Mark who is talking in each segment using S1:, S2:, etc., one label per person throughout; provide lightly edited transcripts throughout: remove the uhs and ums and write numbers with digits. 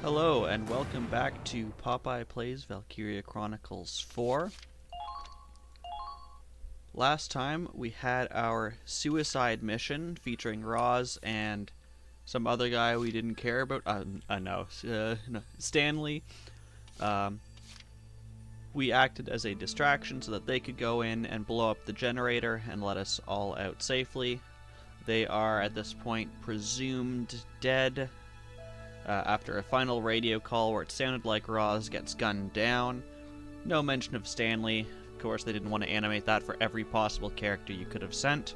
S1: Hello, and welcome back to Popeye Plays Valkyria Chronicles 4. Last time, we had our suicide mission featuring Roz and some other guy we didn't care about. No, Stanley. We acted as a distraction so that they could go in and blow up the generator and let us all out safely. They are, at this point, presumed dead. After a final radio call where it sounded like Roz gets gunned down. No mention of Stanley. Of course, they didn't want to animate that for every possible character you could have sent.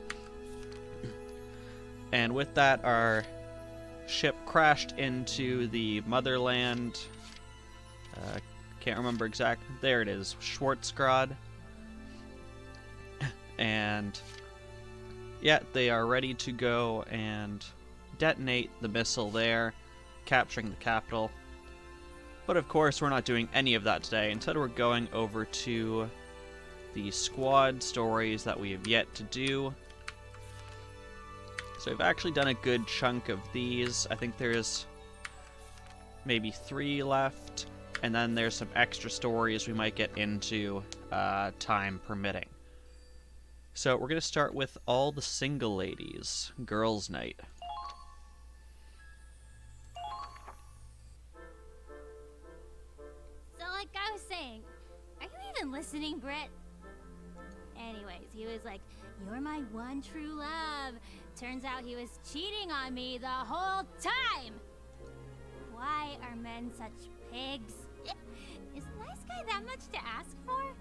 S1: And with that, our ship crashed into the motherland. Can't remember exactly. There it is, Schwarzgrad. And yeah, they are ready to go and detonate the missile there, capturing the capital. But of course, we're not doing any of that today. Instead, we're going over to the squad stories that we have yet to do. So I've actually done a good chunk of these. I think there's maybe 3 left, and then there's some extra stories we might get into, time permitting. So we're going to start with All the Single Ladies, Girls' Night.
S2: Like I was saying, are you even listening, Britt? Anyways, he was like, "You're my one true love." Turns out he was cheating on me the whole time. Why are men such pigs? Is a nice guy that much to ask for?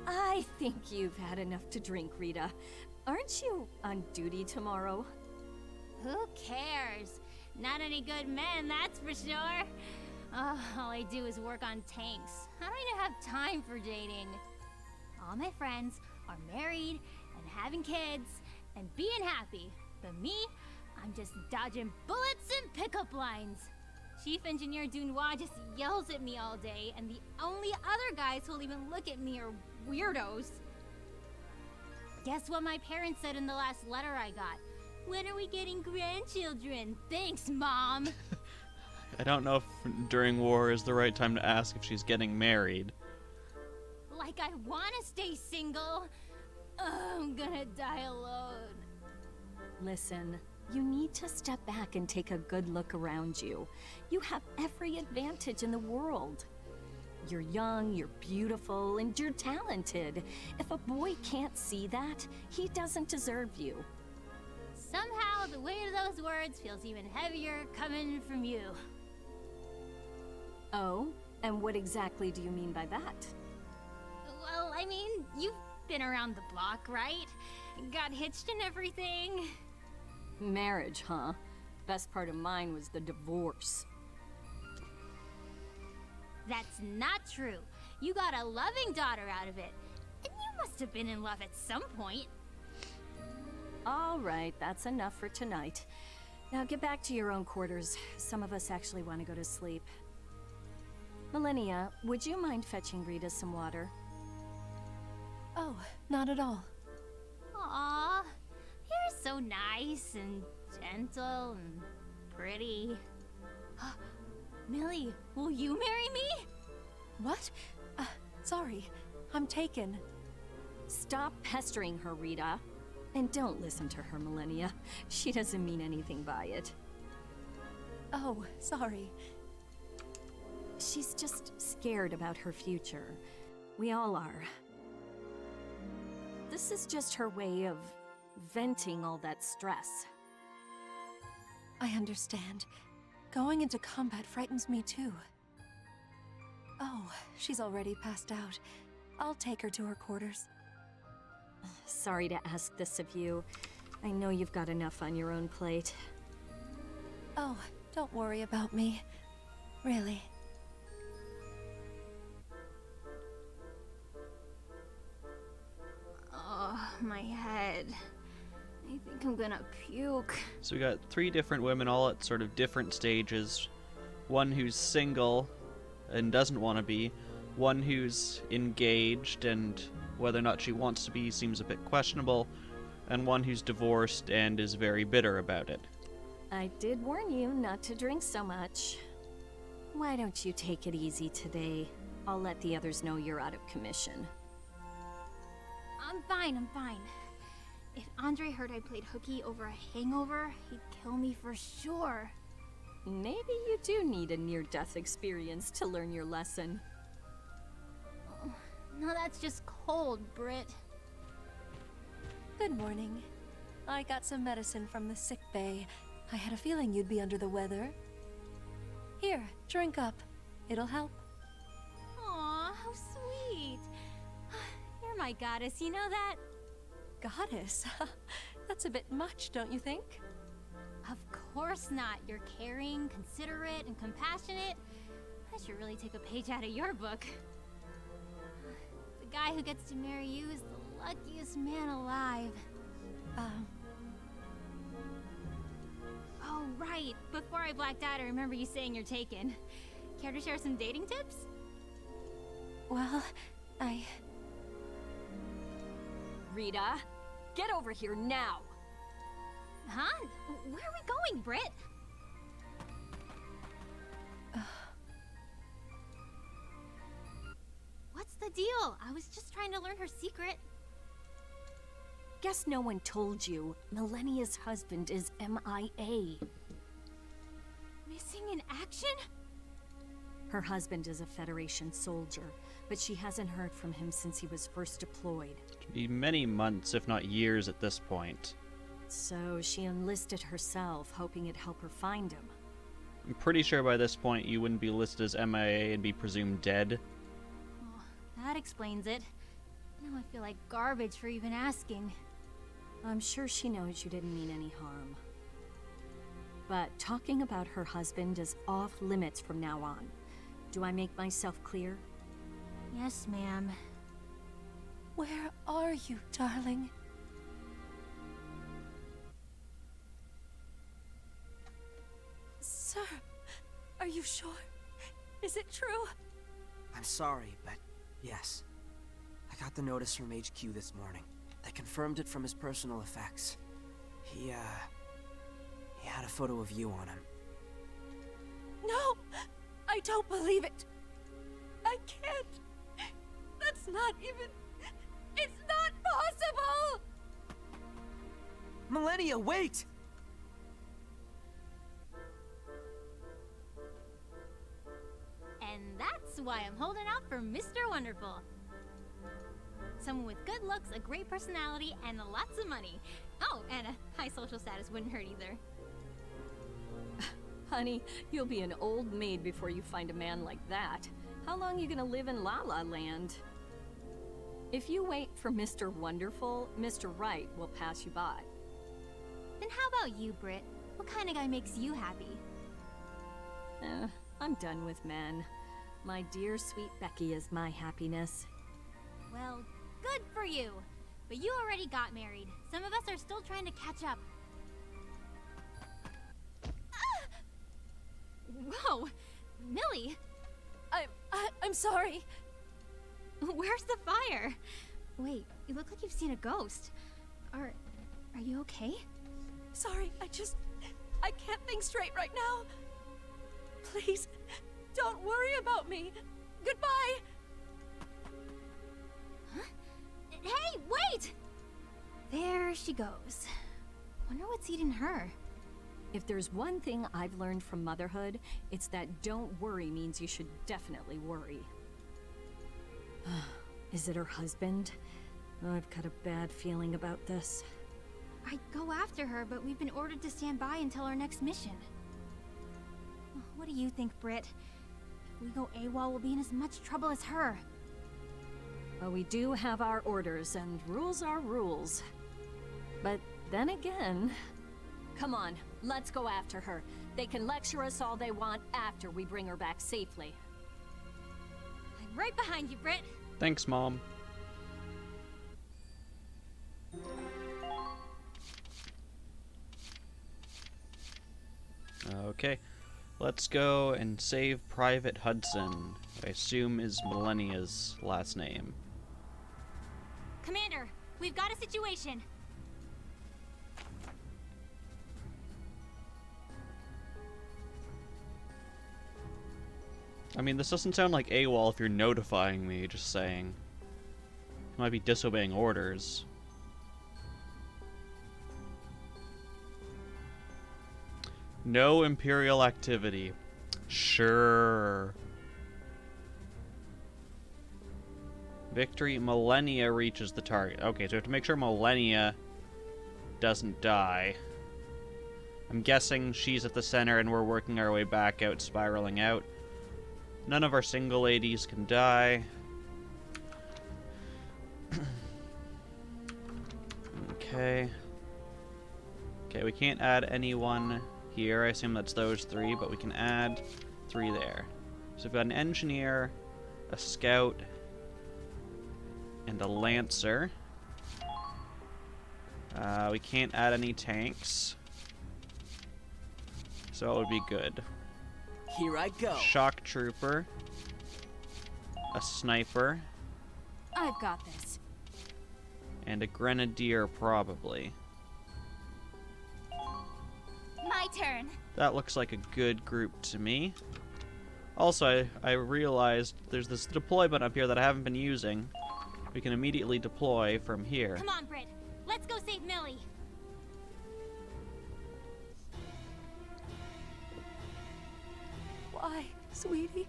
S3: I think you've had enough to drink, Rita. Aren't you on duty tomorrow?
S2: Who cares? Not any good men, that's for sure. All I do is work on tanks. I don't even have time for dating. All my friends are married and having kids and being happy. But me, I'm just dodging bullets and pickup lines. Chief Engineer Dunois just yells at me all day, and the only other guys who'll even look at me are weirdos. Guess what my parents said in the last letter I got? "When are we getting grandchildren? Thanks, Mom."
S1: I don't know if during war is the right time to ask if she's getting married.
S2: Like I want to stay single. I'm gonna die alone.
S3: Listen, you need to step back and take a good look around you. You have every advantage in the world. You're young, you're beautiful, and you're talented. If a boy can't see that, he doesn't deserve you.
S2: Somehow, the weight of those words feels even heavier coming from you.
S3: Oh? And what exactly do you mean by that?
S2: Well, I mean, you've been around the block, right? Got hitched and everything.
S3: Marriage, huh? Best part of mine was the divorce.
S2: That's not true. You got a loving daughter out of it. And you must have been in love at some point.
S3: All right, that's enough for tonight. Now get back to your own quarters. Some of us actually want to go to sleep. Millennia, would you mind fetching Rita some water?
S4: Oh, not at all.
S2: Aw, you're so nice and gentle and pretty. Millie, will you marry me?
S4: What? Sorry, I'm taken.
S3: Stop pestering her, Rita. And don't listen to her, Millennia. She doesn't mean anything by it.
S4: Oh, sorry.
S3: She's just scared about her future. We all are. This is just her way of venting all that stress.
S4: I understand. Going into combat frightens me too. Oh, she's already passed out. I'll take her to her quarters.
S3: Sorry to ask this of you. I know you've got enough on your own plate.
S4: Oh, don't worry about me. Really.
S2: Oh, my head. I think I'm gonna puke.
S1: So we got 3 different women, all at sort of different stages. One who's single and doesn't want to be. One who's engaged and whether or not she wants to be seems a bit questionable. And one who's divorced and is very bitter about it.
S3: I did warn you not to drink so much. Why don't you take it easy today? I'll let the others know you're out of commission.
S2: I'm fine. If Andre heard I played hooky over a hangover, he'd kill me for sure.
S3: Maybe you do need a near-death experience to learn your lesson.
S2: No, that's just cold, Britt.
S4: Good morning. I got some medicine from the sick bay. I had a feeling you'd be under the weather. Here, drink up. It'll help.
S2: Aw, how sweet. You're my goddess, you know that?
S4: Goddess? That's a bit much, don't you think?
S2: Of course not. You're caring, considerate, and compassionate. I should really take a page out of your book. The guy who gets to marry you is the luckiest man alive. Oh, right. Before I blacked out, I remember you saying you're taken. Care to share some dating tips?
S4: Well,
S3: Rita, get over here now!
S2: Huh? Where are we going, Britt? What's the deal? I was just trying to learn her secret.
S3: Guess no one told you. Millennia's husband is MIA.
S2: Missing in action?
S3: Her husband is a Federation soldier, but she hasn't heard from him since he was first deployed.
S1: It could be many months, if not years at this point.
S3: So she enlisted herself, hoping it'd help her find him.
S1: I'm pretty sure by this point you wouldn't be listed as MIA and be presumed dead.
S2: Oh, that explains it. Now I feel like garbage for even asking.
S3: I'm sure she knows you didn't mean any harm. But talking about her husband is off limits from now on. Do I make myself clear?
S2: Yes, ma'am.
S4: where are you, darling? Sir, are you sure? Is it true?
S5: I'm sorry, but yes. I got the notice from HQ this morning. They confirmed it from his personal effects. He had a photo of you on him.
S4: No! I don't believe it! I can't! That's not even... It's not possible!
S5: Millennia, wait!
S2: And that's why I'm holding out for Mr. Wonderful. Someone with good looks, a great personality, and lots of money. Oh, and a high social status wouldn't hurt either.
S3: Honey, you'll be an old maid before you find a man like that. How long you gonna live in La La Land? If you wait for Mr. Wonderful, Mr. Right will pass you by.
S2: Then how about you, Britt? What kind of guy makes you happy?
S3: I'm done with men. My dear sweet Becky is my happiness.
S2: Well, good for you. But you already got married. Some of us are still trying to catch up. Ah! Whoa! Millie!
S4: I'm sorry.
S2: Where's the fire? Wait, you look like you've seen a ghost. Are you okay?
S4: Sorry, I can't think straight right now. Please, don't worry about me. Goodbye!
S2: Huh? Hey, wait! There she goes. Wonder what's eating her.
S3: If there's one thing I've learned from motherhood, it's that don't worry means you should definitely worry. Is it her husband? I've got a bad feeling about this.
S2: I'd go after her, but we've been ordered to stand by until our next mission. What do you think, Britt? If we go AWOL, we'll be in as much trouble as her.
S3: Well, we do have our orders, and rules are rules. But then again... Come on, let's go after her. They can lecture us all they want after we bring her back safely.
S2: I'm right behind you, Britt.
S1: Thanks, Mom. Okay, let's go and save Private Hudson, I assume is Millennia's last name.
S2: Commander, we've got a situation.
S1: I mean, this doesn't sound like AWOL if you're notifying me, just saying. You might be disobeying orders. No Imperial activity. Sure. Victory, Millennia reaches the target. Okay, so we have to make sure Millennia doesn't die. I'm guessing she's at the center and we're working our way back out, spiraling out. None of our single ladies can die. Okay. Okay, we can't add anyone here. I assume that's those three, but we can add 3 there. So we've got an engineer, a scout, and a lancer. We can't add any tanks. So it would be good.
S5: Here I go.
S1: Shock trooper. A sniper.
S3: I've got this.
S1: And a grenadier, probably.
S2: My turn.
S1: That looks like a good group to me. Also, I realized there's this deploy button up here that I haven't been using. We can immediately deploy from here.
S2: Come on, Britt. Let's go save Millie.
S4: Why, sweetie?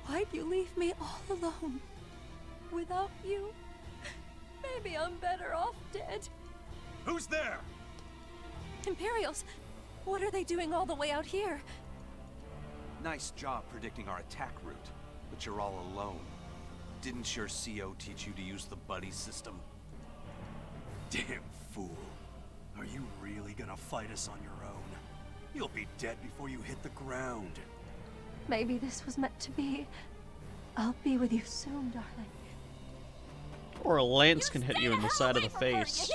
S4: Why'd you leave me all alone? Without you, maybe I'm better off dead.
S6: Who's there?
S4: Imperials, what are they doing all the way out here?
S6: Nice job predicting our attack route, but you're all alone. Didn't your CO teach you to use the buddy system? Damn fool. Are you really gonna fight us on your own? You'll be dead before you hit the ground.
S4: Maybe this was meant to be. I'll be with you soon, darling.
S1: Or a lance can hit you in the side of the face.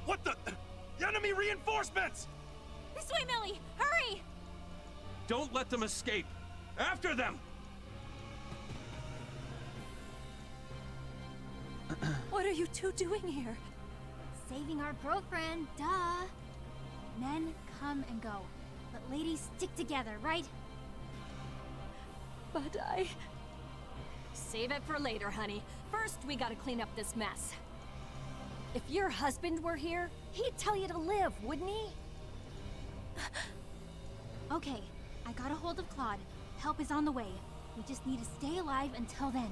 S6: What the? Enemy reinforcements!
S2: This way, Millie. Hurry!
S6: Don't let them escape. After them!
S4: What are you two doing here?
S2: Saving our girlfriend, duh. Men come and go, but ladies stick together, right?
S4: But I...
S3: Save it for later, honey. First, we gotta clean up this mess. If your husband were here, he'd tell you to live, wouldn't he?
S2: Okay, I got a hold of Claude. Help is on the way. We just need to stay alive until then.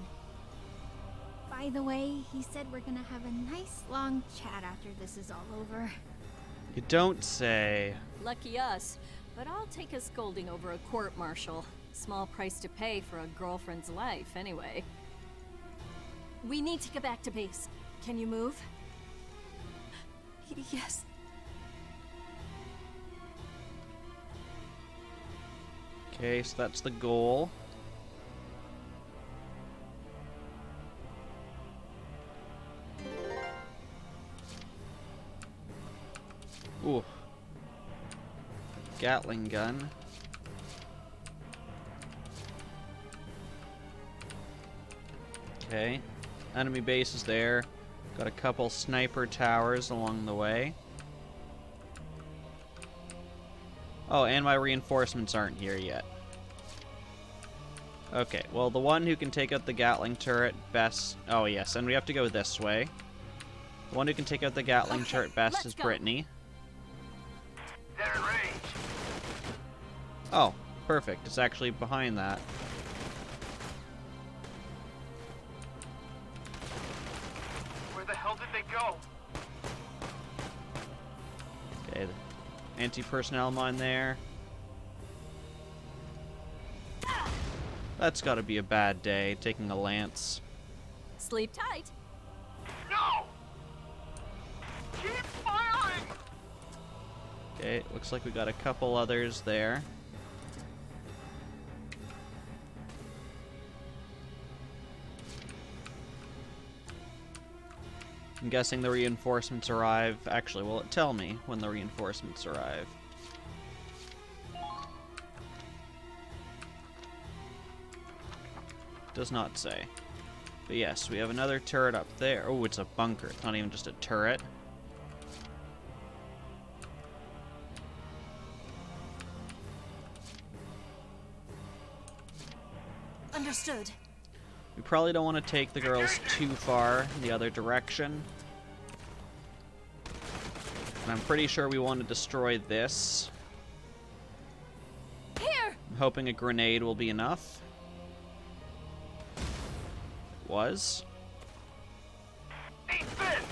S2: By the way, he said we're gonna have a nice long chat after this is all over.
S1: You don't say.
S3: Lucky us, but I'll take a scolding over a court-martial. Small price to pay for a girlfriend's life, anyway. We need to get back to base. Can you move?
S4: Yes.
S1: Okay, so that's the goal. Ooh. Gatling gun. Okay. Enemy base is there. Got a couple sniper towers along the way. Oh, and my reinforcements aren't here yet. Okay, well, the one who can take out the Gatling turret best... Oh, yes, and we have to go this way. The one who can take out the Gatling turret best is Brittany.
S6: They're in range.
S1: Oh, perfect. It's actually behind that.
S6: Where the hell did they go?
S1: Okay, the anti-personnel mine there. That's gotta be a bad day, taking a lance.
S3: Sleep tight.
S6: No! Keep firing!
S1: Okay, looks like we got a couple others there. I'm guessing the reinforcements arrive. Actually, will it tell me when the reinforcements arrive? Does not say. But yes, we have another turret up there. Oh, it's a bunker. It's not even just a turret.
S4: Understood.
S1: We probably don't want to take the girls too far in the other direction. And I'm pretty sure we want to destroy this.
S4: Here!
S1: I'm hoping a grenade will be enough. It was.
S6: Eat this!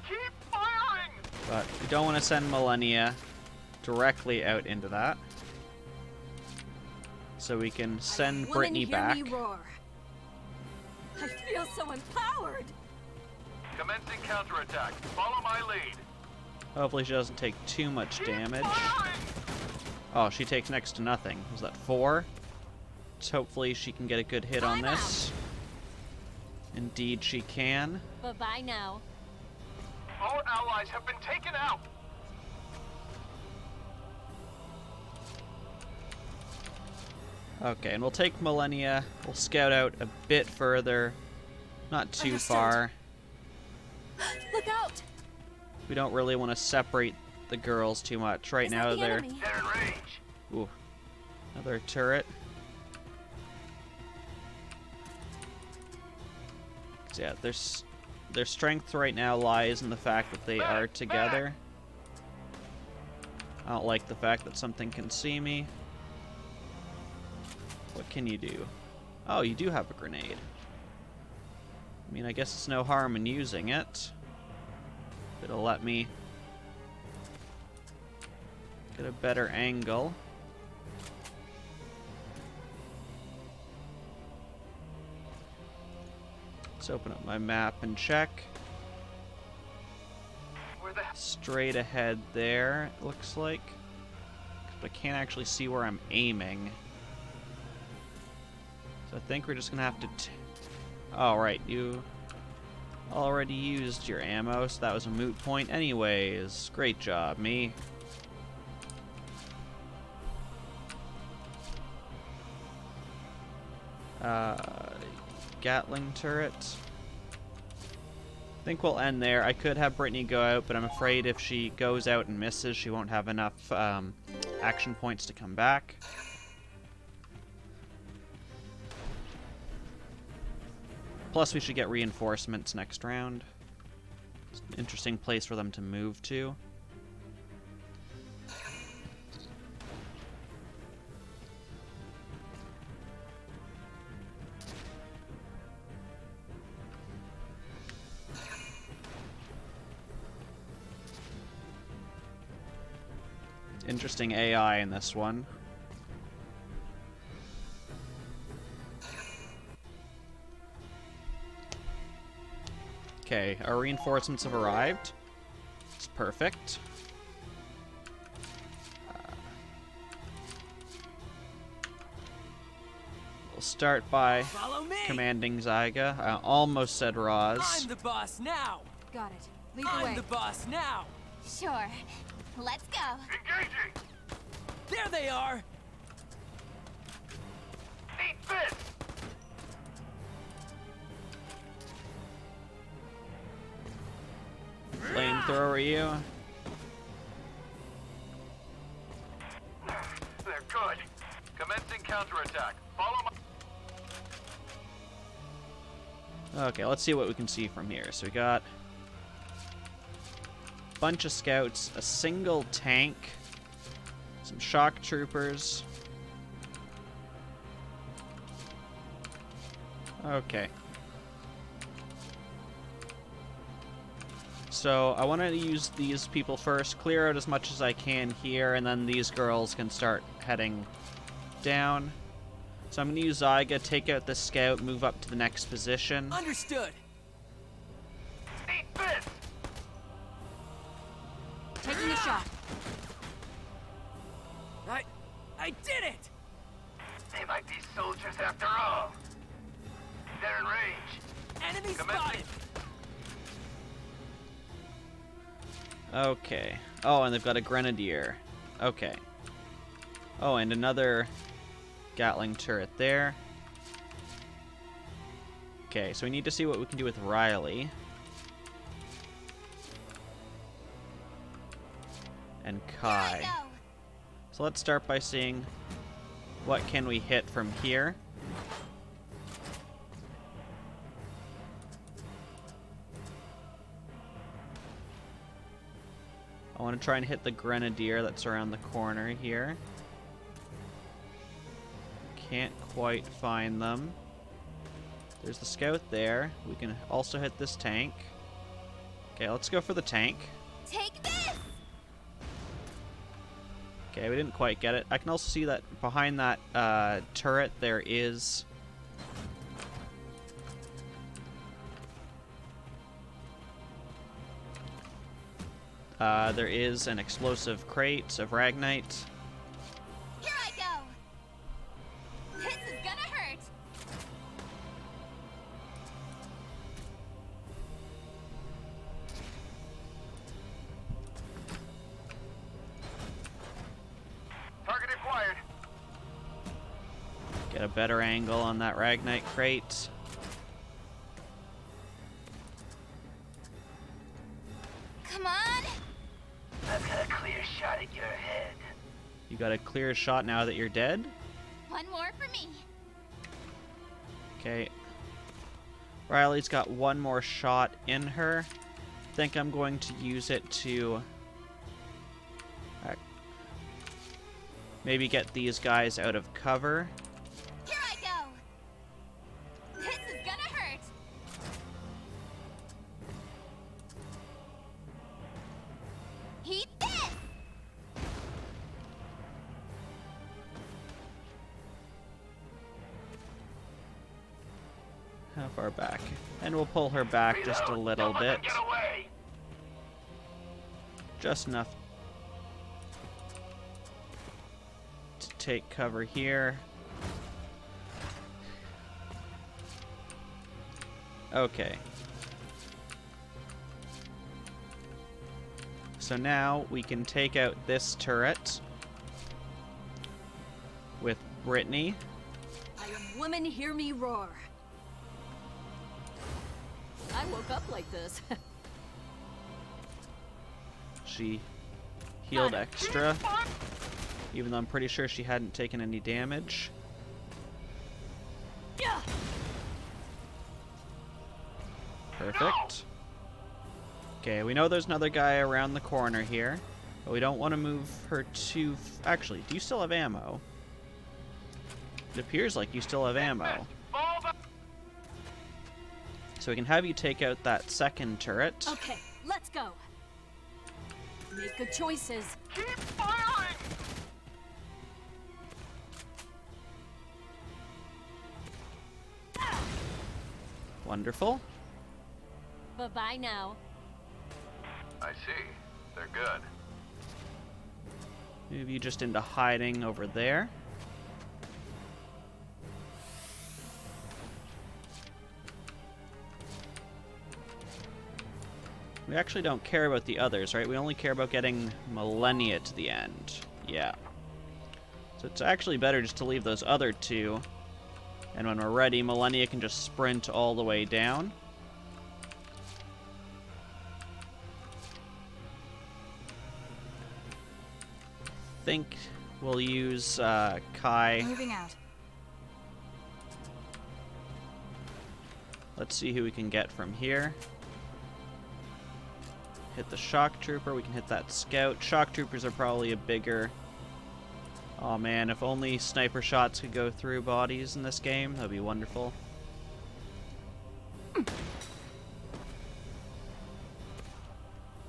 S6: Keep firing!
S1: But we don't want to send Millennia directly out into that. So we can send
S3: Woman,
S1: Brittany
S3: hear
S1: back.
S3: me roar. I feel so empowered.
S6: Commencing counterattack. Follow my lead.
S1: Hopefully she doesn't take too much damage.
S6: Firing!
S1: Oh, she takes next to nothing. Was that 4? So hopefully she can get a good hit on
S3: I'm
S1: this. Indeed she can.
S3: Bye-bye now.
S6: Our allies have been taken out.
S1: Okay, and we'll take Millennia. We'll scout out a bit further. Not too
S4: Understood.
S1: far.
S4: Look out!
S1: We don't really want to separate the girls too much. Right
S4: Is
S1: now
S4: that the
S1: they're...
S4: enemy?
S6: They're in range.
S1: Ooh. Another turret. So yeah, their strength right now lies in the fact that they are together. I don't like the fact that something can see me. What can you do? Oh, you do have a grenade. I mean, I guess it's no harm in using it. It'll let me get a better angle. Let's open up my map and check.
S6: Where the
S1: Straight ahead there, it looks like. But I can't actually see where I'm aiming. So I think we're just gonna have to... Oh, right, you already used your ammo, so that was a moot point anyways. Great job, me. Gatling turret. I think we'll end there. I could have Brittany go out, but I'm afraid if she goes out and misses, she won't have enough action points to come back. Plus, we should get reinforcements next round. It's an interesting place for them to move to. Interesting AI in this one. Okay, our reinforcements have arrived. It's perfect. We'll start by
S5: Follow me!
S1: commanding Zyga. I almost said Roz.
S5: I'm the boss now!
S4: Got it. Lead the way.
S5: I'm the boss now!
S2: Sure. Let's go.
S6: engaging?
S5: There they are!
S6: Eat this!
S1: Flamethrower you.
S6: They're good. Commencing counterattack. Follow my...
S1: Okay, let's see what we can see from here. So we got a bunch of scouts, a single tank, some shock troopers. Okay. So I want to use these people first, clear out as much as I can here, and then these girls can start heading down. So I'm going to use Zyga, take out the scout, move up to the next position.
S5: Understood!
S6: Eat this!
S4: Taking a shot.
S5: I did it!
S6: They might be soldiers after all. They're in range.
S5: Enemy
S6: Commencing.
S5: spotted!
S1: Okay. Oh, and they've got a grenadier. Okay. Oh, and another Gatling turret there. Okay, so we need to see what we can do with Riley. And Kai. So let's start by seeing What can we hit from here? I want to try and hit the grenadier that's around the corner here. Can't quite find them. There's the scout there. We can also hit this tank. Okay, let's go for the tank.
S2: Take this!
S1: Okay, we didn't quite get it. I can also see that behind that turret there is... there is an explosive crate of Ragnite.
S2: Here I go! This is gonna hurt!
S6: Target acquired.
S1: Get a better angle on that Ragnite crate.
S2: Come on!
S7: I've got a clear shot at your head.
S1: You got a clear shot now that you're dead?
S2: One more for me.
S1: Okay. Riley's got one more shot in her. I think I'm going to use it to maybe get these guys out of cover.
S2: Here I go! This is gonna hurt! Eat this!
S1: How far back? And we'll pull her back just a little bit.
S7: Get away!
S1: Just enough to take cover here. Okay. So now we can take out this turret with Brittany.
S3: I am woman, hear me roar. I woke up like this.
S1: She healed extra, even though I'm pretty sure she hadn't taken any damage. Perfect. Okay, we know there's another guy around the corner here, but we don't want to move her too... Actually, do you still have ammo? It appears like you still have ammo. So we can have you take out that second turret.
S3: Okay, let's go. Make good choices.
S7: Keep firing!
S1: Wonderful.
S3: Bye-bye now.
S6: I see. They're good.
S1: Move you just into hiding over there. We actually don't care about the others, right? We only care about getting Millennia to the end. Yeah. So it's actually better just to leave those other two. And when we're ready, Millennia can just sprint all the way down. Think we'll use Kai.
S4: Moving out.
S1: Let's see who we can get from here. Hit the shock trooper. We can hit that scout. Shock troopers are probably a bigger... Oh man, if only sniper shots could go through bodies in this game, that'd be wonderful.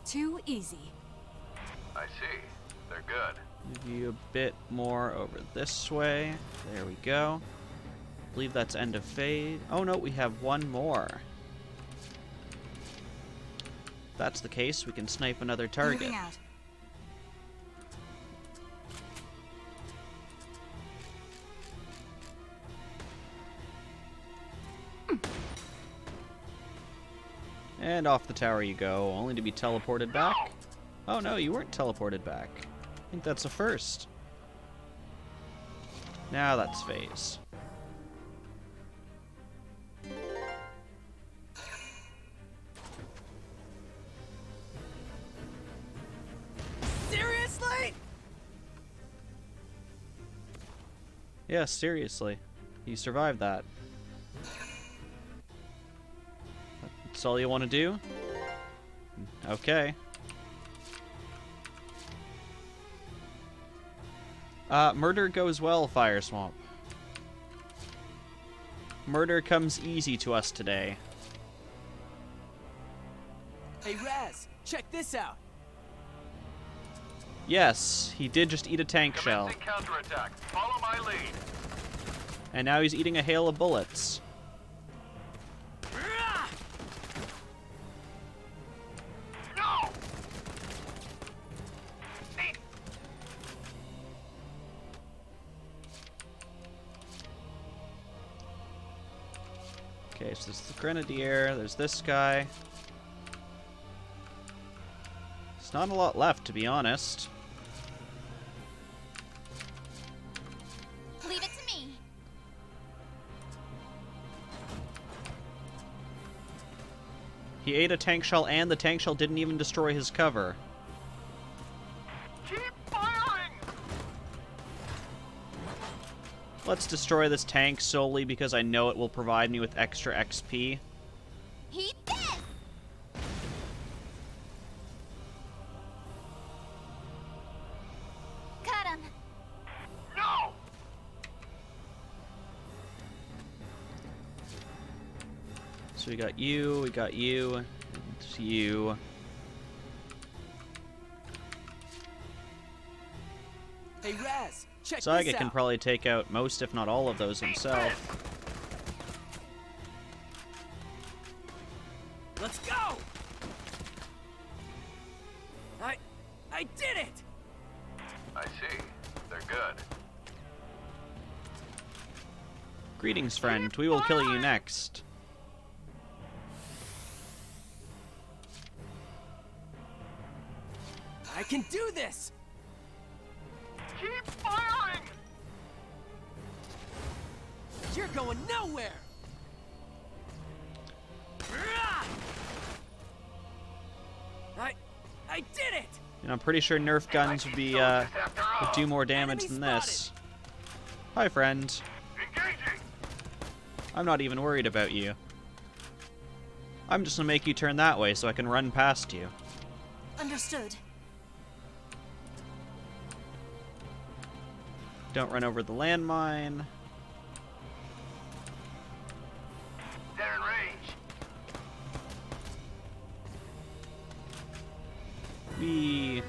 S4: Too easy.
S6: I see. They're good.
S1: Move you a bit more over this way. There we go. I believe that's end of phase. Oh no, we have one more. If that's the case, we can snipe another target.
S4: Moving out.
S1: And off the tower you go, only to be teleported back. Oh no, you weren't teleported back. I think that's a first. Now that's phase.
S5: Seriously?
S1: Yeah, seriously. You survived that. That's all you want to do? Okay. Murder goes well, Fire Swamp. Murder comes easy to us today.
S5: Hey, Raz, check this out.
S1: Yes, he did just eat a tank shell.
S6: Counterattack. Follow my lead.
S1: And now he's eating a hail of bullets.
S6: No!
S1: Okay, so this is the Grenadier, there's this guy. There's not a lot left, to be honest.
S2: Leave it to me.
S1: He ate a tank shell, and the tank shell didn't even destroy his cover.
S6: Keep firing!
S1: Let's destroy this tank solely because I know it will provide me with extra XP.
S2: Eat this! Cut him!
S6: No!
S1: So we got you, and you.
S5: Hey, Raz, check
S1: Saiga
S5: this
S1: can
S5: out.
S1: probably take out most, if not all, of those himself.
S5: Let's go! I did it!
S6: I see. They're good.
S1: Greetings, friend. We will kill you next.
S5: I can do this!
S6: Keep firing!
S5: You're going nowhere! I did it!
S1: You know, I'm pretty sure Nerf guns would be would do more damage than this. Hi, friend.
S6: Engaging!
S1: I'm not even worried about you. I'm just gonna make you turn that way so I can run past you.
S4: Understood.
S1: Don't run over the landmine.
S6: They're in range.
S1: We.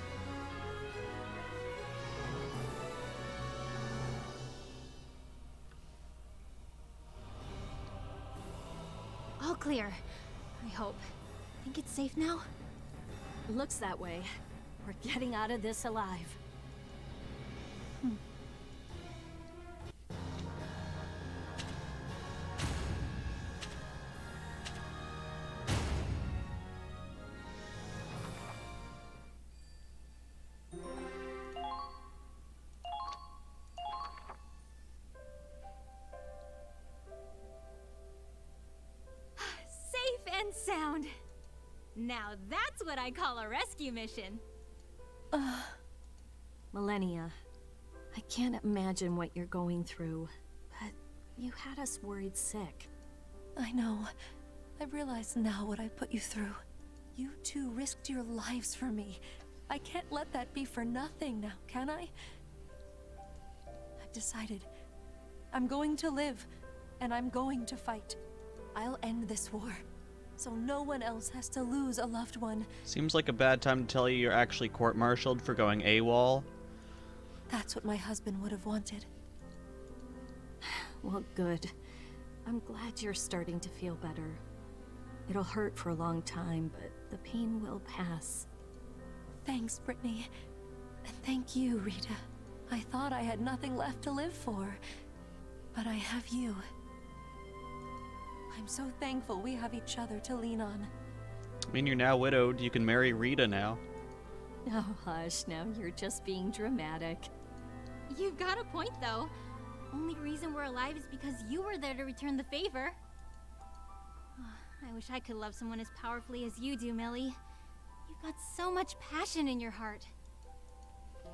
S2: All clear. I hope. Think it's safe now?
S3: Looks that way. We're getting out of this alive.
S2: Safe and sound. Now that's what I call a rescue mission.
S3: Millennia, I can't imagine what you're going through, but you had us worried sick.
S4: I know. I realize now what I put you through. You two risked your lives for me. I can't let that be for nothing now, can I? I've decided. I'm going to live, and I'm going to fight. I'll end this war, so no one else has to lose a loved one.
S1: Seems like a bad time to tell you you're actually court-martialed for going AWOL.
S4: That's what my husband would have wanted.
S3: Well, good. I'm glad you're starting to feel better. It'll hurt for a long time, but the pain will pass.
S4: Thanks, Brittany. And thank you, Rita. I thought I had nothing left to live for, but I have you. I'm so thankful we have each other to lean on.
S1: I mean, you're now widowed. You can marry Rita now.
S3: Oh, hush, now you're just being dramatic.
S2: You've got a point, though. Only reason we're alive is because you were there to return the favor. I wish I could love someone as powerfully as you do, Millie. You've got so much passion in your heart.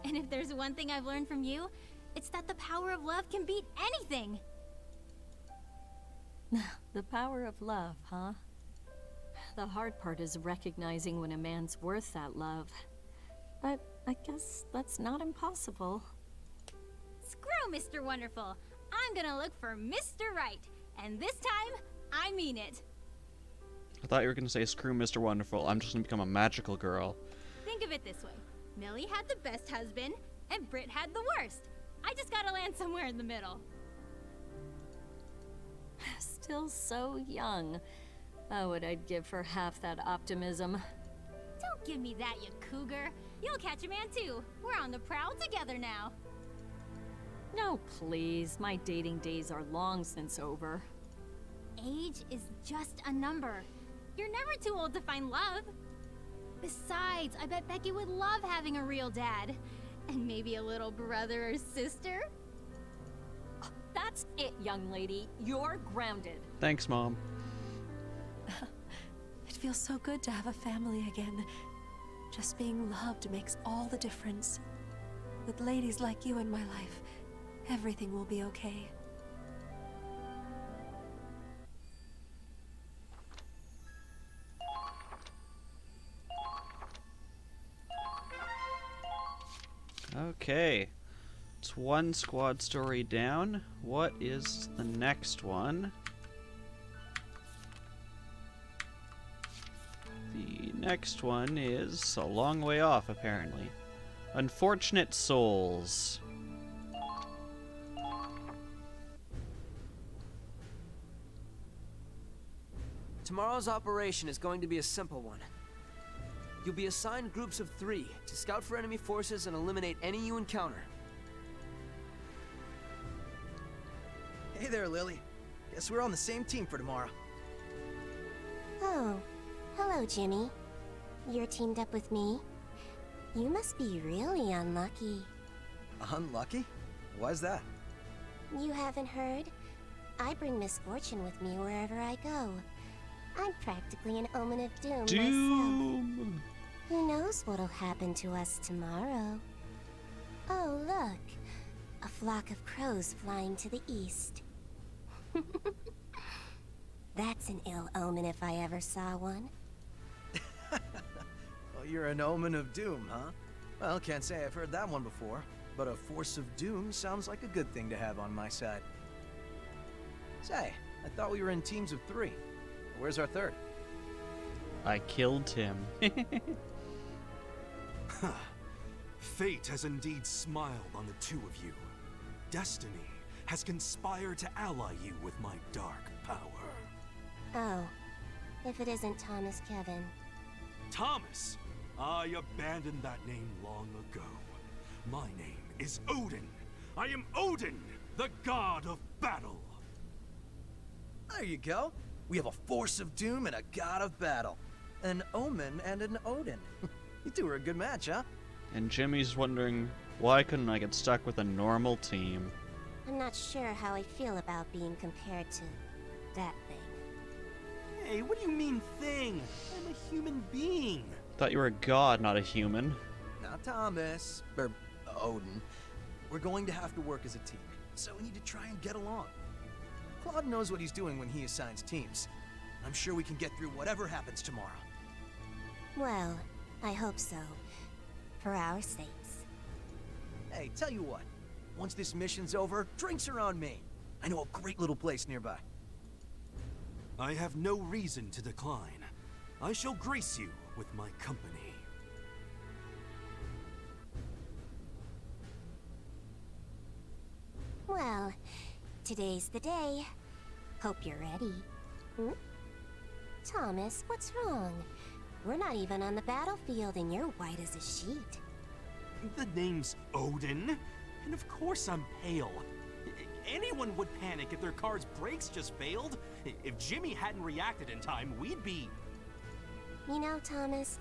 S2: And if there's one thing I've learned from you, It's that the power of love can beat anything.
S3: The power of love, huh? The hard part is recognizing when a man's worth that love. But I guess that's not impossible.
S2: Screw Mr. Wonderful. I'm gonna look for Mr. Right. And this time, I mean it.
S1: I thought you were going to say, screw Mr. Wonderful, I'm just going to become a magical girl.
S2: Think of it this way. Millie had the best husband, and Britt had the worst. I just gotta land somewhere in the middle.
S3: Still so young. Oh, what I'd give for half that optimism.
S2: Don't give me that, you cougar. You'll catch a man too. We're on the prowl together now.
S3: No, please. My dating days are long since over.
S2: Age is just a number. You're never too old to find love. Besides, I bet Becky would love having a real dad. And maybe a little brother or sister.
S3: That's it, young lady. You're grounded.
S1: Thanks, Mom.
S4: It feels so good to have a family again. Just being loved makes all the difference. With ladies like you in my life, everything will be okay.
S1: Okay. It's one squad story down. What is the next one? The next one is a long way off, apparently. Unfortunate Souls.
S5: Tomorrow's operation is going to be a simple one. You'll be assigned groups of 3 to scout for enemy forces and eliminate any you encounter.
S8: Hey there, Lily. Guess we're on the same team for tomorrow.
S9: Oh, hello, Jimmy. You're teamed up with me? You must be really unlucky.
S8: Unlucky? Why's that?
S9: You haven't heard? I bring misfortune with me wherever I go. I'm practically an omen of doom myself.
S1: Doom!
S9: Who knows what'll happen to us tomorrow? Oh, look. A flock of crows flying to the east. That's an ill omen if I ever saw one.
S8: Well, you're an omen of doom, huh? Well, can't say I've heard that one before, but a force of doom sounds like a good thing to have on my side. Say, I thought we were in teams of 3. Where's our third?
S1: I killed him.
S6: Fate has indeed smiled on the two of you. Destiny has conspired to ally you with my dark power.
S9: Oh, if it isn't Thomas Kevin.
S6: Thomas! I abandoned that name long ago. My name is Odin. I am Odin, the god of battle.
S8: There you go. We have a force of doom and a god of battle. An omen and an Odin. You two are a good match, huh?
S1: And Jimmy's wondering, why couldn't I get stuck with a normal team?
S9: I'm not sure how I feel about being compared to that thing.
S6: Hey, what do you mean thing? I'm a human being.
S1: Thought you were a god, not a human.
S8: Not Thomas, or Odin. We're going to have to work as a team, so we need to try and get along. Claude knows what he's doing when he assigns teams. I'm sure we can get through whatever happens tomorrow.
S9: Well, I hope so. For our sakes.
S8: Hey, tell you what. Once this mission's over, drinks are on me. I know a great little place nearby.
S6: I have no reason to decline. I shall grace you with my company.
S9: Well, today's the day. Hope you're ready. Hmm? Thomas, what's wrong? We're not even on the battlefield and you're white as a sheet.
S6: The name's Odin, and of course I'm pale. Anyone would panic if their car's brakes just failed. If Jimmy hadn't reacted in time, we'd be...
S9: You know, Thomas,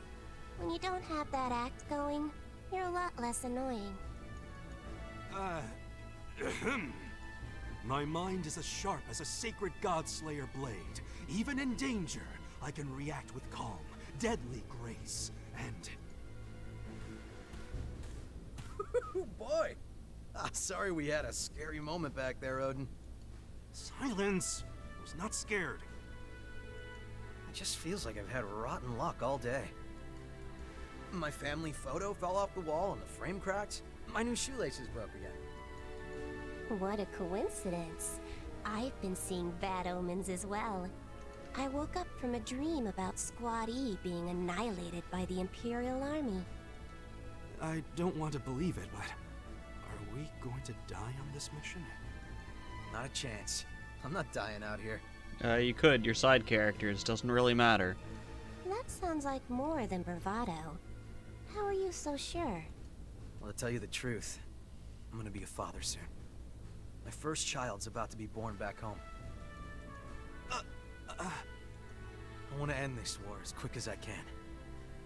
S9: when you don't have that act going, you're a lot less annoying.
S6: My mind is as sharp as a sacred Godslayer blade. Even in danger, I can react with calm, deadly grace, and...
S8: Boy! Ah, Sorry we had a scary moment back there, Odin.
S6: Silence! I was not scared.
S8: It just feels like I've had rotten luck all day. My family photo fell off the wall and the frame cracked. My new shoelaces broke again.
S9: What a coincidence. I've been seeing bad omens as well. I woke up from a dream about Squad E being annihilated by the Imperial Army.
S6: I don't want to believe it, but are we going to die on this mission?
S8: Not a chance. I'm not dying out here.
S1: You could. Your side characters. Doesn't really matter.
S9: That sounds like more than bravado. How are you so sure?
S8: Well, to tell you the truth, I'm gonna be a father soon. My first child's about to be born back home. I want to end this war as quick as I can,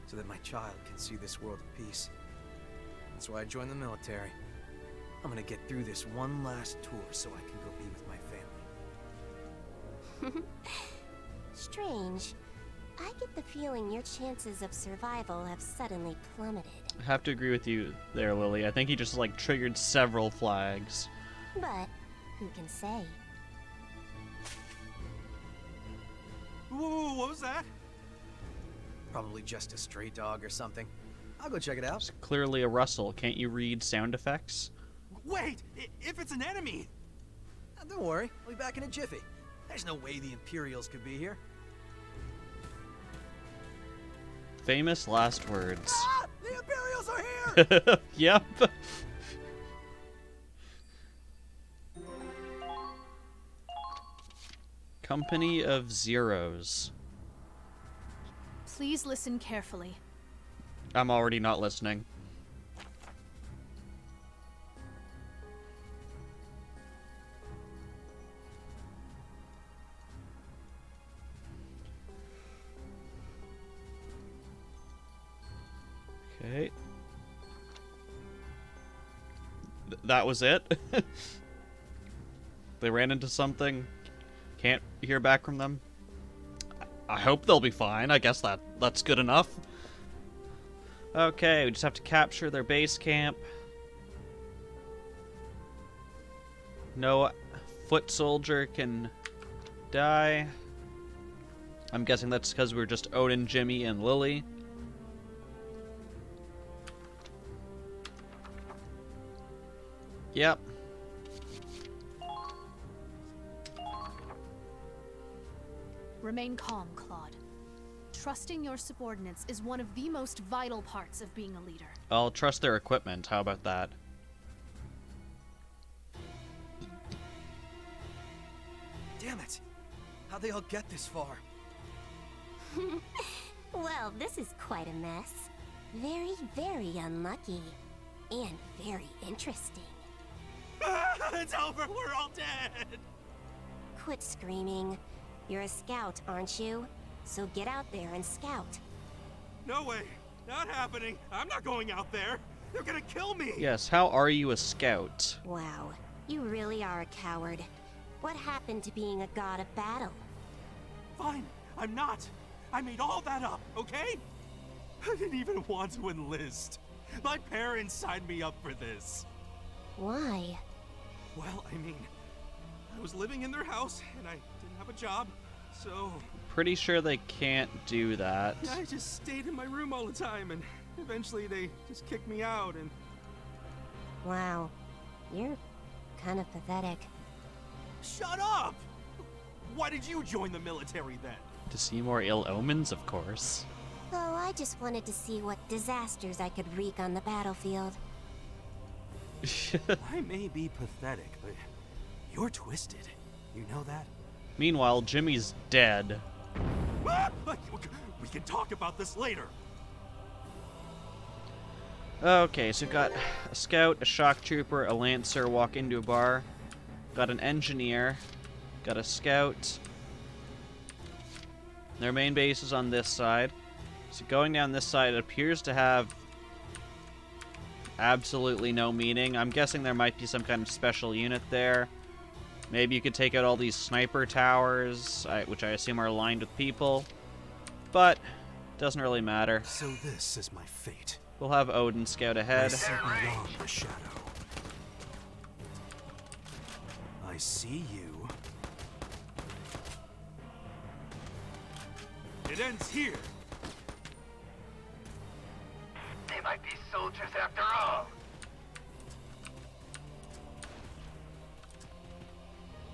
S8: so that my child can see this world of peace. That's why I joined the military. I'm gonna get through this one last tour so I can go be with my family.
S9: Strange. I get the feeling your chances of survival have suddenly plummeted.
S1: I have to agree with you there, Lily. I think he just, like, triggered several flags.
S9: But who can say?
S6: Whoa, what was that?
S8: Probably just a stray dog or something. I'll go check it out.
S1: It's clearly a rustle. Can't you read sound effects?
S6: Wait! If it's an enemy!
S8: Don't worry, I'll be back in a jiffy. There's no way the Imperials could be here.
S1: Famous last words.
S8: Ah! The Imperials are here!
S1: Yep. Company of Zeros.
S10: Please listen carefully.
S1: I'm already not listening. Okay. That was it? They ran into something. Can't hear back from them. I hope they'll be fine. I guess that's good enough. Okay, we just have to capture their base camp. No foot soldier can die. I'm guessing that's because we're just Odin, Jimmy, and Lily. Yep.
S10: Remain calm, Claude. Trusting your subordinates is one of the most vital parts of being a leader.
S1: I'll trust their equipment. How about that?
S8: Damn it! How'd they all get this far?
S9: Well, this is quite a mess. Very, very unlucky. And very interesting.
S6: It's over! We're all dead!
S9: Quit screaming. You're a scout, aren't you? So get out there and scout.
S6: No way! Not happening! I'm not going out there! They're gonna kill me!
S1: Yes, how are you a scout?
S9: Wow, you really are a coward. What happened to being a god of battle?
S6: Fine, I'm not. I made all that up, okay? I didn't even want to enlist. My parents signed me up for this.
S9: Why?
S6: Well, I mean, I was living in their house and I didn't have a job, so
S1: Pretty sure they can't do that.
S6: I just stayed in my room all the time, and eventually they just kicked me out. And
S9: Wow, you're kind of pathetic.
S6: shut up! Why did you join the military then?
S1: To see more ill omens, of course.
S9: Oh, I just wanted to see what disasters I could wreak on the battlefield.
S6: I may be pathetic, but you're twisted. You know that?
S1: Meanwhile, Jimmy's dead.
S6: Ah! We can talk about this later.
S1: Okay, so we've got a scout, a shock trooper, a lancer walk into a bar. Got an engineer. Got a scout. Their main base is on this side. So going down this side, it appears to have absolutely no meaning. I'm guessing there might be some kind of special unit there. Maybe you could take out all these sniper towers, which I assume are aligned with people. But, doesn't really matter.
S6: So this is my fate.
S1: We'll have Odin scout ahead.
S6: I see beyond the shadow.
S8: see you.
S6: It ends here.
S7: They might be soldiers after all.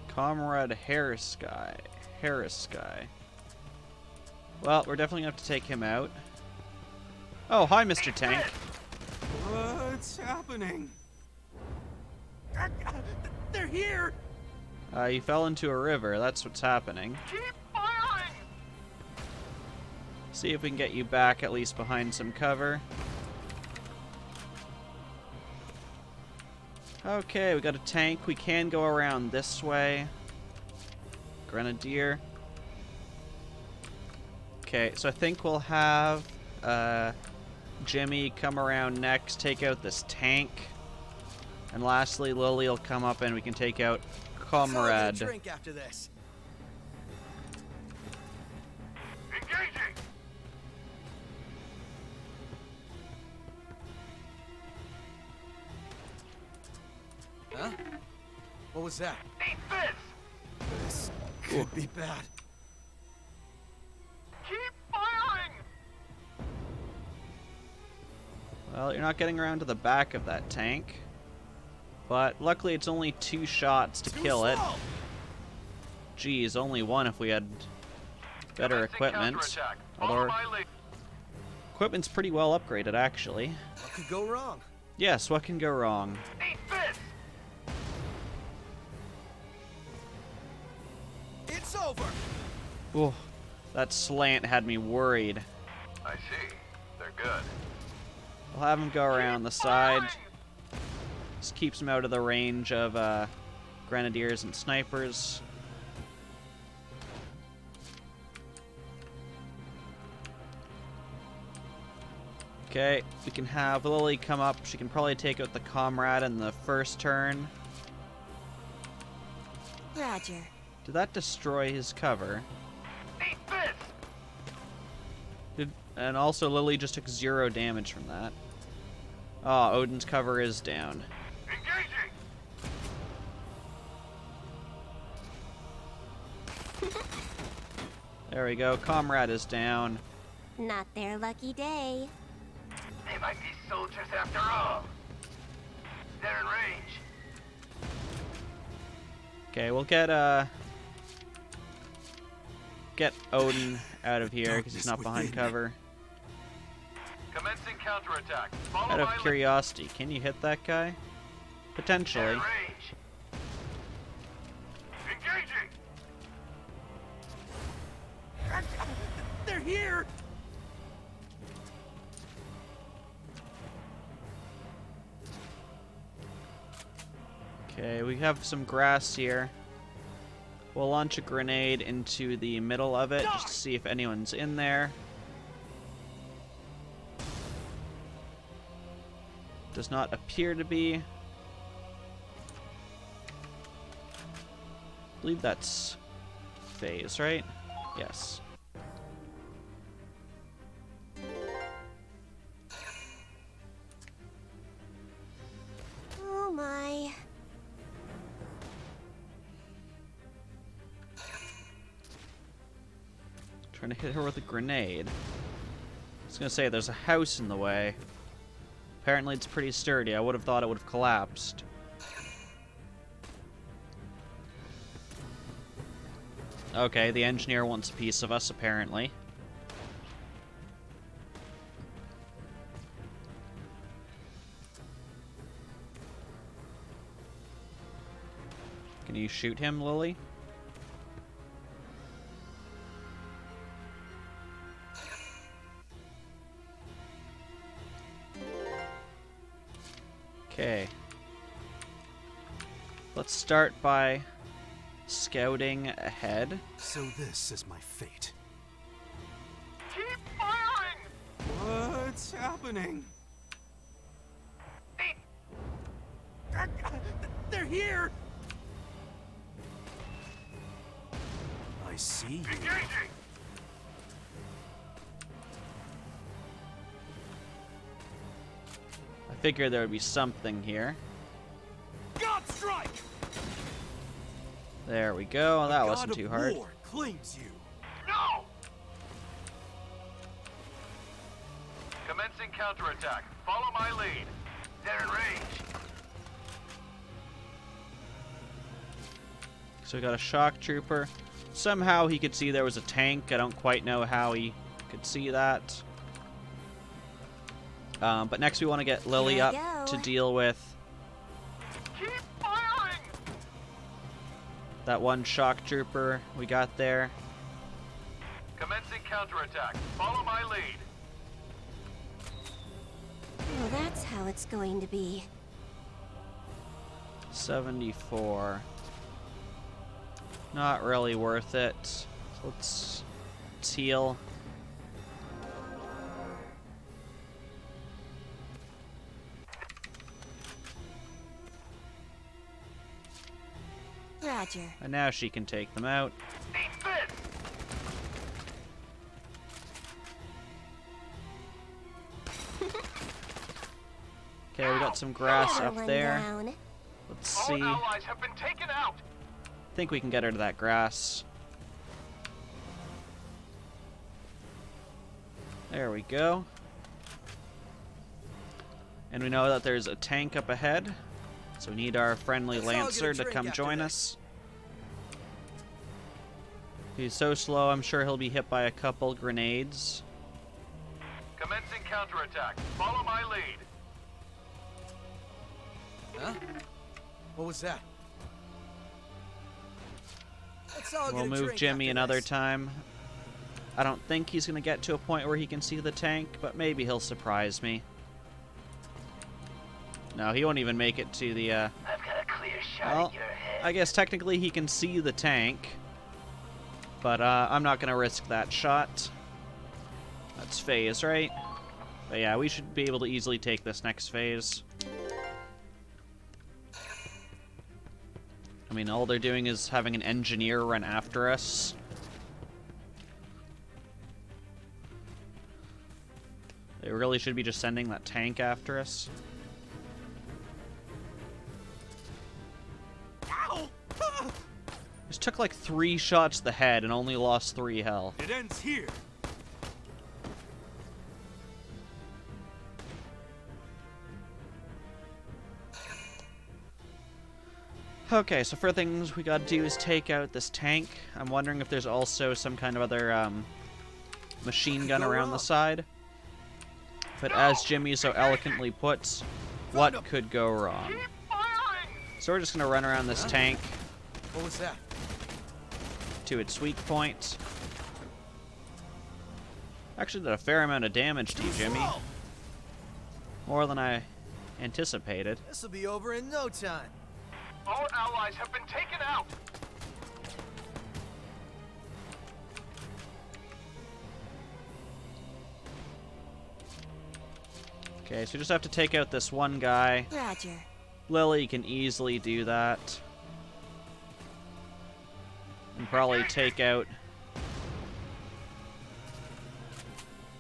S1: Comrade Harris guy. Well, we're definitely gonna have to take him out. Oh, hi, Mr. Tank.
S6: What's happening? They're here!
S1: You fell into a river. That's what's happening.
S7: Keep firing!
S1: See if we can get you back at least behind some cover. Okay, we got a tank. We can go around this way. Grenadier. Okay, so I think we'll have Jimmy come around next, take out this tank. And lastly, Lily will come up and we can take out Comrade.
S8: Drink after this.
S7: Engaging!
S8: Huh? What was that?
S7: Eat this!
S8: This could be bad.
S7: Keep firing!
S1: Well, you're not getting around to the back of that tank. But luckily it's only 2 shots to kill it. Geez, only 1 if we had better equipment. Although equipment's pretty well upgraded, actually.
S8: What could go wrong?
S1: Yes, what can go wrong?
S7: Eat this!
S8: It's over!
S1: Ooh, that slant had me worried.
S7: I see. They're good.
S1: We'll have him go around the side. This keeps him out of the range of grenadiers and snipers. Okay, we can have Lily come up. She can probably take out the comrade in the first turn.
S9: Roger.
S1: Did that destroy his cover?
S7: Eat this!
S1: And also Lily just took 0 damage from that. Oh, Odin's cover is down.
S7: Engaging!
S1: There we go. Comrade is down.
S9: Not their lucky day.
S7: They might be soldiers after all. They're in range.
S1: Okay, we'll get Odin out of here because he's not behind cover.
S7: Commencing counterattack. Follow
S1: Out of
S7: my
S1: curiosity, can you hit that guy?
S7: They're
S1: Potentially.
S7: in range. Engaging!
S8: They're here!
S1: Okay, we have some grass here. We'll launch a grenade into the middle of it just to see if anyone's in there. Does not appear to be. I believe that's phase, right? Yes.
S9: Oh my.
S1: Trying to hit her with a grenade. I was gonna say, there's a house in the way. Apparently it's pretty sturdy. I would have thought it would have collapsed. Okay, the engineer wants a piece of us, apparently. Can you shoot him, Lily? Okay. Let's start by scouting ahead.
S8: So this is my fate.
S7: Keep firing!
S6: What's happening?
S8: They're here! I see you.
S7: Engaging!
S1: I figured there would be something here.
S8: God strike!
S1: There we go. That
S6: God
S1: wasn't
S6: of
S1: too hard.
S6: War claims you.
S7: No! Commencing counterattack. Follow my lead. They're in range.
S1: So we got a shock trooper. Somehow he could see there was a tank. I don't quite know how he could see that. But next we want to get Lily
S9: Here
S1: up
S9: we go.
S1: to deal with
S7: Keep firing!
S1: that one shock trooper we got there.
S7: Commencing counterattack. Follow my lead.
S9: Well, that's how it's going to be.
S1: 74. Not really worth it. So let's heal.
S9: Roger.
S1: And now she can take them out.
S7: Eat this!
S1: Okay, we got some grass
S9: Another
S1: up
S9: one
S1: there.
S9: down.
S1: Let's
S7: All
S1: see. I
S7: allies have been taken out.
S1: think we can get her to that grass. There we go. And we know that there's a tank up ahead. So we need our friendly
S8: Let's all get a
S1: Lancer to
S8: drink
S1: come
S8: after
S1: join
S8: this.
S1: us. He's so slow, I'm sure he'll be hit by a couple grenades.
S7: Commencing counterattack. Follow my lead.
S8: Huh? What was that? Let's all
S1: We'll
S8: get a
S1: move
S8: drink
S1: Jimmy
S8: after
S1: another
S8: this.
S1: time. I don't think he's going to get to a point where he can see the tank, but maybe he'll surprise me. No, he won't even make it to the,
S7: I've got a clear shot
S1: well,
S7: at your head.
S1: I guess technically he can see the tank, but I'm not going to risk that shot. That's phase, right? But yeah, we should be able to easily take this next phase. I mean, all they're doing is having an engineer run after us. They really should be just sending that tank after us.
S6: Ow! Ah!
S1: Just took like 3 shots to the head and only lost 3 health.
S6: It ends here.
S1: Okay, so first things we gotta do is take out this tank. I'm wondering if there's also some kind of other machine gun
S8: Go
S1: around the
S8: wrong.
S1: side. But as Jimmy so eloquently puts, what could go wrong?
S7: Keep firing!
S1: So we're just gonna run around this tank
S8: What was that?
S1: to its weak point. Actually did a fair amount of damage to you, Jimmy.
S8: Slow.
S1: More than I anticipated.
S8: This'll be over in no time.
S7: All allies have been taken out.
S1: Okay, so we just have to take out this one guy.
S9: Roger.
S1: Lily can easily do that. And probably take out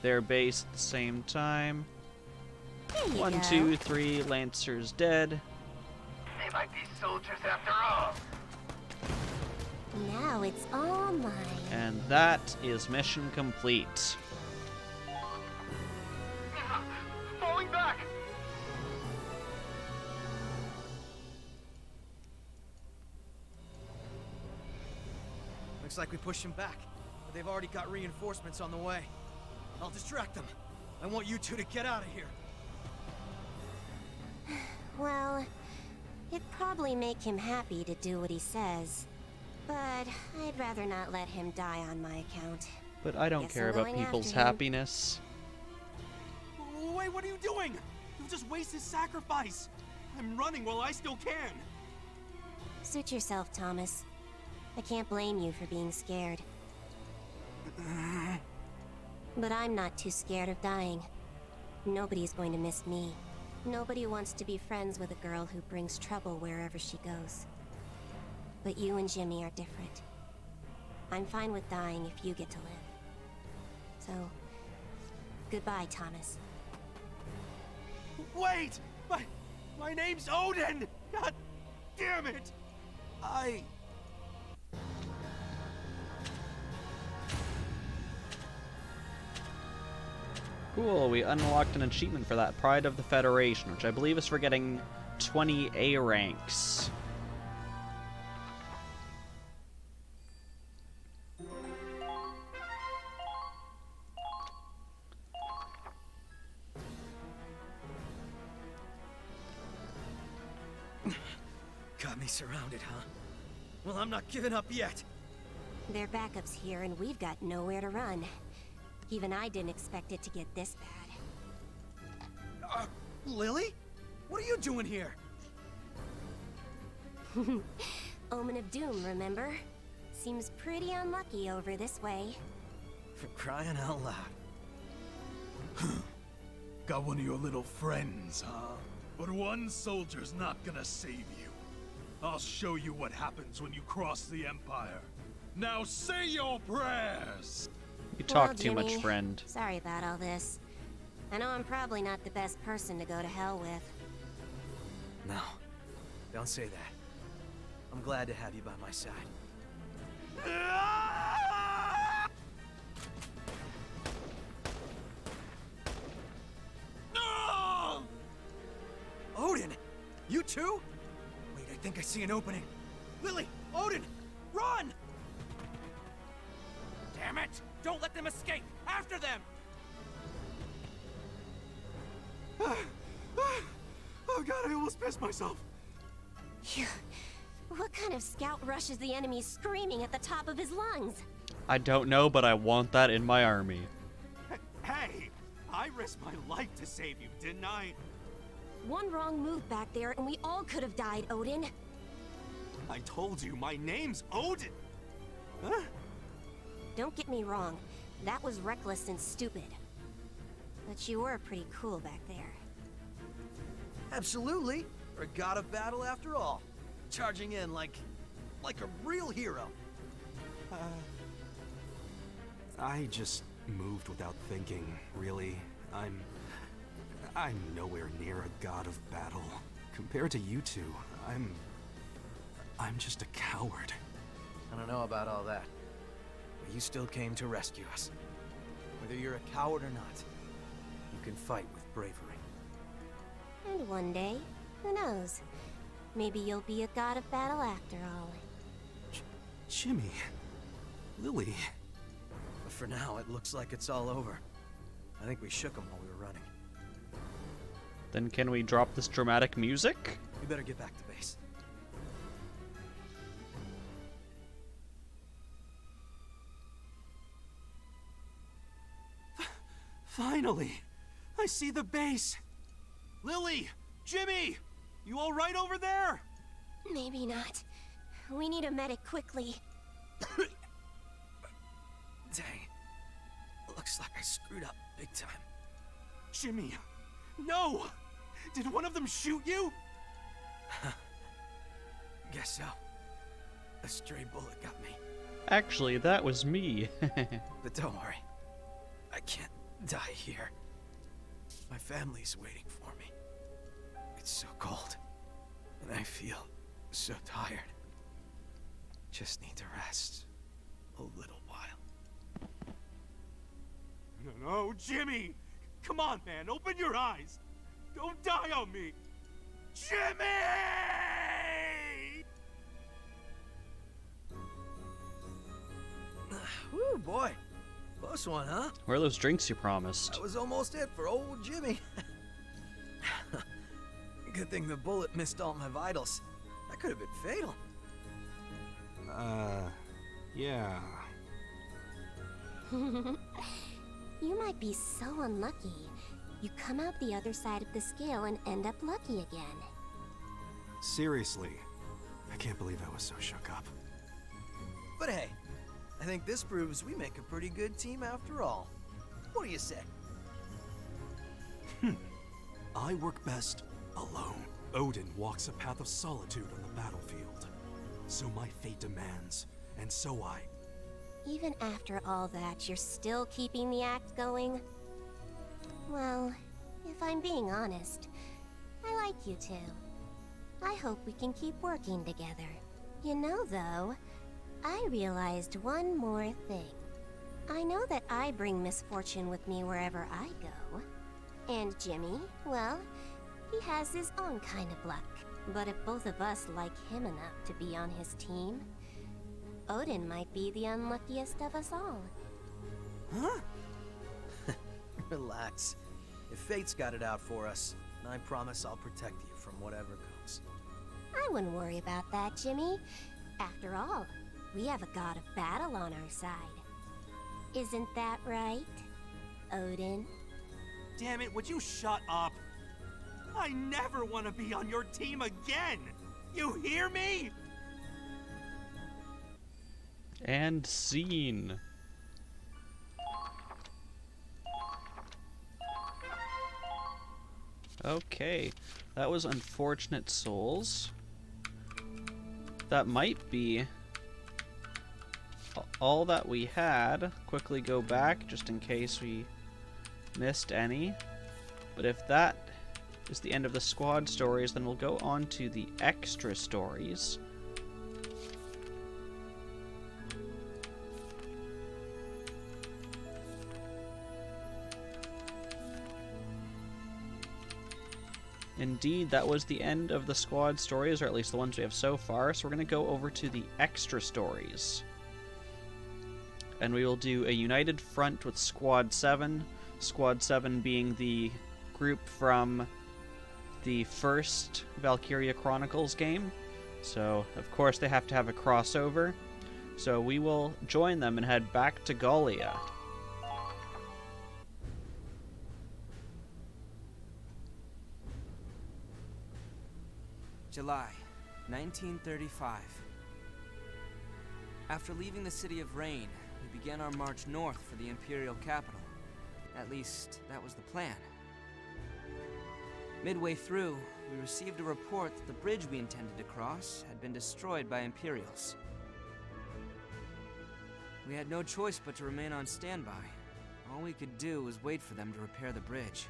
S1: their base at the same time.
S9: There you
S1: 1,
S9: go.
S1: 2, 3, Lancer's dead.
S7: They might be soldiers after all.
S9: Now it's all mine.
S1: And that is mission complete.
S7: Falling back.
S8: Looks like we pushed him back, but they've already got reinforcements on the way. I'll distract them. I want you two to get out of here.
S9: Well, it'd probably make him happy to do what he says. But I'd rather not let him die on my account.
S1: But I don't
S9: Guess
S1: care
S9: I'm
S1: about
S9: going
S1: people's
S9: after him.
S1: happiness.
S6: Wait, what are you doing? You'll just waste his sacrifice. I'm running while I still can.
S9: Suit yourself, Thomas. I can't blame you for being scared. But I'm not too scared of dying. Nobody's going to miss me. Nobody wants to be friends with a girl who brings trouble wherever she goes. But you and Jimmy are different. I'm fine with dying if you get to live. So, goodbye, Thomas.
S6: Wait! My name's Odin! God damn it!
S1: Cool, we unlocked an achievement for that, Pride of the Federation, which I believe is for getting 20 A ranks.
S8: Got me surrounded, huh? Well, I'm not giving up yet.
S9: Their backup's here and we've got nowhere to run. Even I didn't expect it to get this bad.
S8: Lily? What are you doing here?
S9: Omen of Doom, remember? Seems pretty unlucky over this way.
S8: For crying out loud.
S11: Got one of your little friends, huh? But one soldier's not gonna save you. I'll show you what happens when you cross the Empire. Now say your prayers!
S1: You talk
S9: Well,
S1: too much,
S9: Jimmy,
S1: friend.
S9: Sorry about all this. I know I'm probably not the best person to go to hell with.
S8: No, don't say that. I'm glad to have you by my side. Odin! You too? Wait, I think I see an opening. Lily! Odin! Run!
S6: Damn it! Don't let them escape! After them!
S8: Oh god, I almost pissed myself.
S9: Phew. What kind of scout rushes the enemy screaming at the top of his lungs?
S1: I don't know, but I want that in my army.
S6: Hey! I risked my life to save you, didn't I?
S9: One wrong move back there and we all could have died, Odin.
S6: I told you, my name's Odin! Huh?
S9: Don't get me wrong, that was reckless and stupid. But you were pretty cool back there.
S8: Absolutely. We're a god of battle after all. Charging in like a real hero.
S6: I just moved without thinking, really. I'm nowhere near a god of battle. Compared to you two, I'm just a coward.
S8: I don't know about all that. But you still came to rescue us. Whether you're a coward or not, you can fight with bravery.
S9: And one day, who knows? Maybe you'll be a god of battle after all.
S6: Jimmy. Lily.
S8: But for now, it looks like it's all over. I think we shook them while we were running.
S1: Then can we drop this dramatic music?
S8: We better get back to base.
S6: Finally! I see the base! Lily! Jimmy! You all right over there?
S9: Maybe not. We need a medic quickly.
S8: Dang. Looks like I screwed up big time.
S6: Jimmy! No! Did one of them shoot you?
S8: Guess so. A stray bullet got me.
S1: Actually, that was me.
S8: But don't worry. I can't die here. My family's waiting for me. It's so cold. And I feel so tired. Just need to rest a little while.
S6: No, Jimmy! Come on, man, open your eyes! Don't die on me! Jimmy!
S8: Whew, boy. Close one, huh?
S1: Where are those drinks you promised?
S8: That was almost it for old Jimmy. Good thing the bullet missed all my vitals. That could have been fatal.
S6: Yeah.
S9: You might be so unlucky. You come out the other side of the scale and end up lucky again.
S6: Seriously, I can't believe I was so shook up.
S8: But hey, I think this proves we make a pretty good team after all. What do you say?
S6: I work best alone. Odin walks a path of solitude on the battlefield. So my fate demands, and so I...
S9: Even after all that, you're still keeping the act going? Well, if I'm being honest, I like you two. I hope we can keep working together. You know, though, I realized one more thing. I know that I bring misfortune with me wherever I go. And Jimmy, well, he has his own kind of luck. But if both of us like him enough to be on his team, Odin might be the unluckiest of us all.
S5: Huh? Relax. If fate's got it out for us, I promise I'll protect you from whatever comes.
S9: I wouldn't worry about that, Jimmy. After all, we have a god of battle on our side. Isn't that right, Odin?
S6: Damn it, would you shut up? I never want to be on your team again! You hear me?
S1: And scene. Okay, that was Unfortunate Souls. That might be all that we had. Quickly go back just in case we missed any. But if that is the end of the squad stories, then we'll go on to the extra stories. Indeed, that was the end of the squad stories, or at least the ones we have so far, so we're going to go over to the extra stories. And we will do a united front with Squad 7, Squad 7 being the group from the first Valkyria Chronicles game. So, of course, they have to have a crossover. So we will join them and head back to Gallia.
S5: July, 1935. After leaving the city of Rain, we began our march north for the Imperial capital. At least, that was the plan. Midway through, we received a report that the bridge we intended to cross had been destroyed by Imperials. We had no choice but to remain on standby. All we could do was wait for them to repair the bridge.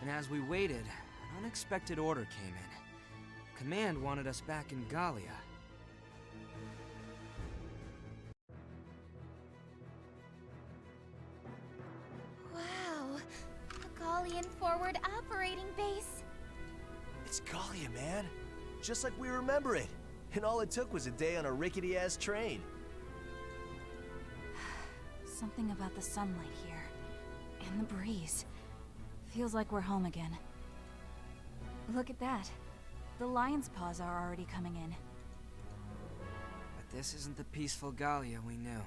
S5: And as we waited, an unexpected order came in. Command wanted us back in Gallia.
S2: Wow, a Gallian forward operating base.
S8: It's Gallia, man. Just like we remember it. And all it took was a day on a rickety-ass train.
S3: Something about the sunlight here. And the breeze. Feels like we're home again. Look at that. The lion's paws are already coming in.
S5: But this isn't the peaceful Gallia we knew.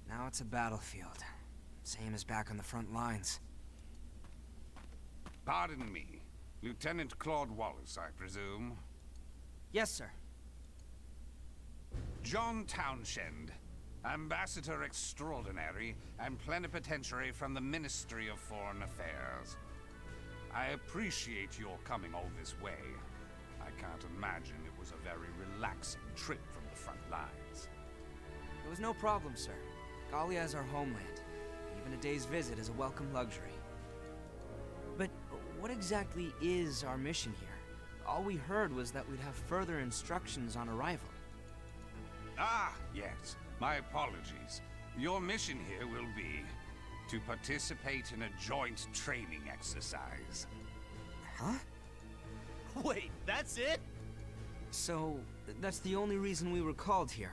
S5: Now it's a battlefield. Same as back on the front lines.
S12: Pardon me. Lieutenant Claude Wallace, I presume?
S5: Yes, sir.
S12: John Townshend, Ambassador Extraordinary and Plenipotentiary from the Ministry of Foreign Affairs. I appreciate your coming all this way. I can't imagine it was a very relaxing trip from the front lines.
S5: It was no problem, sir. Gallia is our homeland. Even a day's visit is a welcome luxury. But what exactly is our mission here? All we heard was that we'd have further instructions on arrival.
S12: Ah, yes. My apologies. Your mission here will be to participate in a joint training exercise.
S5: Huh?
S8: Wait, that's it?
S5: So, that's the only reason we were called here.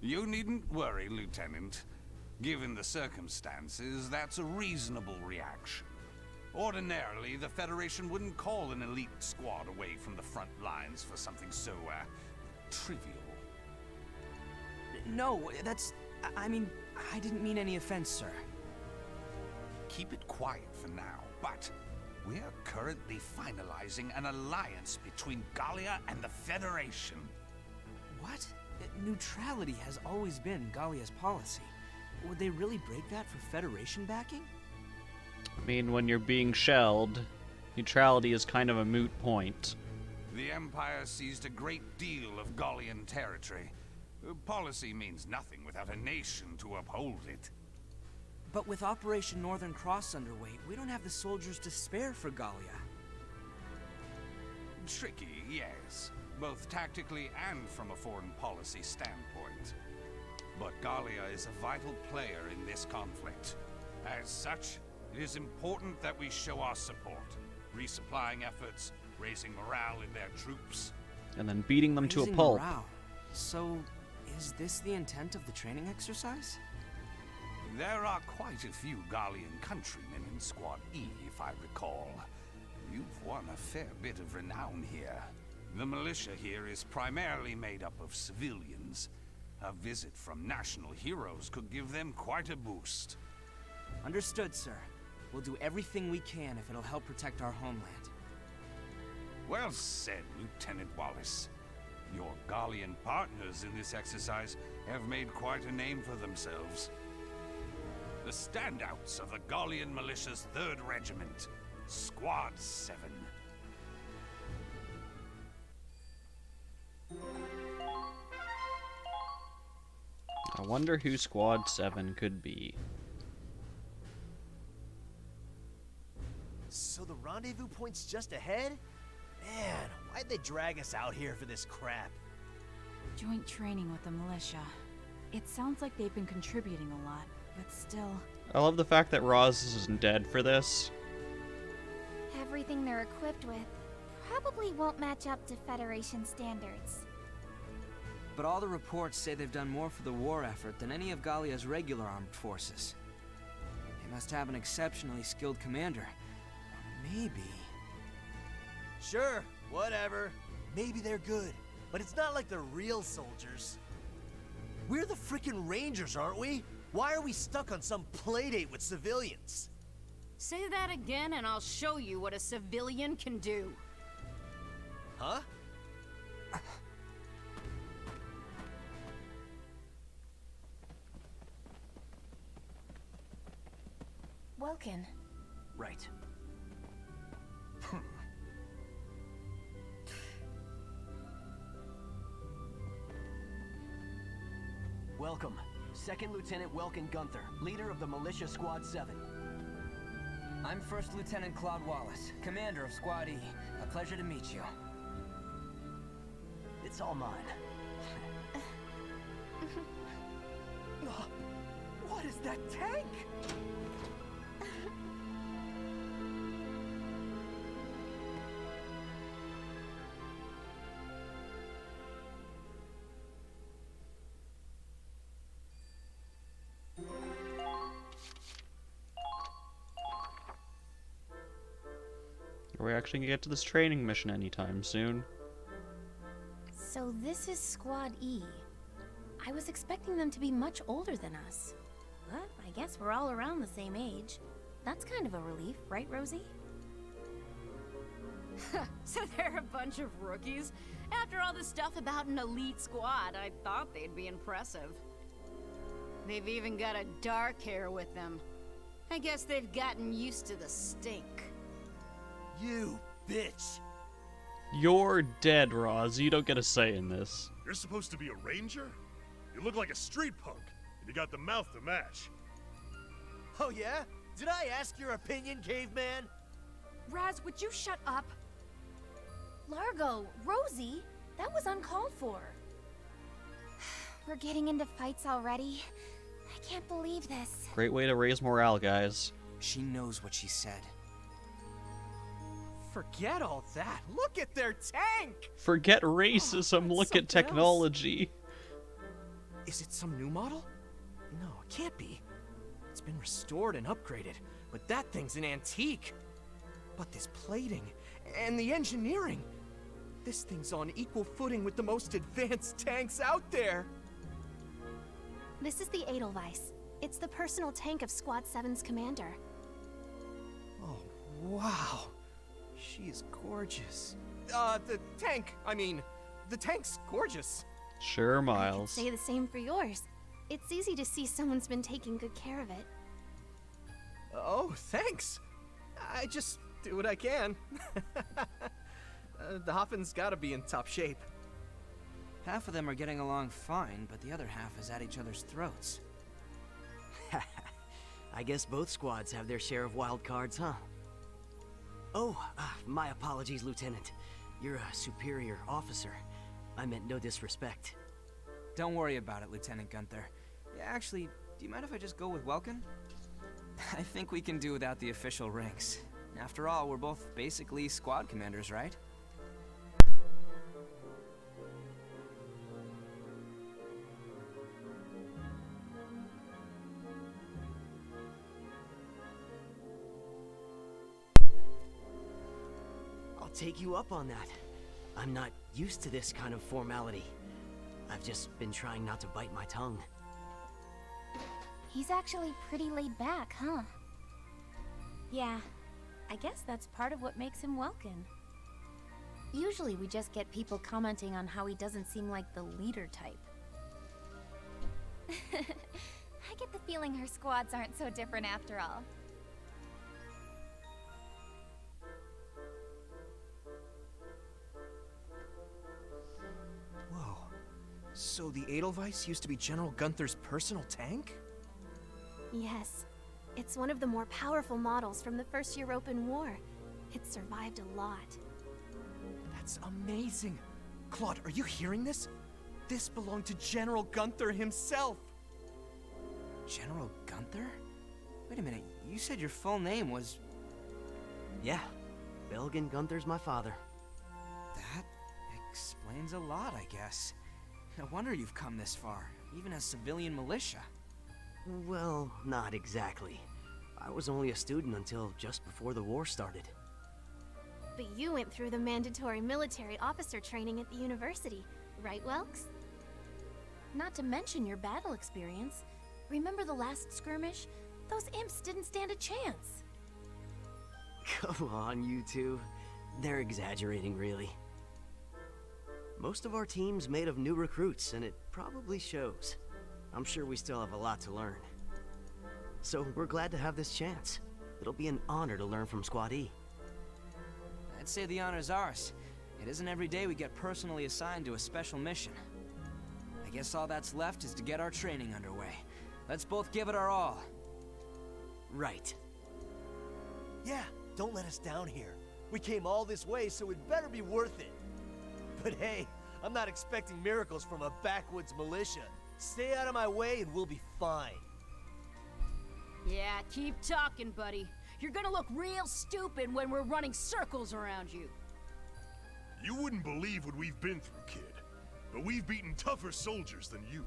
S12: You needn't worry, Lieutenant. Given the circumstances, that's a reasonable reaction. Ordinarily, the Federation wouldn't call an elite squad away from the front lines for something so, trivial.
S5: No, that's... I mean, I didn't mean any offense, sir.
S12: Keep it quiet for now, but we're currently finalizing an alliance between Gallia and the Federation.
S5: What? Neutrality has always been Gallia's policy. Would they really break that for Federation backing?
S1: I mean, when you're being shelled, neutrality is kind of a moot point.
S12: The Empire seized a great deal of Gallian territory. Policy means nothing without a nation to uphold it.
S5: But with Operation Northern Cross underway, we don't have the soldiers to spare for Gallia.
S12: Tricky, yes. Both tactically and from a foreign policy standpoint. But Gallia is a vital player in this conflict. As such, it is important that we show our support, resupplying efforts, raising morale in their troops.
S1: And then beating them to a
S5: Raising
S1: pulp.
S5: morale. So, is this the intent of the training exercise?
S12: There are quite a few Gallian countrymen in Squad E, if I recall. You've won a fair bit of renown here. The militia here is primarily made up of civilians. A visit from national heroes could give them quite a boost.
S5: Understood, sir. We'll do everything we can if it'll help protect our homeland.
S12: Well said, Lieutenant Wallace. Your Gallian partners in this exercise have made quite a name for themselves. The standouts of the Gallian Militia's 3rd Regiment, Squad 7.
S1: I wonder who Squad 7 could be.
S13: So the rendezvous point's just ahead? Man, why'd they drag us out here for this crap?
S14: Joint training with the militia. It sounds like they've been contributing a lot, but still...
S1: I love the fact that Roz isn't dead for this.
S2: Everything they're equipped with probably won't match up to Federation standards.
S5: But all the reports say they've done more for the war effort than any of Gallia's regular armed forces. They must have an exceptionally skilled commander. Or maybe...
S13: Sure, whatever. Maybe they're good, but it's not like they're real soldiers. We're the frickin' Rangers, aren't we? Why are we stuck on some playdate with civilians?
S14: Say that again and I'll show you what a civilian can do.
S13: Huh?
S2: Welkin.
S13: Right. Welcome, 2nd Lieutenant Welkin Gunther, leader of the Militia Squad 7.
S5: I'm 1st Lieutenant Claude Wallace, commander of Squad E. A pleasure to meet you.
S13: It's all mine. What is that tank?
S1: Are we actually gonna get to this training mission anytime soon?
S2: So this is Squad E. I was expecting them to be much older than us. But I guess we're all around the same age. That's kind of a relief, right, Rosie?
S14: So they're a bunch of rookies? After all this stuff about an elite squad, I thought they'd be impressive. They've even got a dark hair with them. I guess they've gotten used to the stink.
S13: You bitch!
S1: You're dead, Roz. You don't get a say in this.
S11: You're supposed to be a ranger? You look like a street punk, and you got the mouth to match.
S13: Oh yeah? Did I ask your opinion, caveman?
S4: Raz, would you shut up?
S2: Largo, Rosie, that was uncalled for. We're getting into fights already. I can't believe this.
S1: Great way to raise morale, guys.
S5: She knows what she said.
S8: Forget all that. Look at their tank!
S1: Forget racism, look at technology.
S8: Is it some new model? No, it can't be. It's been restored and upgraded, but that thing's an antique. But this plating and the engineering, this thing's on equal footing with the most advanced tanks out there.
S10: This is the Edelweiss. It's the personal tank of Squad 7's commander.
S8: Oh, wow. She's gorgeous. The tank's gorgeous.
S1: Sure,
S10: I
S1: Miles.
S10: could say the same for yours. It's easy to see someone's been taking good care of it.
S8: Oh, thanks. I just do what I can. The Hoffen's gotta be in top shape.
S5: Half of them are getting along fine, but the other half is at each other's throats.
S13: I guess both squads have their share of wild cards, huh? Oh, my apologies, Lieutenant. You're a superior officer. I meant no disrespect.
S5: Don't worry about it, Lieutenant Gunther. Yeah, actually, do you mind if I just go with Welkin? I think we can do without the official ranks. After all, we're both basically squad commanders, right?
S13: I'll take you up on that. I'm not used to this kind of formality. I've just been trying not to bite my tongue.
S2: He's actually pretty laid back, huh? Yeah, I guess that's part of what makes him Welkin. Usually we just get people commenting on how he doesn't seem like the leader type. I get the feeling her squads aren't so different after all.
S5: Whoa. So the Edelweiss used to be General Gunther's personal tank?
S10: Yes. It's one of the more powerful models from the First European War. It survived a lot.
S5: That's amazing. Claude, are you hearing this? This belonged to General Gunther himself. General Gunther? Wait a minute, you said your full name was...
S13: Yeah, Belgen Gunther's my father.
S5: That explains a lot, I guess. No wonder you've come this far, even as civilian militia.
S13: Well, not exactly. I was only a student until just before the war started.
S10: But you went through the mandatory military officer training at the university, right, Welks?
S2: Not to mention your battle experience. Remember the last skirmish? Those imps didn't stand a chance.
S13: Come on, you two. They're exaggerating, really. Most of our team's made of new recruits, and it probably shows. I'm sure we still have a lot to learn. So we're glad to have this chance. It'll be an honor to learn from Squad E.
S5: I'd say the honor's ours. It isn't every day we get personally assigned to a special mission. I guess all that's left is to get our training underway. Let's both give it our all.
S13: Right. Yeah, don't let us down here. We came all this way, so it better be worth it. But hey, I'm not expecting miracles from a backwoods militia. Stay out of my way and we'll be fine.
S14: Yeah, keep talking, buddy. You're gonna look real stupid when we're running circles around you.
S11: You wouldn't believe what we've been through, kid. But we've beaten tougher soldiers than you.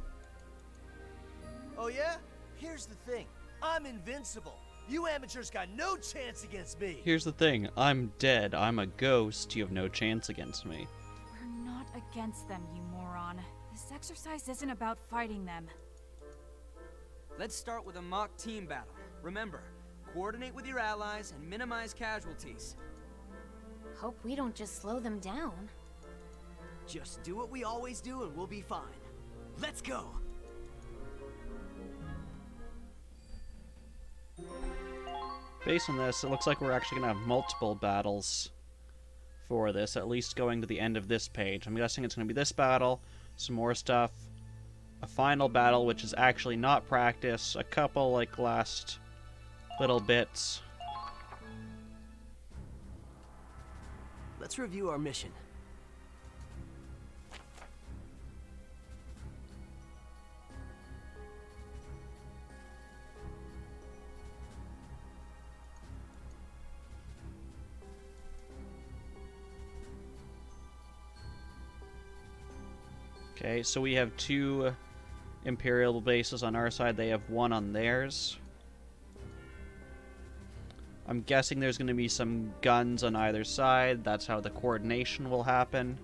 S13: Oh yeah? Here's the thing. I'm invincible. You amateurs got no chance against me.
S1: Here's the thing. I'm dead. I'm a ghost. You have no chance against me.
S15: We're not against them, you moron. This exercise isn't about fighting them.
S5: Let's start with a mock team battle. Remember, coordinate with your allies and minimize casualties.
S2: Hope we don't just slow them down.
S13: Just do what we always do and we'll be fine. Let's go!
S1: Based on this, it looks like we're actually going to have multiple battles for this, at least going to the end of this page. I'm guessing it's going to be this battle, some more stuff, a final battle, which is actually not practice, a couple, like, last little bits.
S13: Let's review our mission.
S1: Okay, so we have 2 Imperial bases on our side, they have 1 on theirs. I'm guessing there's going to be some guns on either side, that's how the coordination will happen.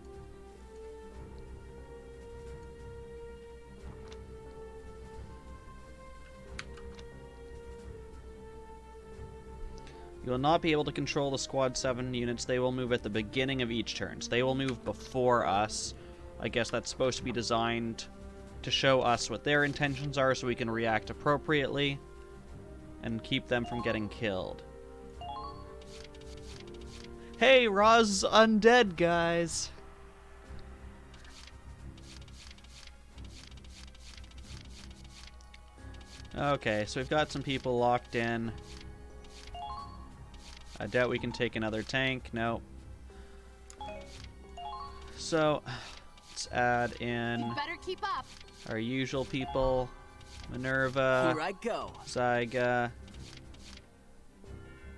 S1: You will not be able to control the Squad 7 units, they will move at the beginning of each turn, so they will move before us. I guess that's supposed to be designed to show us what their intentions are so we can react appropriately and keep them from getting killed. Hey, Roz's undead, guys! Okay, so we've got some people locked in. I doubt we can take another tank. Nope. So, let's add in
S10: You better keep up.
S1: our usual people. Minerva.
S13: Here I go.
S1: Zyga.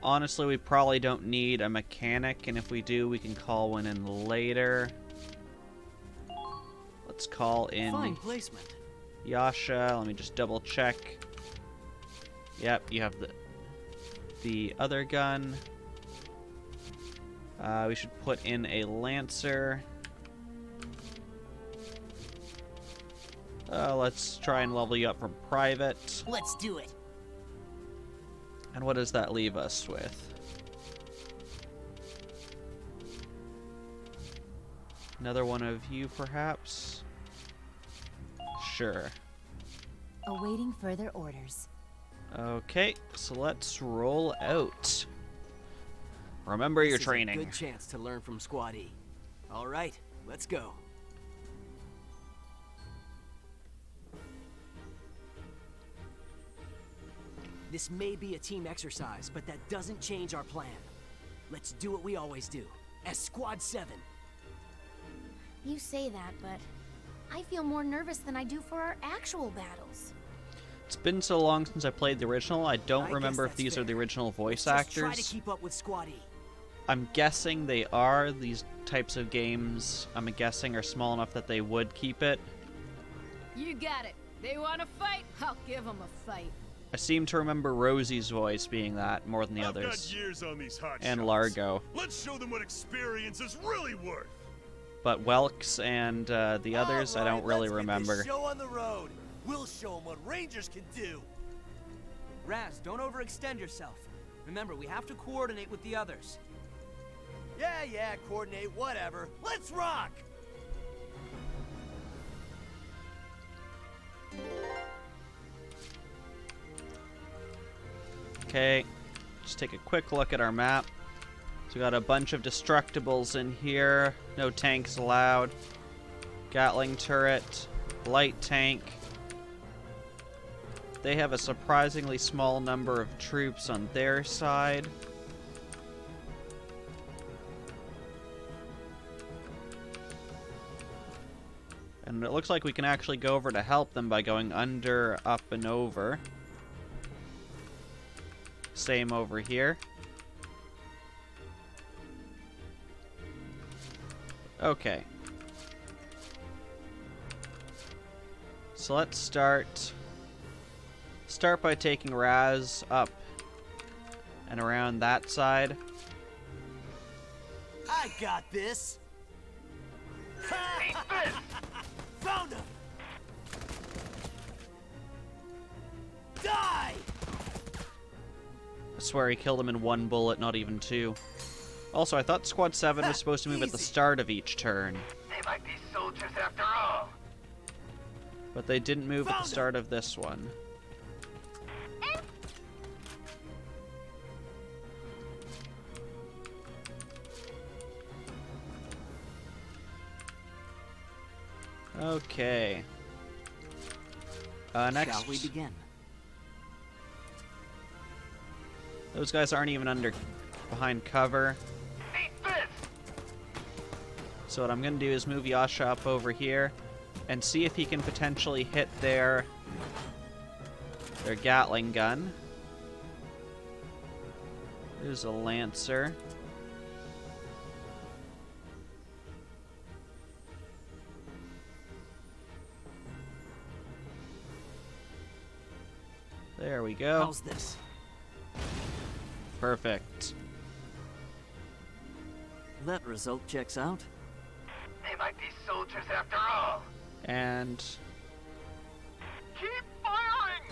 S1: Honestly, we probably don't need a mechanic, and if we do, we can call one in later. Let's call in
S5: Fine placement.
S1: Yasha. Let me just double check. Yep, you have the other gun. We should put in a Lancer. Let's try and level you up from private.
S5: Let's do it.
S1: And what does that leave us with? Another one of you, perhaps? Sure.
S16: Awaiting further orders.
S1: Okay, so let's roll out. Remember your training.
S5: This is a good chance to learn from Squad E. All right, let's go. This may be a team exercise, but that doesn't change our plan. Let's do what we always do, as Squad 7.
S2: You say that, but I feel more nervous than I do for our actual battles.
S1: It's been so long since I played the original, I don't remember if these are the original voice actors.
S5: Try to keep up with Squad E.
S1: I'm guessing they are. These types of games, I'm guessing, are small enough that they would keep it.
S14: You got it. They want to fight? I'll give them a fight.
S1: I seem to remember Rosie's voice being that more than the others.
S11: Got years on these hot
S1: and
S11: shots.
S1: Largo.
S11: Let's show them what experience is really worth.
S1: But Welks and the others, I don't really remember.
S13: Get this show on the road. We'll show them what Rangers can do.
S5: Raz, don't overextend yourself. Remember, we have to coordinate with the others.
S13: Yeah, coordinate, whatever. Let's rock!
S1: Okay, just take a quick look at our map. So we got a bunch of destructibles in here. No tanks allowed. Gatling turret, light tank. They have a surprisingly small number of troops on their side. And it looks like we can actually go over to help them by going under, up, and over. Same over here. Okay. So let's start by taking Raz up and around that side.
S13: I got this. Found him. Die!
S1: I swear he killed him in one bullet, not even two. Also, I thought Squad 7 was supposed to move at the start of each turn.
S7: They might be soldiers after all.
S1: But they didn't move at the start of this one. Okay. Next.
S5: Shall we begin?
S1: Those guys aren't even behind cover. So what I'm gonna do is move Yasha up over here and see if he can potentially hit their Gatling gun. There's a Lancer. There we go.
S5: How's this?
S1: Perfect.
S5: That result checks out.
S7: They might be soldiers after all.
S1: And
S7: keep firing.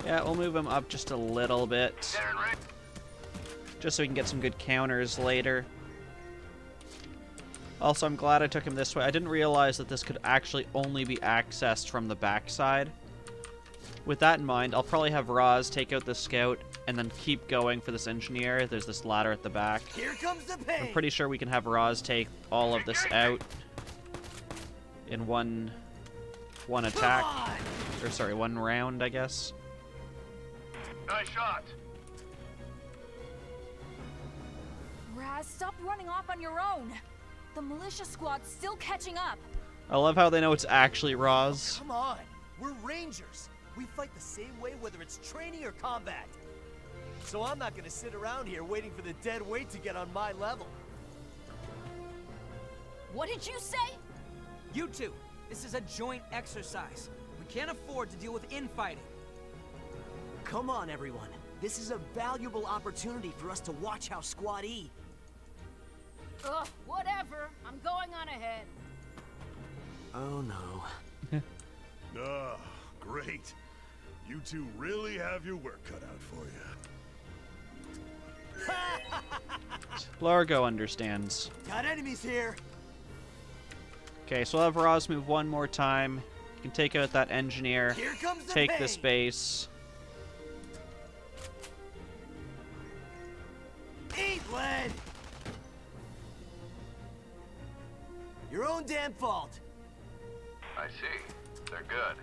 S1: Yeah, we'll move him up just a little bit.
S7: Right.
S1: Just so we can get some good counters later. Also, I'm glad I took him this way. I didn't realize that this could actually only be accessed from the backside. With that in mind, I'll probably have Roz take out the scout and then keep going for this engineer. There's this ladder at the back.
S13: Here comes the pain.
S1: I'm pretty sure we can have Roz take all of this out in one attack. Or sorry, one round, I guess.
S7: Nice shot.
S15: Raz, stop running off on your own. The militia squad's still catching up.
S1: I love how they know it's actually Roz.
S13: Come on, we're Rangers. We fight the same way whether it's training or combat. So I'm not gonna sit around here waiting for the dead weight to get on my level.
S15: What did you say?
S5: You two, this is a joint exercise. We can't afford to deal with infighting.
S13: Come on, everyone. This is a valuable opportunity for us to watch how Squad E.
S14: Ugh, whatever. I'm going on ahead.
S13: Oh no.
S11: Ah, great. You two really have your work cut out for you.
S1: Largo understands.
S13: Got enemies here.
S1: Okay, so we'll have Roz move one more time. You can take out that engineer.
S13: Here comes the
S1: take
S13: pain.
S1: this base.
S13: Eat lead! Your own damn fault.
S7: I see. They're good.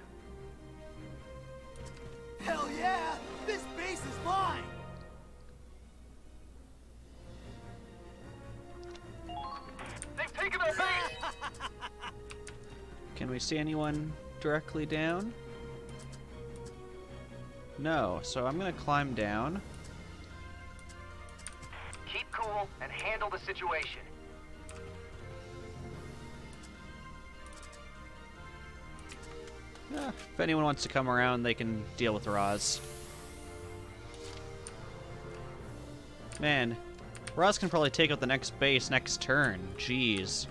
S13: Hell yeah! This base is mine!
S7: They've taken our base!
S1: Can we see anyone directly down? No, so I'm gonna climb down.
S7: Keep cool and handle the situation.
S1: If anyone wants to come around, they can deal with Roz. Man, Roz can probably take out the next base next turn. Jeez.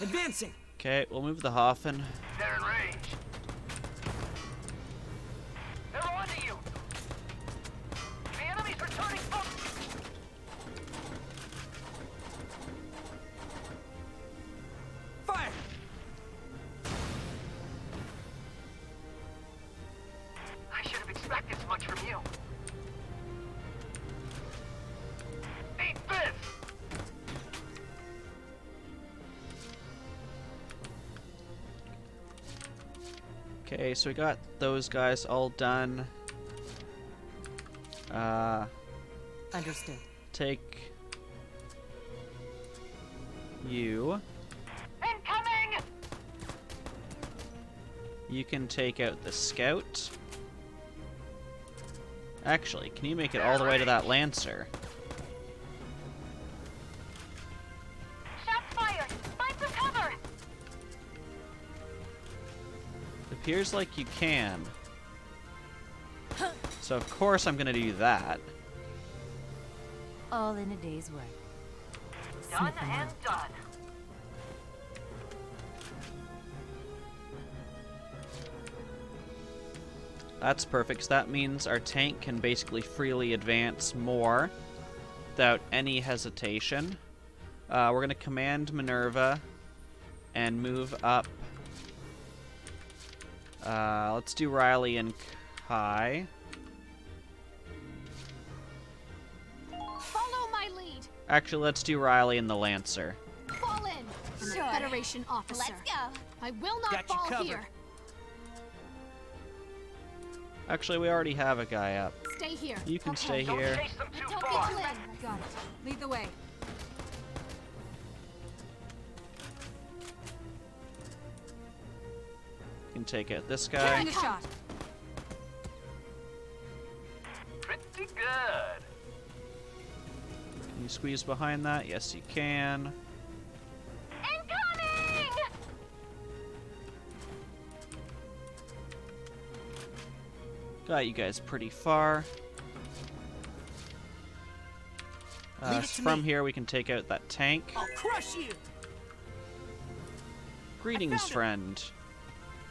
S5: Advancing!
S1: Okay, we'll move the Hoffen.
S7: They're in range. They're onto you! The enemy's returning up!
S5: Fire!
S7: I should have expected as much from you. Eat this!
S1: Okay, so we got those guys all done.
S15: Understood.
S1: Take you.
S7: Incoming!
S1: You can take out the scout. Actually, can you make it all the way to that Lancer?
S2: Shots fired! Find some cover!
S1: It appears like you can. So of course I'm gonna do that.
S16: All in a day's work.
S7: Done
S16: Sniffing
S7: and
S16: out.
S7: done.
S1: That's perfect, 'cause that means our tank can basically freely advance more without any hesitation. We're going to command Minerva and move up. Let's do Riley and Kai.
S10: Follow my lead.
S1: Actually, let's do Riley and the Lancer.
S10: Fall in. I'm
S2: Sure.
S10: a Federation officer.
S2: Let's go.
S10: I will not
S5: Got you
S10: fall
S5: covered.
S10: here.
S1: Actually, we already have a guy up.
S10: Stay here.
S1: You can stay
S7: Don't
S1: here.
S7: chase them too
S10: Don't
S7: far.
S10: get in.
S15: Got it. Lead the way.
S1: You can take out this
S15: Taking
S1: guy.
S15: a shot.
S7: Pretty good.
S1: Can you squeeze behind that? Yes, you can.
S2: Incoming!
S1: Got you guys pretty far.
S5: Leave it to
S1: From
S5: me.
S1: here, we can take out that tank.
S5: I'll crush you!
S1: Greetings,
S5: found it.
S1: friend.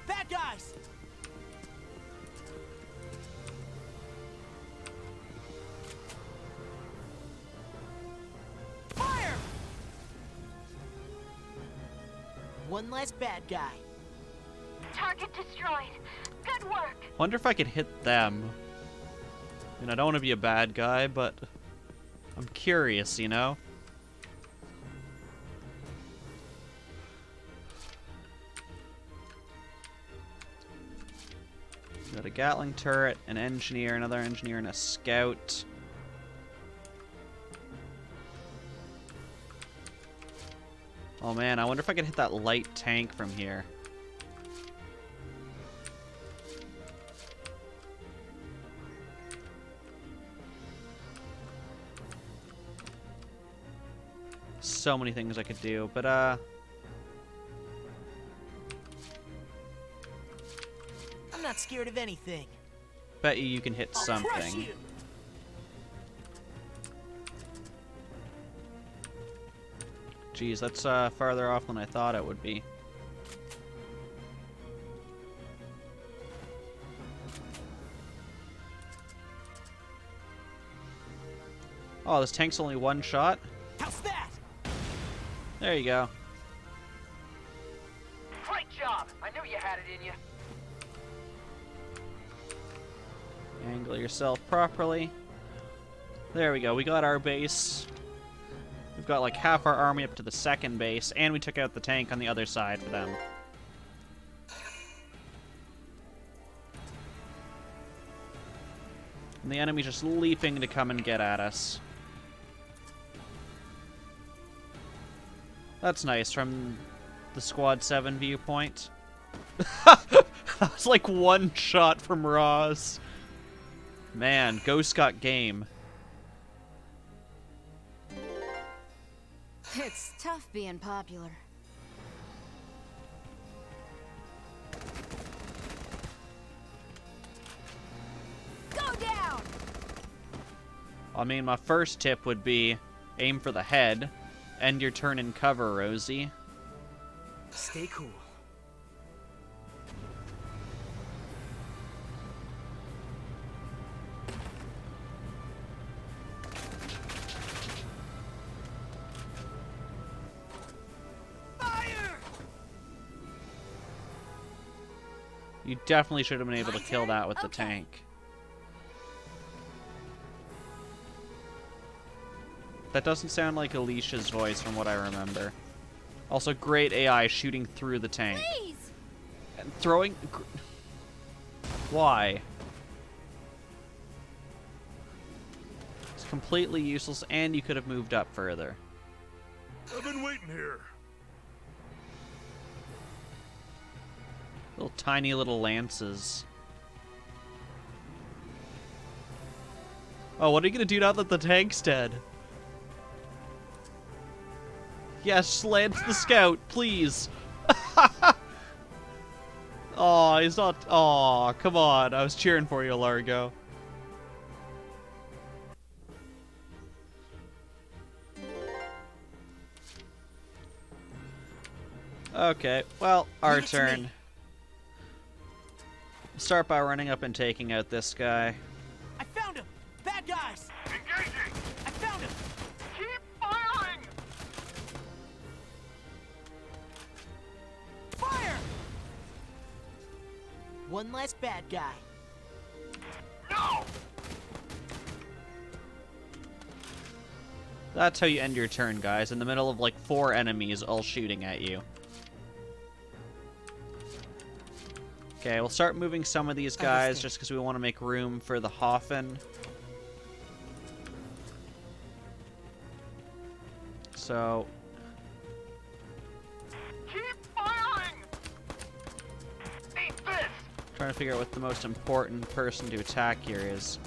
S5: Bad guys! Fire! One less bad guy.
S2: Target destroyed. Good work.
S1: Wonder if I could hit them. I mean, I don't want to be a bad guy, but I'm curious, you know? Got a Gatling turret, an engineer, another engineer, and a scout. Oh man, I wonder if I can hit that light tank from here. So many things I could do, but
S13: I'm not scared of anything.
S1: bet you can hit
S13: I'll crush
S1: something.
S13: you.
S1: Geez, that's farther off than I thought it would be. Oh, this tank's only one shot?
S13: How's that?
S1: There you go.
S7: Great job! I knew you had it in you.
S1: Angle yourself properly. There we go. We got our base. We've got like half our army up to the second base, and we took out the tank on the other side for them. And the enemy's just leaping to come and get at us. That's nice from the Squad 7 viewpoint. That was like one shot from Roz. Man, Ghost got game.
S14: It's tough being popular.
S15: Go down!
S1: I mean, my first tip would be aim for the head. End your turn in cover, Rosie.
S13: Stay cool.
S1: You definitely should have been able to kill that with the tank. That doesn't sound like Alicia's voice from what I remember. Also, great AI shooting through the tank.
S15: Please!
S1: And throwing... Why? It's completely useless, and you could have moved up further.
S11: I've been waiting here.
S1: Little tiny little lances. Oh, what are you gonna do now that the tank's dead? Yes, lance the scout, please. Oh, he's not. Oh, come on. I was cheering for you, Largo. Okay, well, our turn. Start by running up and taking out this guy.
S13: I found him! Bad guys!
S7: Engaging!
S13: I found him!
S7: Keep firing!
S13: Fire! One less bad guy.
S7: No!
S1: That's how you end your turn, guys, in the middle of like 4 enemies all shooting at you. Okay, we'll start moving some of these guys just because we want to make room for the Hoffen. So...
S7: Keep firing! Eat this!
S1: trying to figure out what the most important person to attack here is.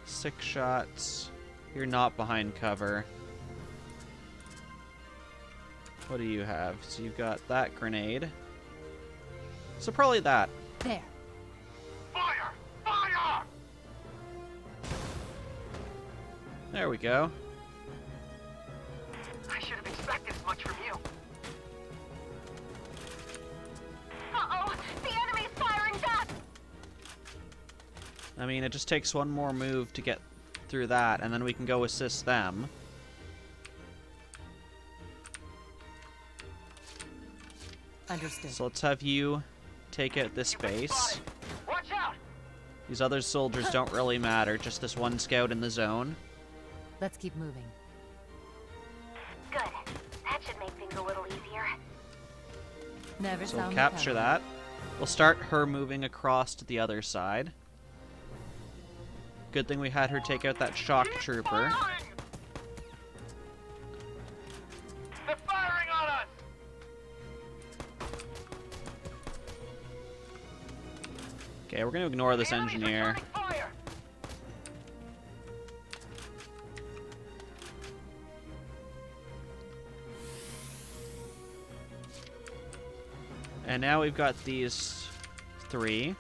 S1: 6 shots. You're not behind cover. What do you have? So you've got that grenade. So probably that.
S15: There.
S7: Fire! Fire!
S1: There we go.
S7: I should have expected as much from you. Uh-oh! The enemy's firing back!
S1: I mean, it just takes one more move to get through that, and then we can go assist them.
S13: Understood.
S1: So let's have you take out this base.
S7: Watch out!
S1: These other soldiers don't really matter, just this one scout in the zone.
S16: Let's keep moving.
S9: Good. That should make things a little easier.
S16: Never
S1: So we'll
S16: sound
S1: capture that. We'll start her moving across to the other side. Good thing we had her take out that shock trooper. Okay, we're gonna ignore this engineer. And now we've got these 3,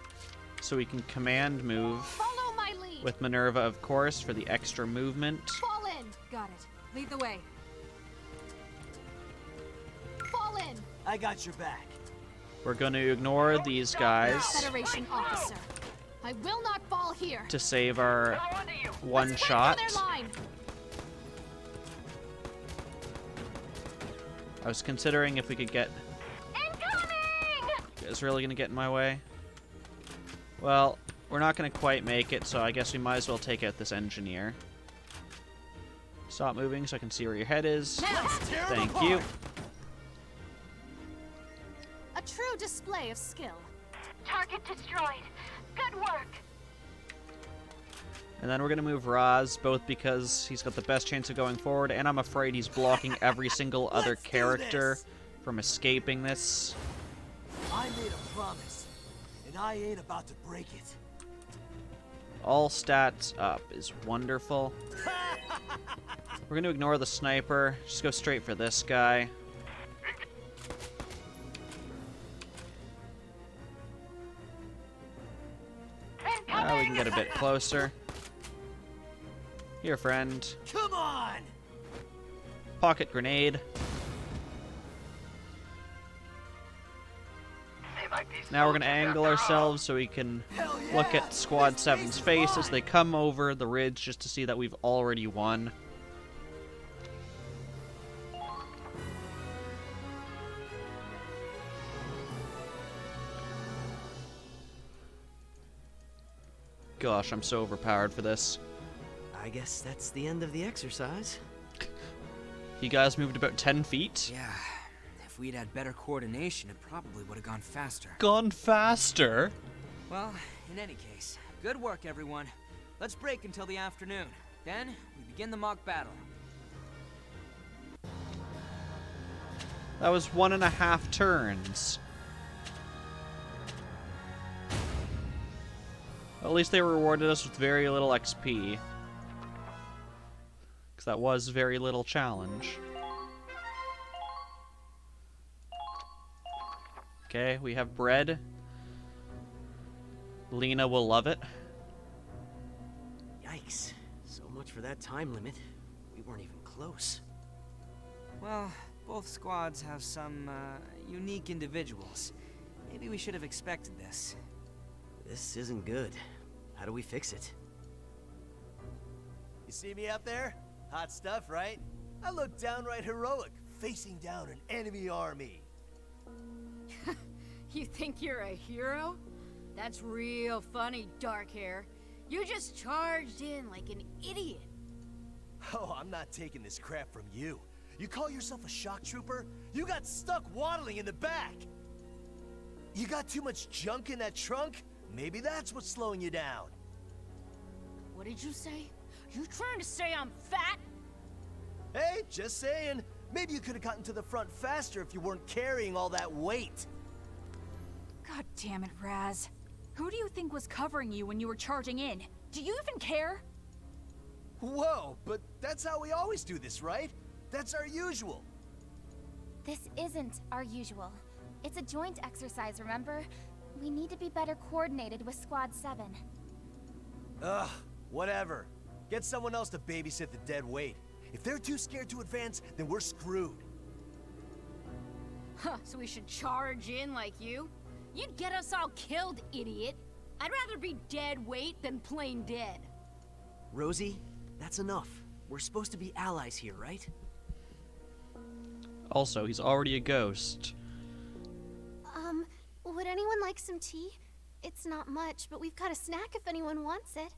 S1: so we can command move
S10: Follow my lead.
S1: with Minerva, of course, for the extra movement.
S10: Fall in.
S15: Got it. Lead the way.
S10: Fall in.
S13: I got your back.
S1: We're going to ignore these guys
S10: Federation officer. I will not fall here.
S1: to save our one shot.
S10: Their line.
S1: I was considering if we could get... Is really going to get in my way? Well, we're not going to quite make it, so I guess we might as well take out this engineer. Stop moving so I can see where your head is. Thank you.
S10: A true display of skill.
S2: Target destroyed. Good work.
S1: And then we're going to move Raz, both because he's got the best chance of going forward, and I'm afraid he's blocking every single other character from escaping this.
S13: I made a promise, and I ain't about to break it.
S1: All stats up is wonderful. We're going to ignore the sniper. Just go straight for this guy. Now we can get a bit closer. Here, friend.
S13: Come on!
S1: Pocket grenade. Now we're going to angle ourselves so we can look at Squad 7's face as they come over the ridge just to see that we've already won. Gosh, I'm so overpowered for this.
S5: I guess that's the end of the exercise.
S1: You guys moved about 10 feet?
S5: Yeah.
S17: If we'd had better coordination, it probably would have gone faster.
S1: Gone faster?
S17: Well, in any case, good work, everyone. Let's break until the afternoon. Then, we begin the mock battle.
S1: That was 1.5 turns. At least they rewarded us with very little XP. Because that was very little challenge. Okay, we have bread. Lena will love it.
S5: Yikes. So much for that time limit. We weren't even close.
S17: Well, both squads have some, unique individuals. Maybe we should have expected this.
S5: This isn't good. How do we fix it?
S13: You see me up there? Hot stuff, right? I look downright heroic, facing down an enemy army.
S14: You think you're a hero? That's real funny, dark hair. You just charged in like an idiot.
S13: Oh, I'm not taking this crap from you. You call yourself a shock trooper? You got stuck waddling in the back. You got too much junk in that trunk? Maybe that's what's slowing you down.
S14: What did you say? You trying to say I'm fat?
S13: Hey, just saying. Maybe you could have gotten to the front faster if you weren't carrying all that weight.
S15: God damn it, Raz. Who do you think was covering you when you were charging in? Do you even care?
S13: Whoa, but that's how we always do this, right? That's our usual.
S2: This isn't our usual. It's a joint exercise, remember? We need to be better coordinated with Squad 7.
S13: Ugh, whatever. Get someone else to babysit the dead weight. If they're too scared to advance, then we're screwed.
S14: Huh, so we should charge in like you? You'd get us all killed, idiot. I'd rather be dead weight than plain dead.
S5: Rosie, that's enough. We're supposed to be allies here, right?
S1: Also, he's already a ghost.
S2: Would anyone like some tea? It's not much, but we've got a snack if anyone wants it.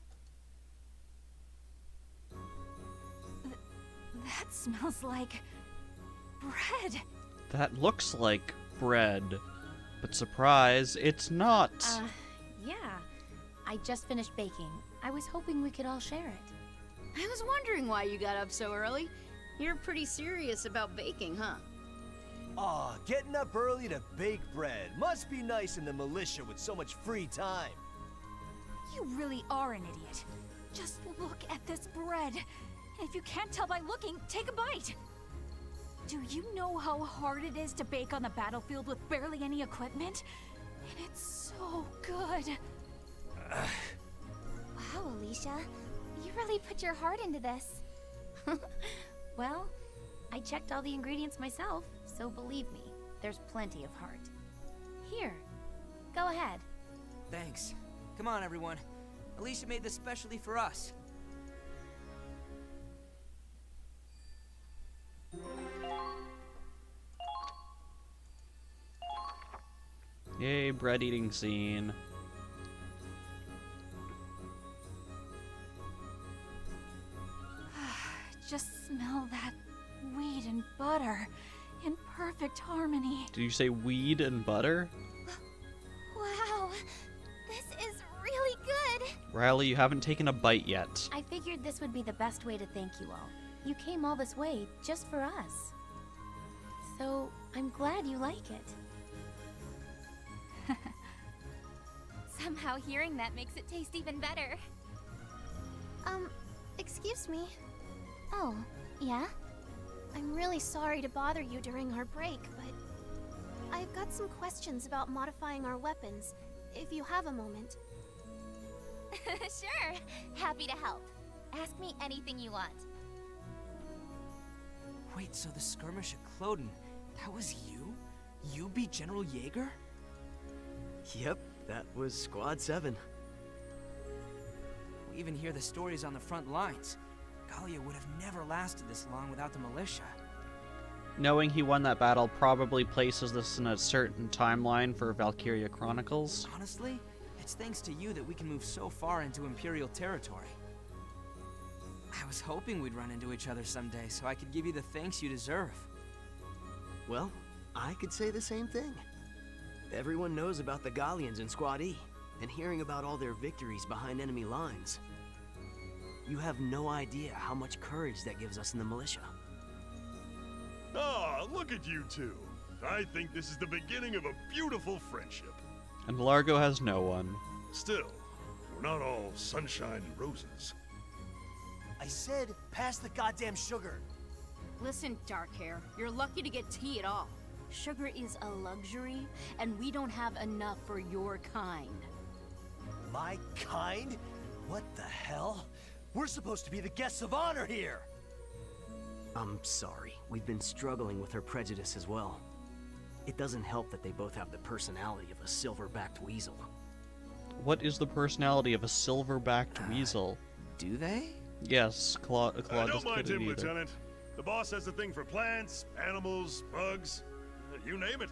S15: That smells like... bread.
S1: That looks like bread. But surprise, it's not.
S2: Yeah. I just finished baking. I was hoping we could all share it.
S14: I was wondering why you got up so early. You're pretty serious about baking, huh?
S13: Aw, getting up early to bake bread. Must be nice in the militia with so much free time.
S15: You really are an idiot. Just look at this bread. And if you can't tell by looking, take a bite. Do you know how hard it is to bake on the battlefield with barely any equipment? And it's so good.
S2: Wow, Alicia. You really put your heart into this. Well, I checked all the ingredients myself, so believe me, there's plenty of heart. Here, go ahead.
S17: Thanks. Come on, everyone. Alicia made this specially for us.
S1: Yay, bread eating scene.
S15: Just smell that weed and butter in perfect harmony.
S1: Did you say weed and butter?
S2: Wow, this is really good.
S1: Riley, you haven't taken a bite yet.
S2: I figured this would be the best way to thank you all. You came all this way just for us. So, I'm glad you like it. Somehow hearing that makes it taste even better. Excuse me. Oh, yeah? I'm really sorry to bother you during our break, but I've got some questions about modifying our weapons, if you have a moment. Sure, happy to help. Ask me anything you want.
S17: Wait, so the skirmish at Cloden, that was you? You beat General Jaeger?
S5: Yep, that was Squad 7.
S17: We even hear the stories on the front lines. Gallia would have never lasted this long without the militia.
S1: Knowing he won that battle probably places this in a certain timeline for Valkyria Chronicles.
S17: Honestly, it's thanks to you that we can move so far into Imperial territory. I was hoping we'd run into each other someday so I could give you the thanks you deserve.
S5: Well, I could say the same thing. Everyone knows about the Gallians in Squad E, and hearing about all their victories behind enemy lines. You have no idea how much courage that gives us in the militia.
S11: Ah, look at you two. I think this is the beginning of a beautiful friendship.
S1: And Largo has no one.
S11: Still, we're not all sunshine and roses.
S13: I said, pass the goddamn sugar.
S14: Listen, Darkhair, you're lucky to get tea at all. Sugar is a luxury, and we don't have enough for your kind.
S13: My kind? What the hell? We're supposed to be the guests of honor here!
S5: I'm sorry. We've been struggling with her prejudice as well. It doesn't help that they both have the personality of a silver-backed weasel.
S1: What is the personality of a silver-backed weasel?
S17: Do they?
S1: Yes, Claude
S11: don't mind him, Lieutenant. The boss has a thing for plants, animals, bugs, you name it.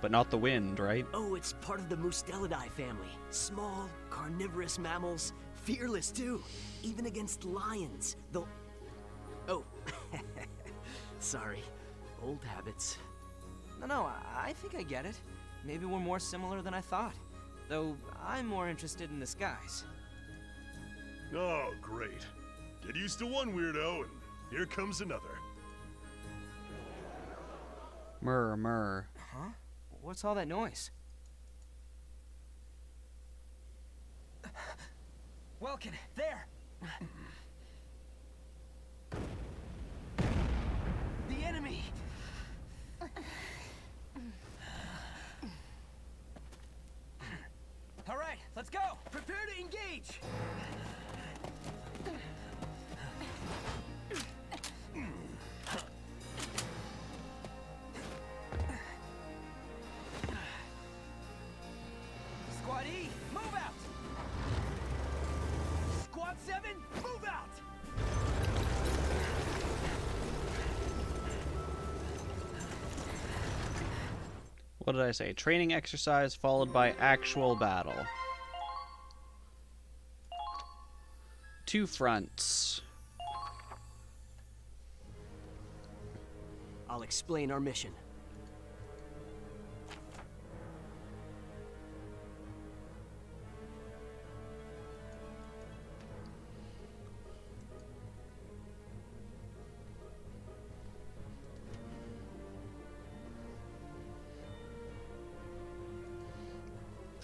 S1: But not the wind, right?
S5: Oh, it's part of the Mustelidae family. Small, carnivorous mammals. Fearless, too. Even against lions. Though... Oh. Sorry. Old habits.
S17: No, I think I get it. Maybe we're more similar than I thought. Though, I'm more interested in the skies.
S11: Oh, great. Get used to one weirdo, and here comes another.
S1: Murr.
S17: Huh? What's all that noise? Welkin, there! The enemy! All right, let's go! Prepare to engage! Squad E, move out! Squad 7, move out!
S1: What did I say? Training exercise followed by actual battle. 2 fronts.
S5: I'll explain our mission.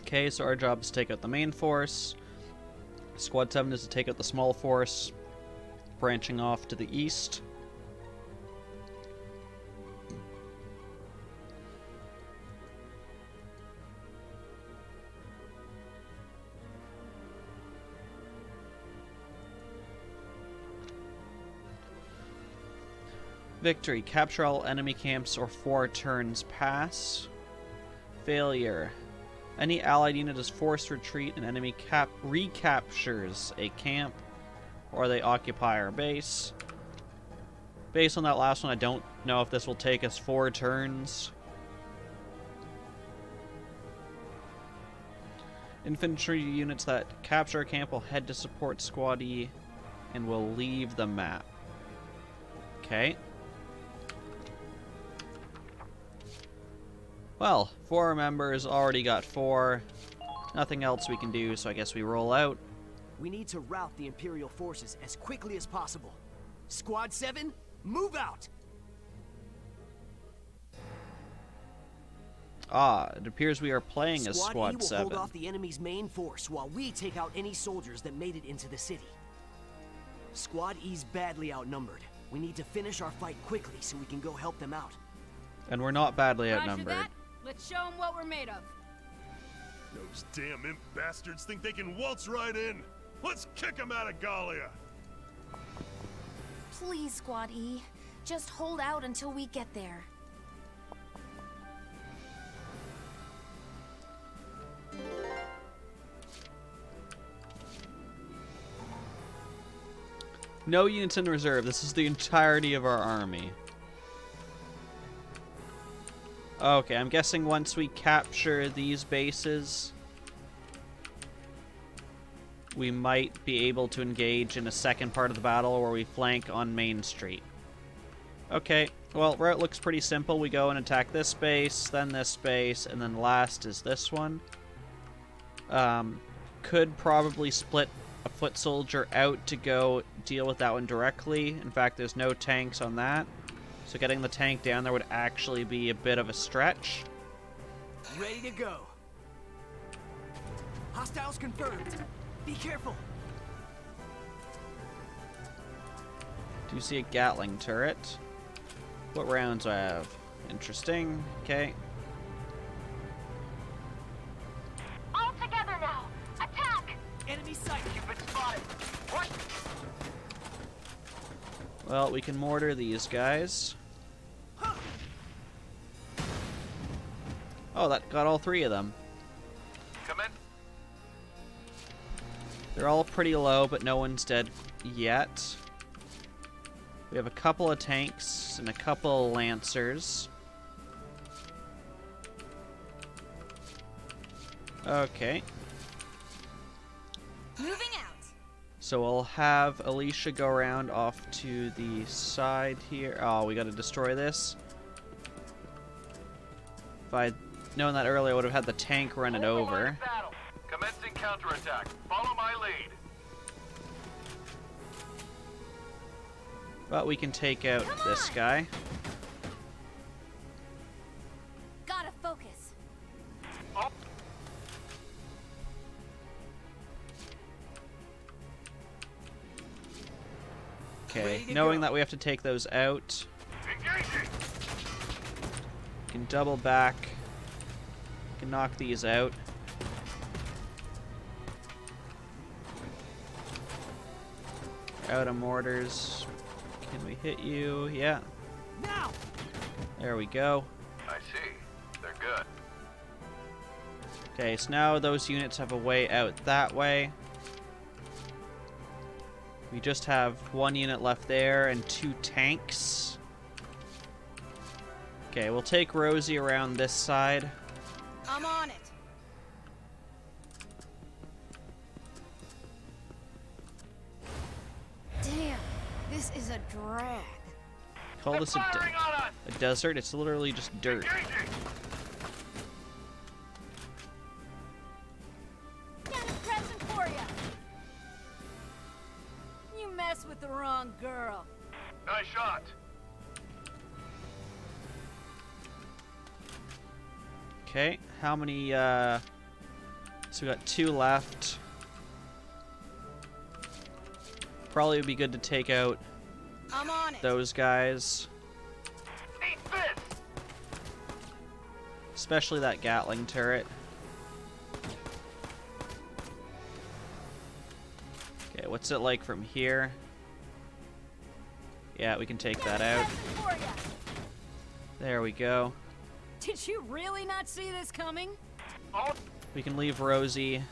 S1: Okay, so our job is to take out the main force. Squad 7 is to take out the small force, branching off to the east. Victory. Capture all enemy camps or 4 turns pass. Failure. Any allied unit is forced to retreat and enemy recaptures a camp or they occupy our base. Based on that last one, I don't know if this will take us 4 turns. Infantry units that capture a camp will head to support Squad E and will leave the map. Okay. Well, 4 members already got 4. Nothing else we can do, so I guess we roll out.
S13: We need to rout the Imperial forces as quickly as possible. Squad 7, move out!
S1: Ah, it appears we are playing as
S13: Squad E will
S1: 7.
S13: hold off the enemy's main force while we take out any soldiers that made it into the city. Squad E's badly outnumbered. We need to finish our fight quickly so we can go help them out.
S1: And we're not badly
S14: Roger
S1: outnumbered.
S14: that. Let's show them what we're made of.
S11: Those damn imp bastards think they can waltz right in. Let's kick them out of Gallia.
S15: Please, Squad E. Just hold out until we get there.
S1: No units in reserve. This is the entirety of our army. Okay, I'm guessing once we capture these bases, we might be able to engage in a second part of the battle where we flank on Main Street. Okay, well, route looks pretty simple. We go and attack this base, and then last is this one. Could probably split a foot soldier out to go deal with that one directly. In fact, there's no tanks on that. So getting the tank down there would actually be a bit of a stretch.
S13: Ready to go. Hostiles confirmed. Be careful.
S1: Do you see a Gatling turret? What rounds do I have? Interesting. Okay.
S7: All together now! Attack!
S13: Enemy sight!
S7: You've been spotted! What?
S1: Well, we can mortar these guys. Oh, that got all 3 of them.
S7: Come in.
S1: They're all pretty low, but no one's dead yet. We have a couple of tanks and a couple of lancers. Okay.
S15: Moving out.
S1: So we'll have Alicia go around off to the side here. Oh, we gotta destroy this. If I'd known that earlier, I would have had the tank run it over.
S7: Battle. Commencing counterattack. Follow my lead.
S1: But we can take out this guy.
S15: Gotta focus.
S7: Oh.
S1: Okay, knowing that we have to take those out.
S7: Engaging.
S1: We can double back. We can knock these out. Out of mortars. Can we hit you? Yeah.
S13: Now.
S1: There we go.
S7: I see. They're good.
S1: Okay, so now those units have a way out that way. We just have 1 unit left there and 2 tanks. Okay, we'll take Rosie around this side.
S14: I'm on it. Damn, this is a drag.
S1: Call this a desert? It's literally just dirt.
S14: Got a present for ya. You mess with the wrong girl.
S7: Nice shot.
S1: Okay, how many, so we got 2 left. Probably would be good to take out
S14: I'm on it.
S1: those guys. Especially that Gatling turret. Okay, what's it like from here? Yeah, we can take that out. There we go.
S14: Did you really not see this coming?
S1: We can leave Rosie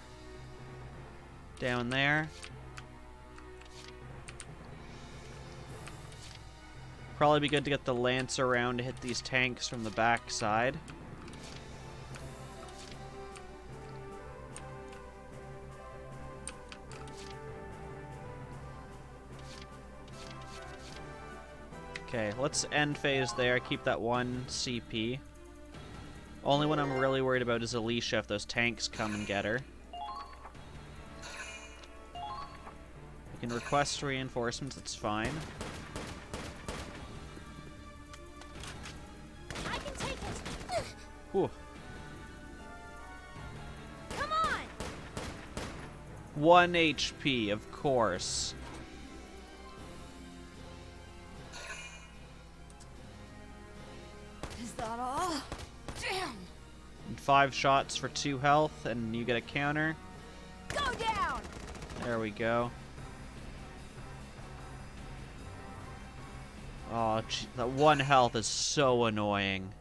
S1: down there. Probably be good to get the Lance around to hit these tanks from the back side. Okay, let's end phase there, keep that 1 CP. Only one I'm really worried about is Alicia if those tanks come and get her. We can request reinforcements, it's fine.
S2: I can take it.
S1: Whew.
S2: Come on.
S1: 1 HP, of course.
S14: Is that all? Damn.
S1: And 5 shots for 2 health, and you get a counter.
S14: Go down.
S1: There we go. Oh, that 1 health is so annoying.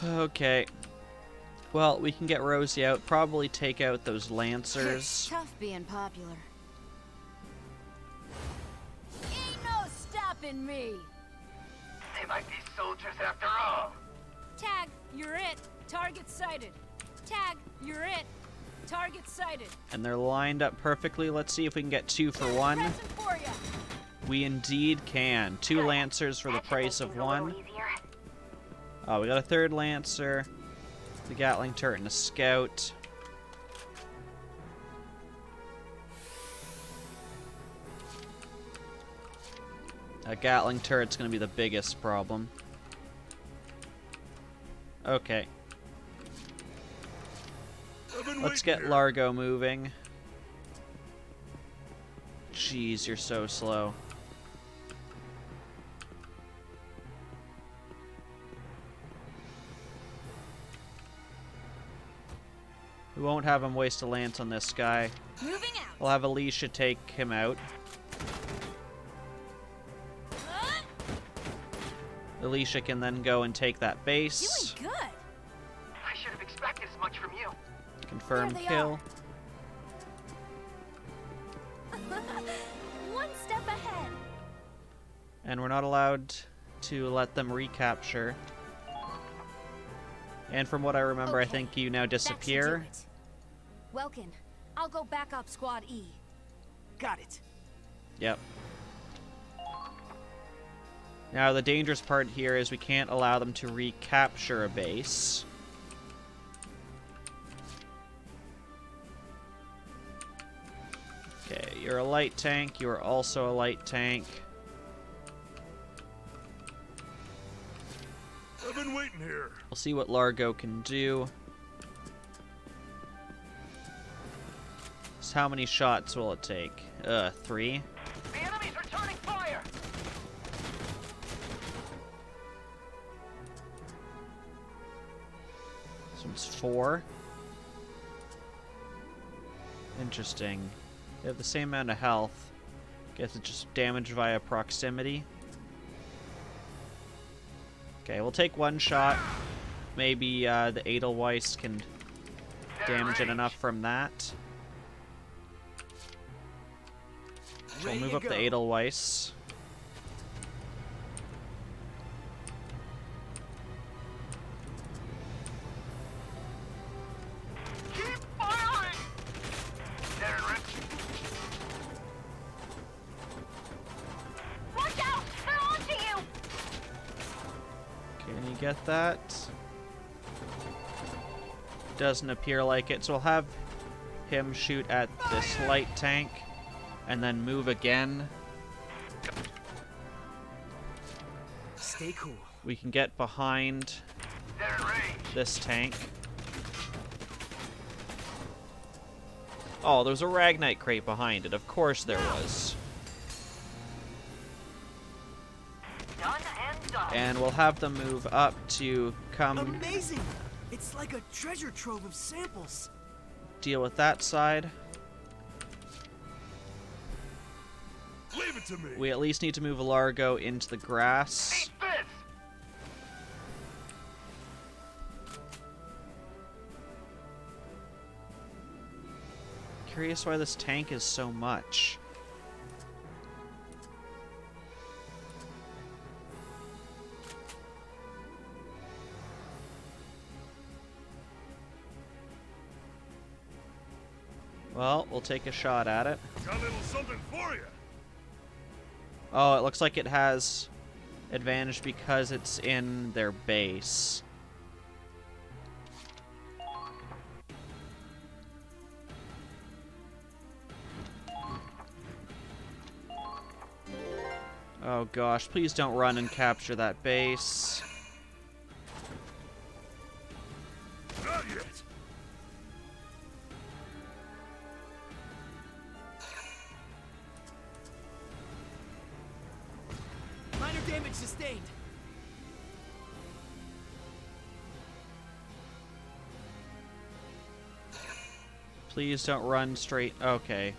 S1: Okay. Well, we can get Rosie out, probably take out those Lancers.
S14: It's tough being popular. Ain't no stopping me.
S7: They might be soldiers after all.
S14: Tag, you're it. Target sighted. Tag, you're it. Target sighted.
S1: And they're lined up perfectly. Let's see if we can get 2 for 1.
S14: Present for ya.
S1: We indeed can. 2 Lancers for the price of 1. Oh, we got a 3rd Lancer, the Gatling turret, and a Scout. A Gatling turret's going to be the biggest problem. Okay. Let's get Largo moving. Jeez, you're so slow. We won't have him waste a lance on this guy.
S14: Moving out.
S1: We'll have Alicia take him out. Alicia can then go and take that base.
S14: Doing good.
S7: I should have expected as much from you.
S1: Confirm
S14: There they
S1: kill.
S2: One step ahead.
S1: And we're not allowed to let them recapture. And from what I remember, I think you now disappear.
S15: Welkin, I'll go back up Squad E.
S5: Got it.
S1: Yep. Now, the dangerous part here is we can't allow them to recapture a base. Okay, you're a light tank. You are also a light tank.
S11: I've been waiting here.
S1: We'll see what Largo can do. So how many shots will it take? 3?
S7: The enemy's returning fire.
S1: This one's 4. Interesting. They have the same amount of health. Guess it's just damage via proximity. Okay, we'll take 1 shot. Maybe the Edelweiss can damage it enough from that. So we'll move up the Edelweiss.
S7: Keep firing. There, Rich.
S2: Watch out! They're onto you!
S1: Can you get that? Doesn't appear like it, so we'll have him shoot at this light tank and then move again.
S5: Stay cool.
S1: We can get behind this tank. Oh, there's a Ragnite crate behind it. Of course there was.
S7: Done and done.
S1: And we'll have them move up to come
S13: Amazing! It's like a treasure trove of samples.
S1: deal with that side.
S11: Leave it to me.
S1: We at least need to move Largo into the grass.
S7: Eat this.
S1: Curious why this tank is so much. Well, we'll take a shot at it.
S11: Got a little something for you.
S1: Oh, it looks like it has advantage because it's in their base. Oh gosh, please don't run and capture that base.
S11: Not yet.
S13: Minor damage sustained.
S1: Please don't run straight. Okay.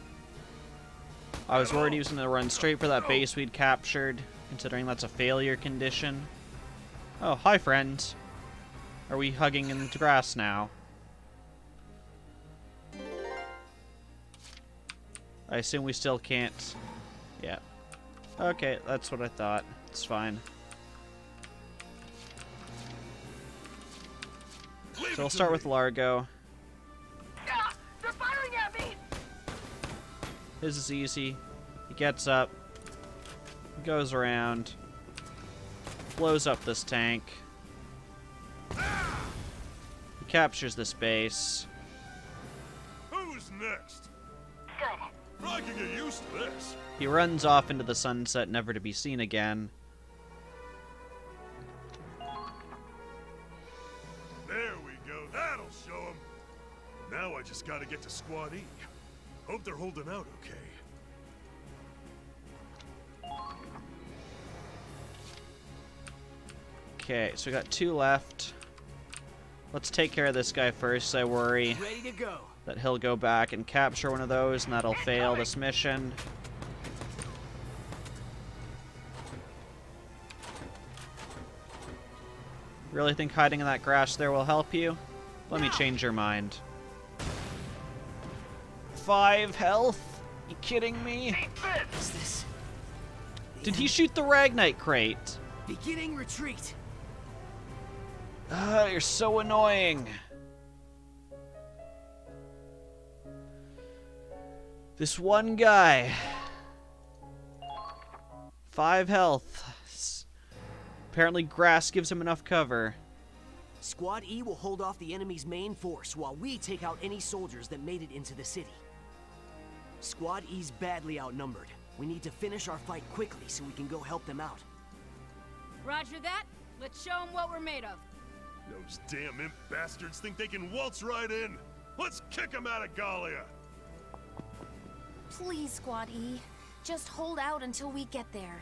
S1: I was worried he was going to run straight for that base we'd captured, considering that's a failure condition. Oh, hi, friends. Are we hugging in the grass now? I assume we still can't. Yeah. Okay, that's what I thought. It's fine. So we'll start with Largo.
S7: Ah, they're firing at me.
S1: This is easy. He gets up, goes around, blows up this tank. He captures this base.
S11: Who's next?
S7: Good.
S11: I can get used to this.
S1: He runs off into the sunset, never to be seen again.
S11: There we go. That'll show them. Now I just gotta get to Squad E. Hope they're holding out okay.
S1: Okay, so we got 2 left. Let's take care of this guy first. I worry
S13: Ready to go.
S1: that he'll go back and capture one of those, and that'll fail this mission. Really think hiding in that grass there will help you? Let me change your mind. 5 health? You kidding me?
S13: What's this?
S1: Did he shoot the Ragnite crate?
S13: Beginning retreat.
S1: Ah, you're so annoying. This one guy. 5 health. Apparently grass gives him enough cover.
S13: Squad E will hold off the enemy's main force while we take out any soldiers that made it into the city. Squad E's badly outnumbered. We need to finish our fight quickly so we can go help them out.
S14: Roger that. Let's show them what we're made of.
S11: Those damn imp bastards think they can waltz right in. Let's kick them out of Gallia.
S15: Please, Squad E. Just hold out until we get there.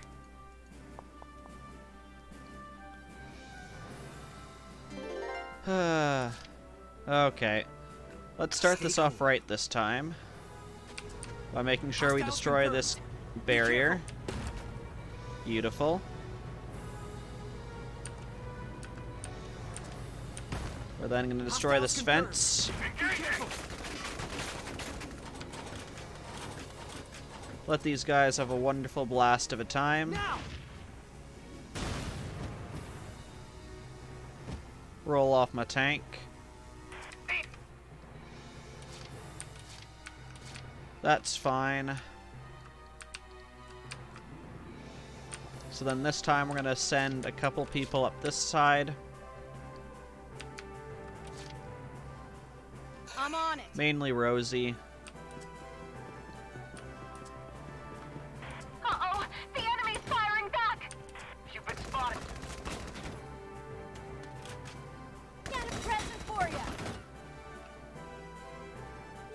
S1: Okay. Let's start this off right this time. By making sure we destroy this barrier. Beautiful. We're then going to destroy this fence. Let these guys have a wonderful blast of a time. Roll off my tank. That's fine. So then this time we're going to send a couple people up this side.
S14: I'm on it.
S1: Mainly Rosie.
S7: Uh-oh, the enemy's firing back. You've been spotted.
S14: Got a present for you.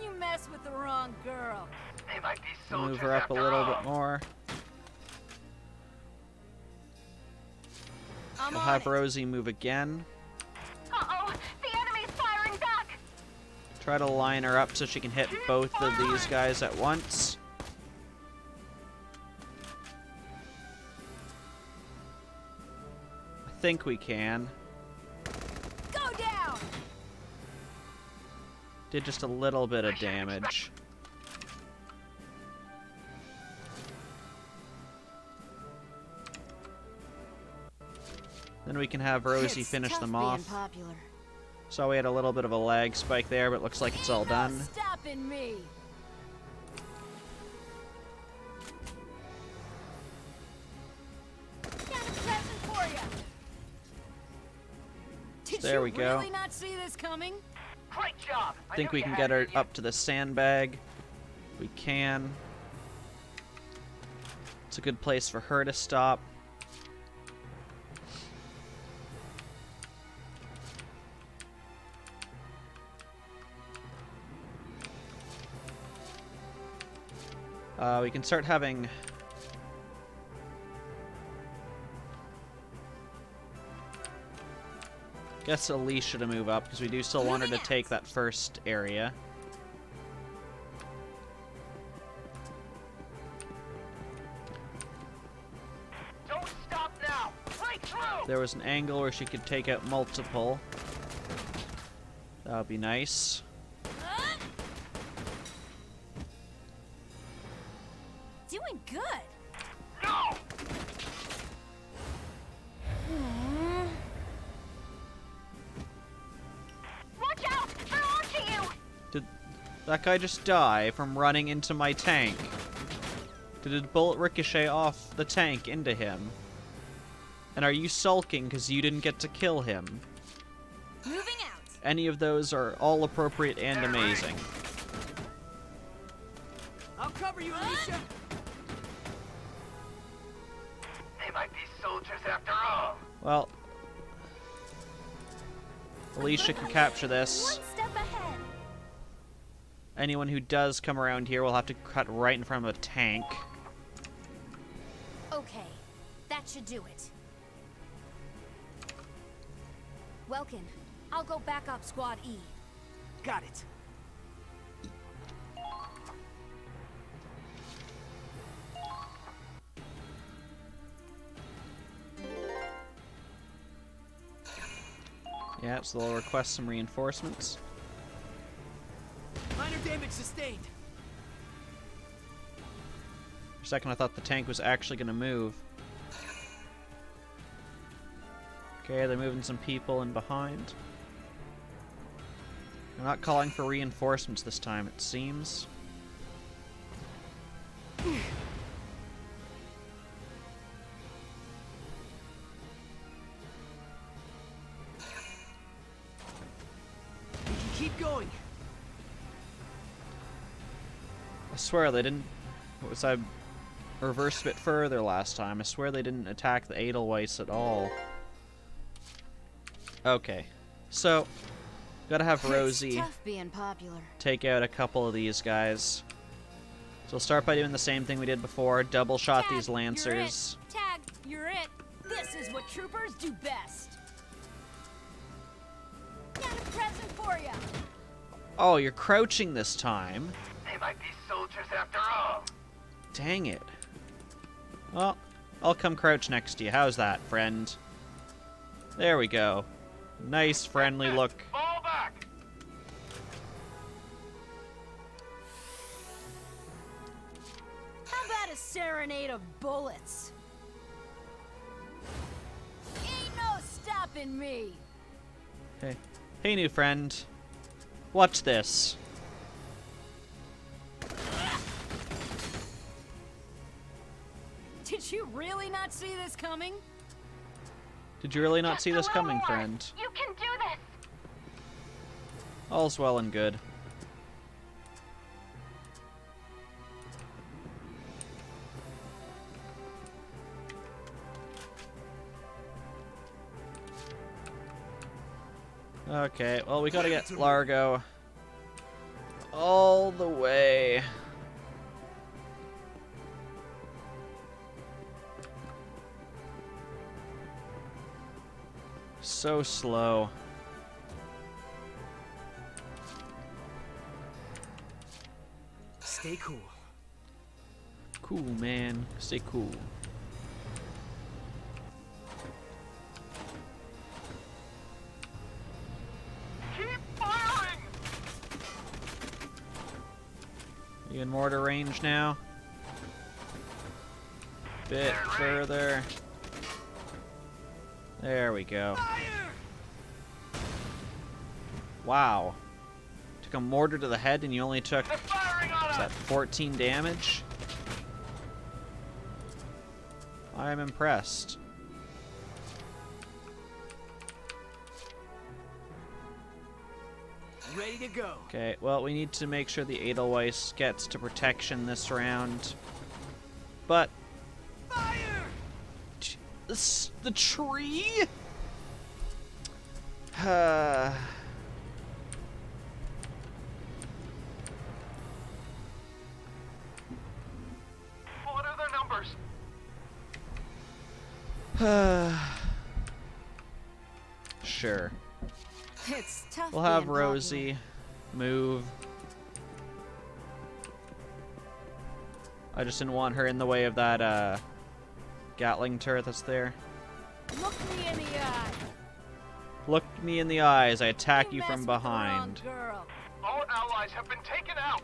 S14: You mess with the wrong
S1: Move her up a little bit more. We'll have Rosie move again.
S15: Uh-oh, the enemy's firing back!
S1: Try to line her up so she can hit both of these guys at once. I think we can.
S15: Go down!
S1: Did just a little bit of damage. Then we can have Rosie finish them off. So we had a little bit of a lag spike there, but looks like it's all done.
S15: Stopping me! Got a present for you!
S1: There we go.
S14: Really not see this coming?
S7: Great job!
S1: I think we can get her up to the sandbag. We can. It's a good place for her to stop. We can start having... Guess Alicia to move up, because we do still want her to take that first area.
S7: Don't stop now! Right through!
S1: There was an angle where she could take out multiple. That would be nice.
S15: Doing good!
S7: No!
S15: Watch out! They're launching you!
S1: Did that guy just die from running into my tank? Did a bullet ricochet off the tank into him? And are you sulking because you didn't get to kill him?
S15: Moving out!
S1: Any of those are all appropriate and amazing.
S17: I'll cover you, Alicia!
S7: They might be soldiers after all.
S1: Well, Alicia can capture this.
S15: One step ahead!
S1: Anyone who does come around here will have to cut right in front of a tank.
S15: Okay, that should do it. Welkin, I'll go back up Squad E.
S17: Got it.
S1: Yeah, so they'll request some reinforcements.
S17: Minor damage sustained.
S1: For a second I thought the tank was actually going to move. Okay, they're moving some people in behind. They're not calling for reinforcements this time, it seems.
S17: Keep going.
S1: I swear they didn't... Was I reversed a bit further last time? I swear they didn't attack the Edelweiss at all. Okay, so gotta have Rosie
S14: It's tough being popular.
S1: take out a couple of these guys. So we'll start by doing the same thing we did before, double shot these Lancers.
S15: Tag, you're it! This is what troopers do best! Got a present for you!
S1: Oh, you're crouching this time.
S7: They might be soldiers after all.
S1: Dang it. Well, I'll come crouch next to you. How's that, friend? There we go. Nice, friendly look.
S7: Fall back!
S14: How about a serenade of bullets? Ain't no stopping me.
S1: Hey. Hey, new friend. Watch this.
S14: Did you really not see this coming?
S1: Did you really not
S15: Just
S1: see
S15: a
S1: this
S15: little
S1: coming,
S15: more.
S1: friend?
S15: You can do this!
S1: All's well and good. Okay, well, we gotta get Largo all the way So slow.
S5: Stay cool.
S1: Cool, man. Stay cool.
S7: Keep firing!
S1: You in mortar range now? Bit further. There we go. Wow. Took a mortar to the head and you only took, is that 14 damage? I'm impressed.
S5: Ready to go.
S1: Okay, well, we need to make sure the Edelweiss gets to protection this round. But...
S5: Fire!
S1: The tree?
S7: What are their numbers?
S1: Sure.
S14: It's tough.
S1: We'll have
S14: being popular.
S1: Rosie move. I just didn't want her in the way of that Gatling turret that's there.
S14: Look me in the eye.
S1: Look me in the eyes, I attack you
S14: mess
S1: from
S14: with the wrong
S1: behind.
S14: girl.
S7: All allies have been taken out.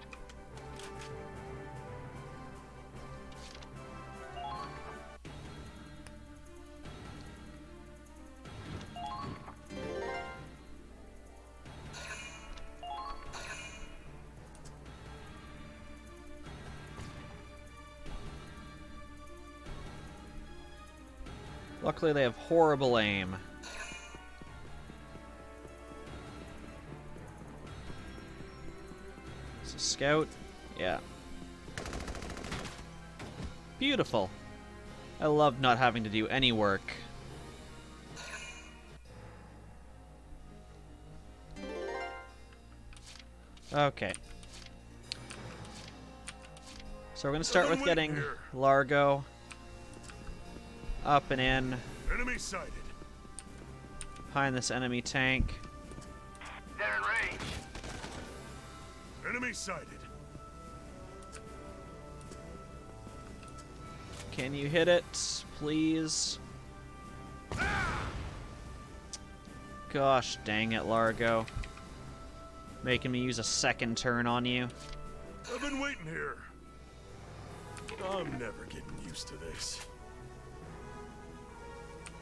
S1: Luckily they have horrible aim. It's a scout? Yeah. Beautiful. I love not having to do any work. Okay. So we're gonna start with getting Largo up and in
S11: Enemy sighted.
S1: behind this enemy tank.
S7: They're in range.
S11: Enemy sighted.
S1: Can you hit it, please? Gosh dang it, Largo. Making me use a second turn on you.
S11: I've been waiting here. I'm never getting used to this.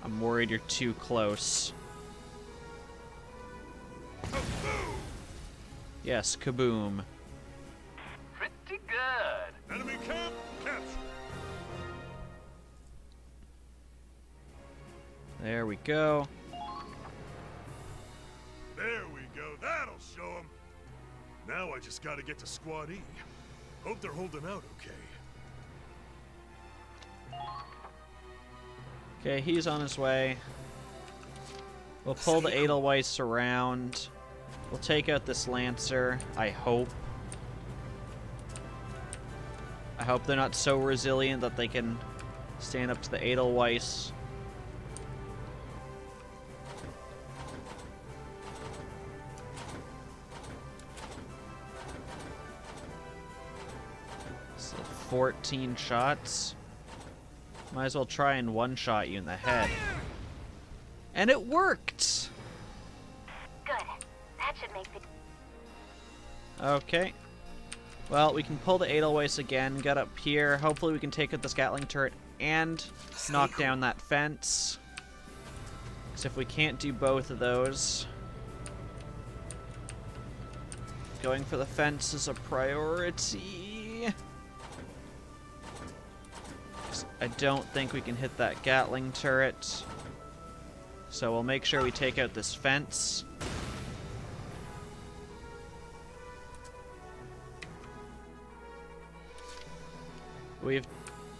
S1: I'm worried you're too close. Yes, kaboom.
S7: Pretty good.
S11: Enemy camp captured.
S1: There we go.
S11: There we go. That'll show them. Now I just gotta get to Squad E. Hope they're holding out okay.
S1: Okay, he's on his way. We'll pull the Edelweiss around. We'll take out this Lancer, I hope. I hope they're not so resilient that they can stand up to the Edelweiss. So 14 shots. Might as well try and one-shot you in the head. And it worked!
S9: Good. That should make the...
S1: Okay. Well, we can pull the Edelweiss again, get up here. Hopefully we can take out this Gatling turret and knock down that fence. Because if we can't do both of those, going for the fence is a priority. I don't think we can hit that Gatling turret. So we'll make sure we take out this fence. We have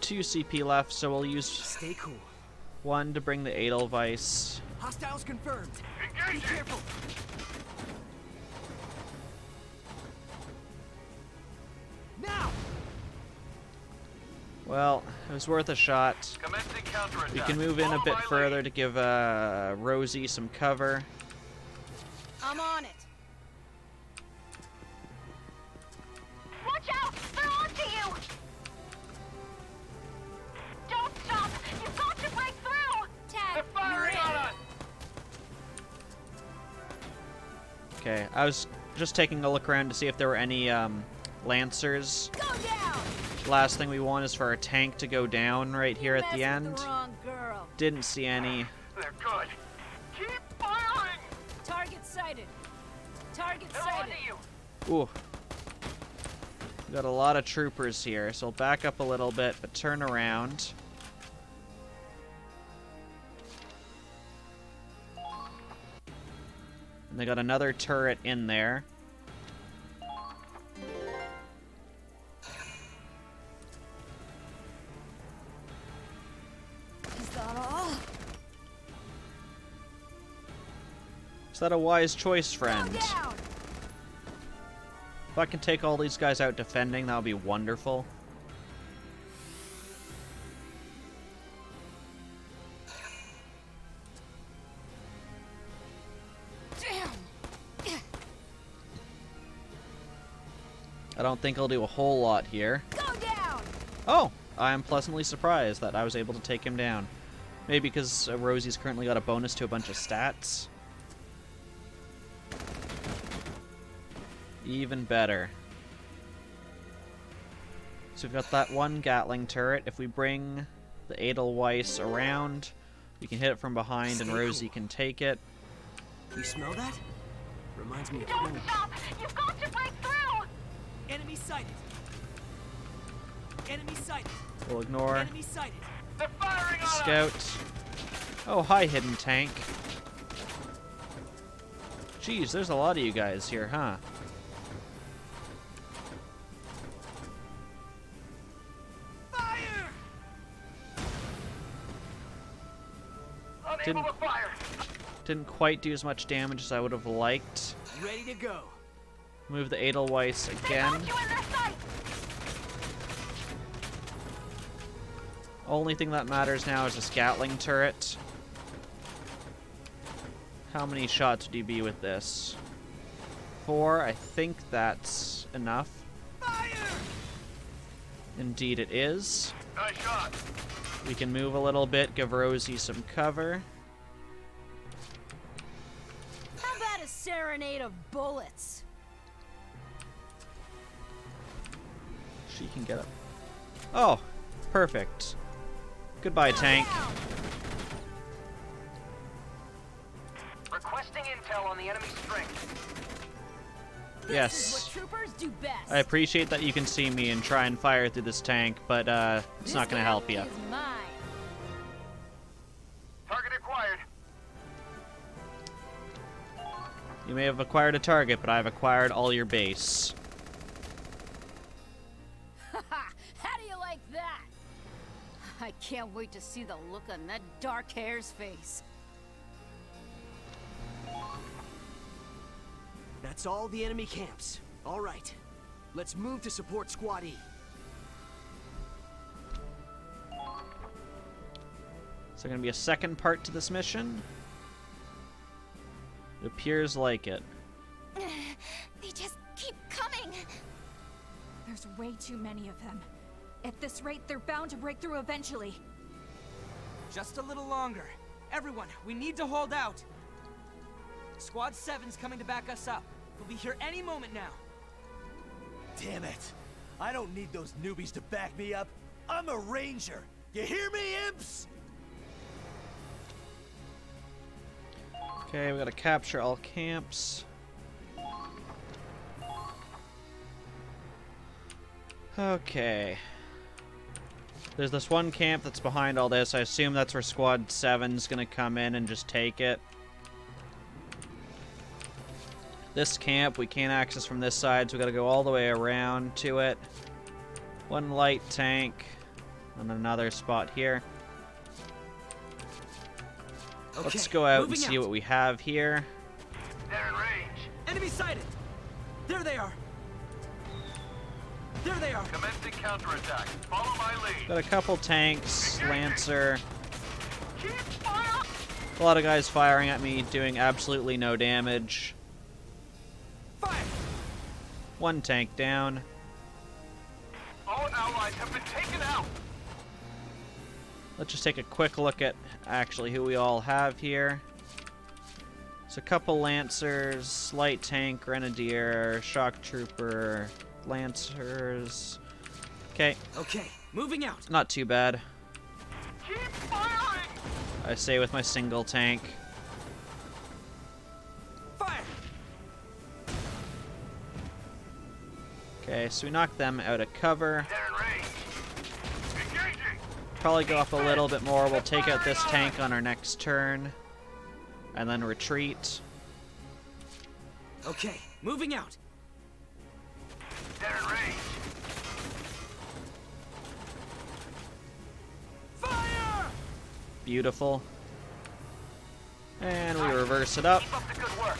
S1: 2 CP left, so we'll use one to bring the Edelweiss.
S5: Hostiles confirmed.
S7: Engage.
S5: Be careful. Now.
S1: Well, it was worth a shot.
S7: Commencing
S1: We can move in a bit further to give Rosie some cover.
S14: I'm on it.
S15: Watch out! They're onto you! Don't stop! You've got to break through!
S2: Tag,
S7: Firing on us!
S1: Okay, I was just taking a look around to see if there were any Lancers.
S14: Go down!
S1: Last thing we want is for our tank to go down right here at the
S14: Messed with
S1: end.
S14: the wrong girl.
S1: Didn't see any.
S7: They're good. Keep firing!
S14: Target sighted. Target
S7: They're
S14: sighted.
S7: onto you!
S1: Ooh. We got a lot of troopers here, so we'll back up a little bit, but turn around. And they got another turret in there.
S15: Is that all?
S1: Is that a wise choice, friend?
S15: Go down!
S1: If I can take all these guys out defending, that would be wonderful.
S15: Damn!
S1: I don't think I'll do a whole lot here.
S15: Go down!
S1: Oh! I am pleasantly surprised that I was able to take him down. Maybe because Rosie's currently got a bonus to a bunch of stats. Even better. So we've got that one Gatling turret. If we bring the Edelweiss around, we can hit it from behind and Rosie can take it.
S5: You smell that? Reminds me of
S15: Don't
S5: home.
S15: stop! You've got to break through!
S17: Enemy sighted. Enemy sighted.
S1: We'll ignore
S17: Enemy sighted.
S7: They're firing on us!
S1: Scout. Oh, hi, hidden tank. Jeez, there's a lot of you guys here, huh?
S17: Fire!
S7: Unable to fire!
S1: Didn't quite do as much damage as I would have liked.
S17: Ready to go.
S1: Move the Edelweiss again.
S15: You in their sight!
S1: Only thing that matters now is a Gatling turret. How many shots would you be with this? 4. I think that's enough.
S17: Fire!
S1: Indeed it is.
S7: Nice shot!
S1: We can move a little bit, give Rosie some cover.
S14: How about a serenade of bullets?
S1: She can get up. Oh, perfect. Goodbye, tank.
S7: Requesting intel on the enemy strength.
S1: Yes.
S14: This is what troopers do best.
S1: I appreciate that you can see me and try and fire through this tank, but it's not going to help you.
S14: Is mine.
S7: Target acquired.
S1: You may have acquired a target, but I've acquired all your base.
S14: How do you like that? I can't wait to see the look on that dark hair's face.
S17: That's all the enemy camps. All right. Let's move to support Squad E.
S1: Is there going to be a second part to this mission? It appears like it.
S15: They just keep coming! There's way too many of them. At this rate, they're bound to break through eventually.
S17: Just a little longer. Everyone, we need to hold out. Squad 7's coming to back us up. We'll be here any moment now.
S13: Damn it. I don't need those newbies to back me up. I'm a ranger. You hear me, imps?
S1: Okay, we gotta capture all camps. Okay. There's this one camp that's behind all this. I assume that's where Squad 7's gonna come in and just take it. This camp we can't access from this side, so we gotta go all the way around to it. One light tank and another spot here.
S17: Okay,
S1: Let's go out and
S17: moving
S1: see
S17: out.
S1: what we have here.
S7: They're in range.
S17: Enemy sighted! There they are! There they are!
S7: Commencing counterattack. Follow my lead.
S1: Got a couple tanks, Lancer, A lot of guys firing at me, doing absolutely no damage.
S13: Fire!
S1: One tank down.
S7: All allies have been taken out.
S1: Let's just take a quick look at actually who we all have here. So a couple Lancers, Light Tank, Grenadier, Shock Trooper, Lancers. Okay.
S17: Okay, moving out.
S1: Not too bad.
S7: Keep firing.
S1: I stay with my single tank.
S17: Fire!
S1: Okay, so we knocked them out of cover.
S7: They're in range. Engaging.
S1: Probably go up a little bit more. We'll take out this tank on our next turn. And then retreat.
S17: Okay, moving out.
S7: They're in range.
S13: Fire!
S1: Beautiful. And we reverse it up.
S7: Keep up the good work.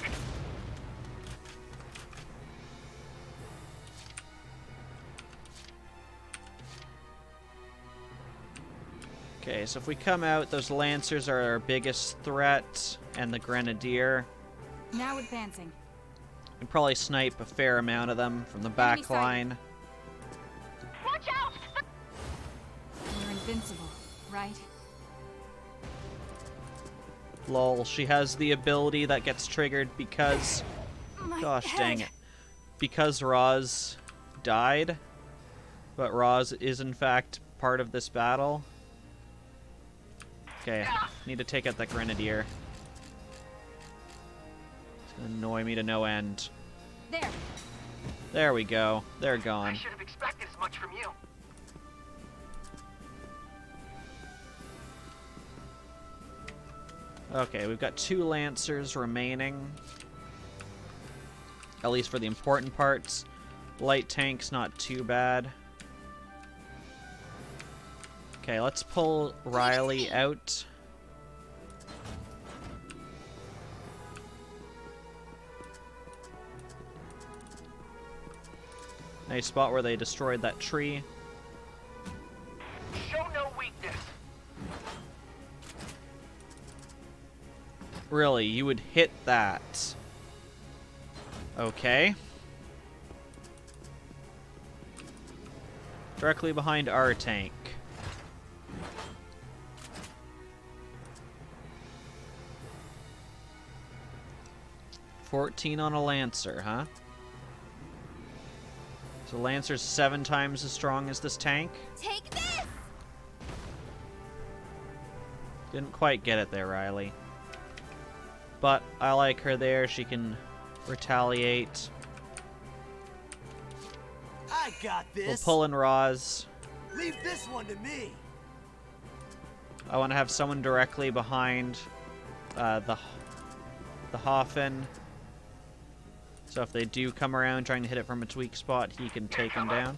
S1: Okay, so if we come out, those Lancers are our biggest threat, and the Grenadier.
S15: Now advancing.
S1: We can probably snipe a fair amount of them from the back line.
S2: Watch out!
S15: We're invincible, right?
S1: Lol, she has the ability that gets triggered because... Gosh dang it. Because Roz died, but Roz is in fact part of this battle. Okay, need to take out that Grenadier. It's gonna annoy me to no end.
S15: There.
S1: There we go. They're
S7: I
S1: gone.
S7: should have expected as much from you.
S1: Okay, we've got 2 Lancers remaining. At least for the important parts. Light tank's not too bad. Okay, let's pull Riley out. Nice spot where they destroyed that tree.
S7: Show no weakness.
S1: Really, you would hit that. Okay. Directly behind our tank. $14 on a Lancer, huh? So Lancer's 7 times as strong as this tank?
S2: Take this!
S1: Didn't quite get it there, Riley. But I like her there. She can retaliate.
S13: I got this.
S1: We'll pull in Roz.
S13: Leave this one to me.
S1: I want to have someone directly behind the Hoffen. So if they do come around trying to hit it from its weak spot, he can take them down.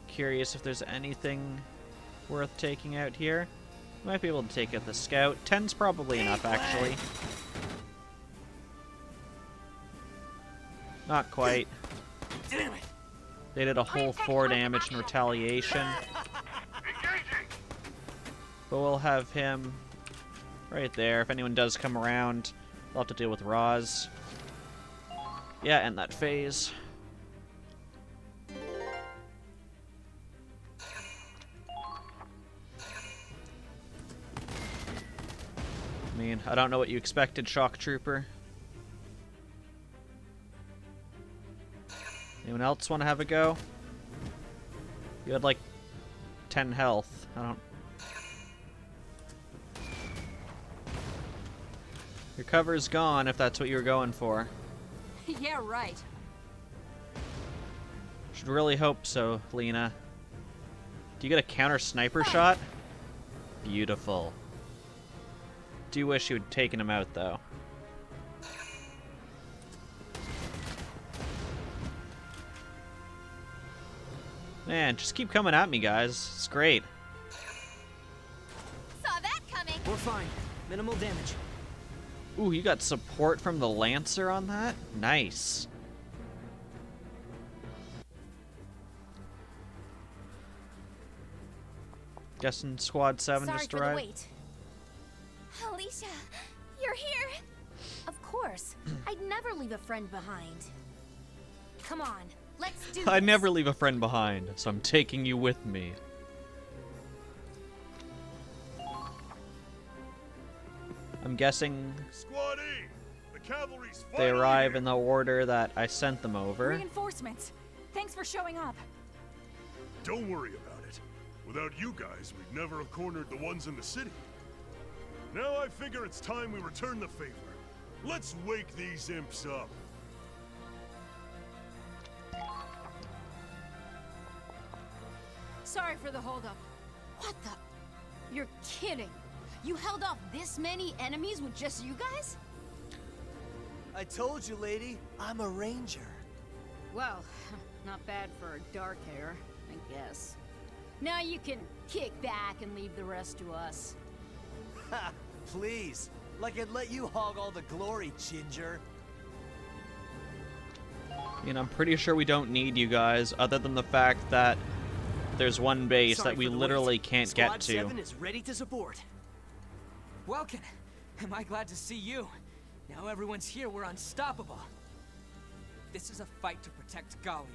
S1: Curious if there's anything worth taking out here. Might be able to take out the scout. 10's probably enough, actually. Not quite.
S13: Damn it.
S1: They did a whole 4 damage in retaliation. But we'll have him right there. If anyone does come around, they'll have to deal with Roz. Yeah, end that phase. I mean, I don't know what you expected, Shock Trooper. Anyone else want to have a go? You had like 10 health. I don't... Your cover's gone if that's what you were going for.
S15: Yeah, right.
S1: Should really hope so, Lena. Do you get a counter sniper shot? Beautiful. Do wish you had taken him out, though. Man, just keep coming at me, guys. It's great.
S2: Saw that coming.
S17: We're fine. Minimal damage.
S1: Ooh, you got support from the Lancer on that? Nice. Guessing Squad 7
S15: Sorry
S1: just
S15: for the
S1: arrived.
S15: wait. Alicia, you're here. Of course. I'd never leave a friend behind. Come on, let's do this.
S1: I never leave a friend behind, so I'm taking you with me. I'm guessing
S11: Squad E, the cavalry's
S1: they
S11: finally
S1: arrive
S11: here.
S1: in the order that I sent them over.
S15: Reinforcements. Thanks for showing up.
S11: Don't worry about it. Without you guys, we'd never have cornered the ones in the city. Now I figure it's time we return the favor. Let's wake these imps up.
S14: Sorry for the holdup. What the? You're kidding. You held off this many enemies with just you guys?
S13: I told you, lady, I'm a ranger.
S14: Well, not bad for dark hair, I guess. Now you can kick back and leave the rest to us.
S13: Ha! Please. Like I'd let you hog all the glory, Ginger.
S1: I mean, I'm pretty sure we don't need you guys, other than the fact that there's one base
S17: Sorry
S1: that we
S17: for the
S1: literally
S17: wait.
S1: can't
S17: Squad
S1: get to.
S17: 7 is ready to support. Welcome. Am I glad to see you? Now everyone's here, we're unstoppable. This is a fight to protect Gallia.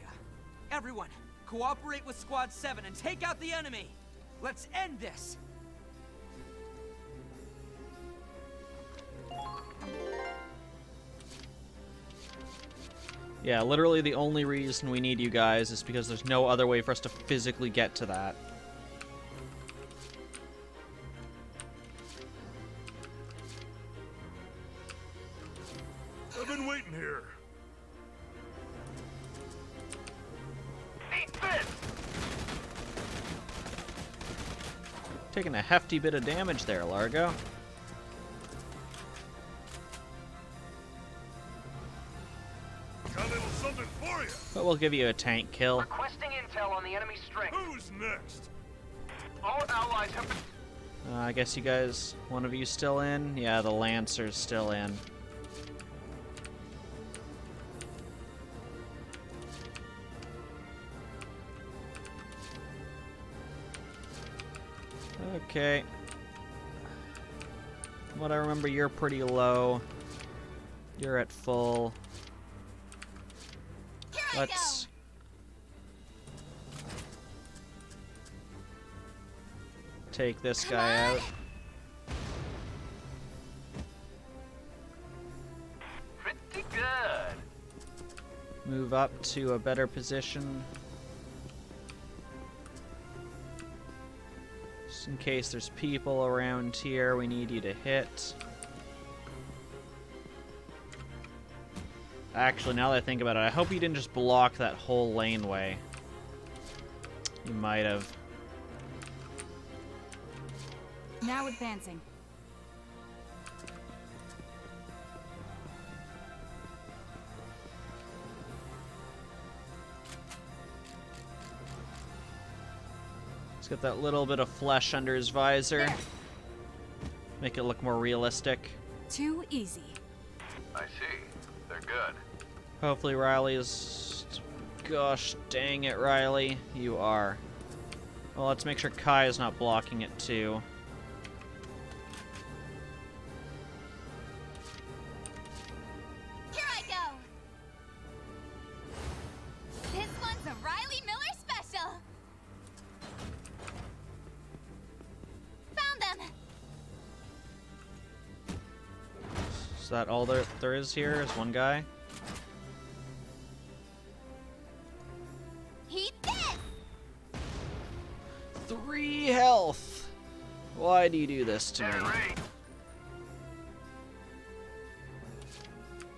S17: Everyone, cooperate with Squad 7 and take out the enemy. Let's end this.
S1: Yeah, literally the only reason we need you guys is because there's no other way for us to physically get to that.
S11: I've been waiting here.
S7: Eat this!
S1: Taking a hefty bit of damage there, Largo.
S11: Got a little something for you.
S1: But we'll give you a tank kill.
S7: Requesting intel on the enemy strength.
S11: Who's next?
S7: All allies have been...
S1: I guess you guys, one of you still in? Yeah, the Lancer's still in. Okay. From what I remember, you're pretty low. You're at full. Let's... take this guy out.
S7: Pretty good.
S1: Move up to a better position. Just in case there's people around here we need you to hit. Actually, now that I think about it, I hope you didn't just block that whole laneway. You might have.
S15: Now advancing.
S1: He's got that little bit of flesh under his visor.
S15: There.
S1: Make it look more realistic.
S15: Too easy.
S7: I see. They're good.
S1: Hopefully Riley is... Gosh dang it, Riley. You are. Well, let's make sure Kai is not blocking it too.
S2: Here I go! This one's a Riley Miller special! Found them!
S1: Is that all there is here? Is one guy?
S2: Eat this!
S1: 3 health! Why do you do this to me?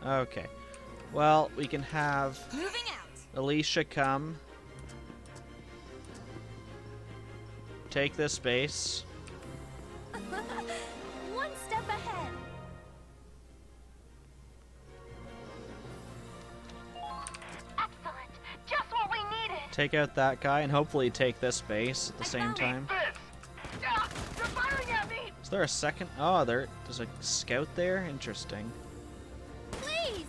S1: Okay. Well, we can have
S2: Moving out!
S1: Alicia come. Take this base.
S15: One step ahead.
S2: Excellent! Just what we needed!
S1: Take out that guy and hopefully take this base at the same time.
S2: Ah, they're firing at me!
S1: Is there a second? Oh, there's a scout there? Interesting.
S15: Please!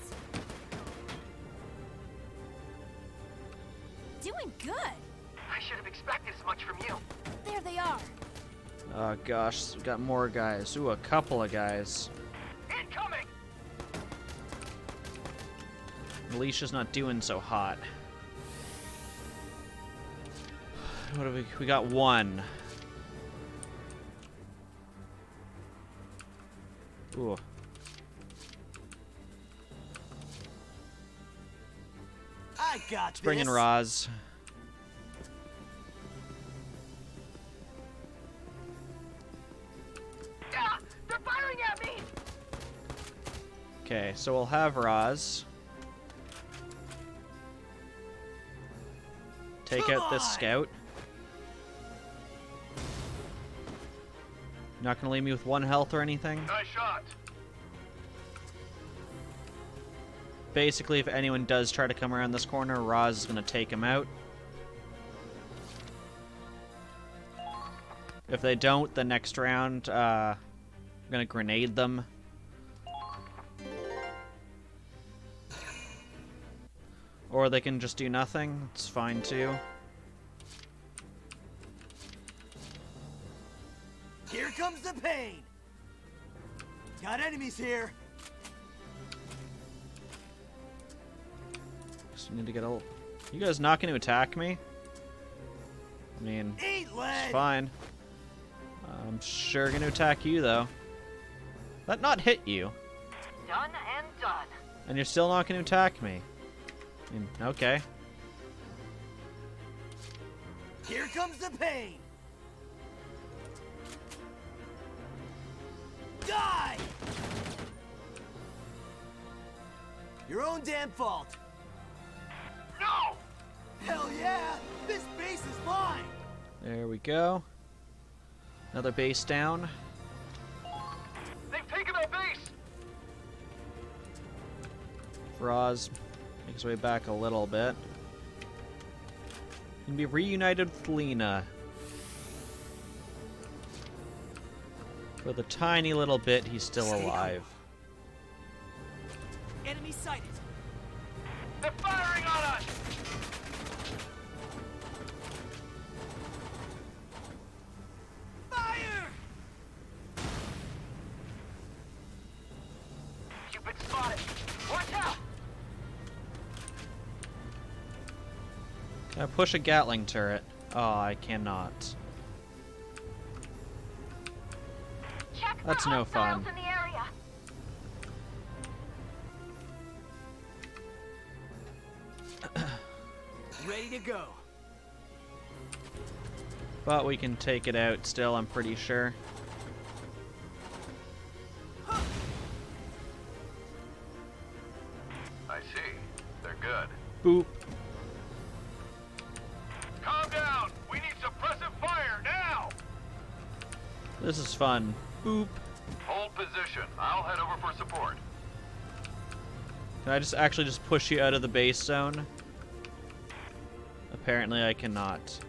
S15: Doing good.
S7: I should have expected as much from you.
S15: There they are.
S1: Oh gosh, we got more guys. Ooh, a couple of guys.
S7: Incoming!
S1: Alicia's not doing so hot. What do we got one. Ooh.
S13: I got
S1: Let's bring in
S13: this.
S1: Roz.
S7: Ah, they're firing at me!
S1: Okay, so we'll have Roz. Take out this scout. Not gonna leave me with 1 health or anything.
S7: Nice shot.
S1: Basically, if anyone does try to come around this corner, Roz is gonna take him out. If they don't, the next round, I'm gonna grenade them. Or they can just do nothing. It's fine too.
S13: Here comes the pain. Got enemies here.
S1: Just need to get a. You guys not going to attack me? I mean,
S13: Eat lead.
S1: it's fine. I'm sure going to attack you though. That not hit you,
S7: Done and done.
S1: and you're still not going to attack me. I mean, okay.
S13: Here comes the pain. Die! Your own damn fault.
S7: No!
S13: Hell yeah! This base is mine!
S1: There we go. Another base down.
S7: They've taken our base!
S1: Roz makes his way back a little bit. Can be reunited with Lena. For the tiny little bit he's still alive.
S13: Enemy sighted.
S7: They're firing on us!
S13: Fire!
S7: You've been spotted. Watch out!
S1: Can I push a Gatling turret? Oh, I cannot.
S7: Check for
S1: That's no
S7: hostiles
S1: fun.
S7: in the area.
S13: Ready to go.
S1: But we can take it out still, I'm pretty sure.
S7: I see. They're good.
S1: Boop.
S7: Calm down. We need suppressive fire now.
S1: This is fun. Boop.
S7: Hold position. I'll head over for support.
S1: Can I just actually just push you out of the base zone? Apparently I cannot.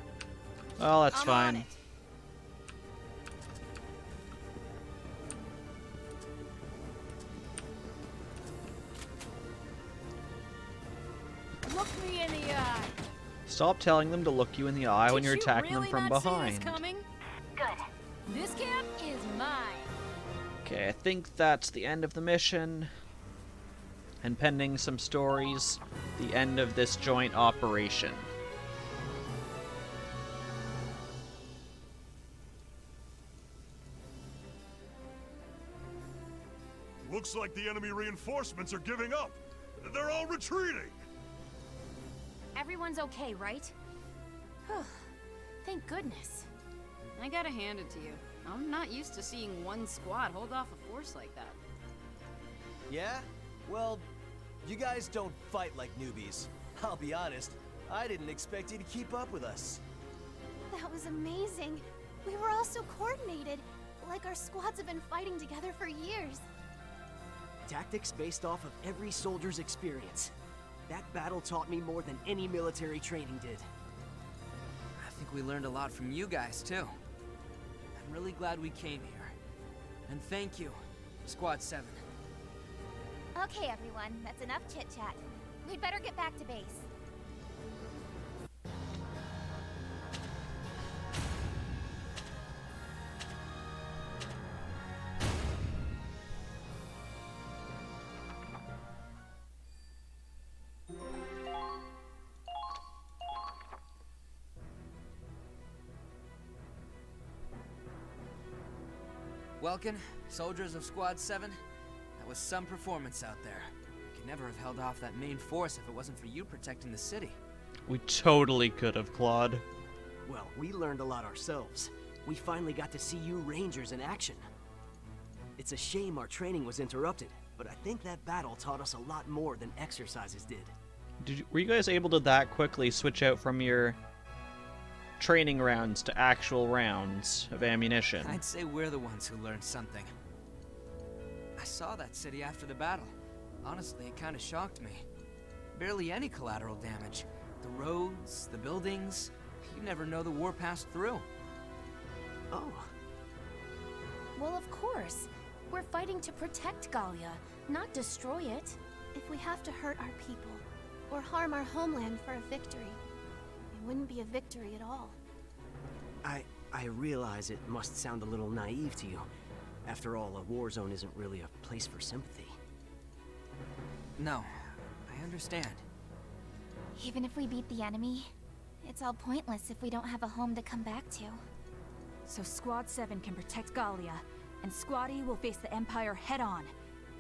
S1: Well, that's
S13: I'm
S1: fine.
S13: on it.
S14: Look me in the eye.
S1: Stop telling them to look you in the eye when you're
S14: Did you
S1: attacking
S14: really
S1: them from
S14: not see
S1: behind.
S14: this coming?
S2: Good.
S14: This camp is mine.
S1: Okay, I think that's the end of the mission. And pending some stories, the end of this joint operation.
S11: Looks like the enemy reinforcements are giving up. They're all retreating.
S2: Everyone's okay, right? Thank goodness.
S14: I gotta hand it to you. I'm not used to seeing one squad hold off a force like that.
S13: Yeah? Well, you guys don't fight like newbies. I'll be honest, I didn't expect you to keep up with us.
S15: That was amazing. We were all so coordinated, like our squads have been fighting together for years.
S5: Tactics based off of every soldier's experience. That battle taught me more than any military training did.
S17: I think we learned a lot from you guys, too. I'm really glad we came here. And thank you, Squad 7.
S15: Okay, everyone, that's enough chit-chat. We'd better get back to base.
S17: Welkin, soldiers of Squad 7, that was some performance out there. We could never have held off that main force if it wasn't for you protecting the city.
S1: We totally could have, Claude.
S5: Well, we learned a lot ourselves. We finally got to see you Rangers in action. It's a shame our training was interrupted, but I think that battle taught us a lot more than exercises did.
S1: Were you guys able to that quickly switch out from your training rounds to actual rounds of ammunition?
S17: I'd say we're the ones who learned something. I saw that city after the battle. Honestly, it kind of shocked me. Barely any collateral damage. The roads, the buildings, you never know the war passed through.
S5: Oh.
S15: Well, of course. We're fighting to protect Gallia, not destroy it.
S10: If we have to hurt our people, or harm our homeland for a victory, it wouldn't be a victory at all.
S5: I realize it must sound a little naive to you. After all, a war zone isn't really a place for sympathy.
S17: No, I understand.
S15: Even if we beat the enemy, it's all pointless if we don't have a home to come back to.
S18: So Squad 7 can protect Gallia, and Squad E will face the Empire head-on.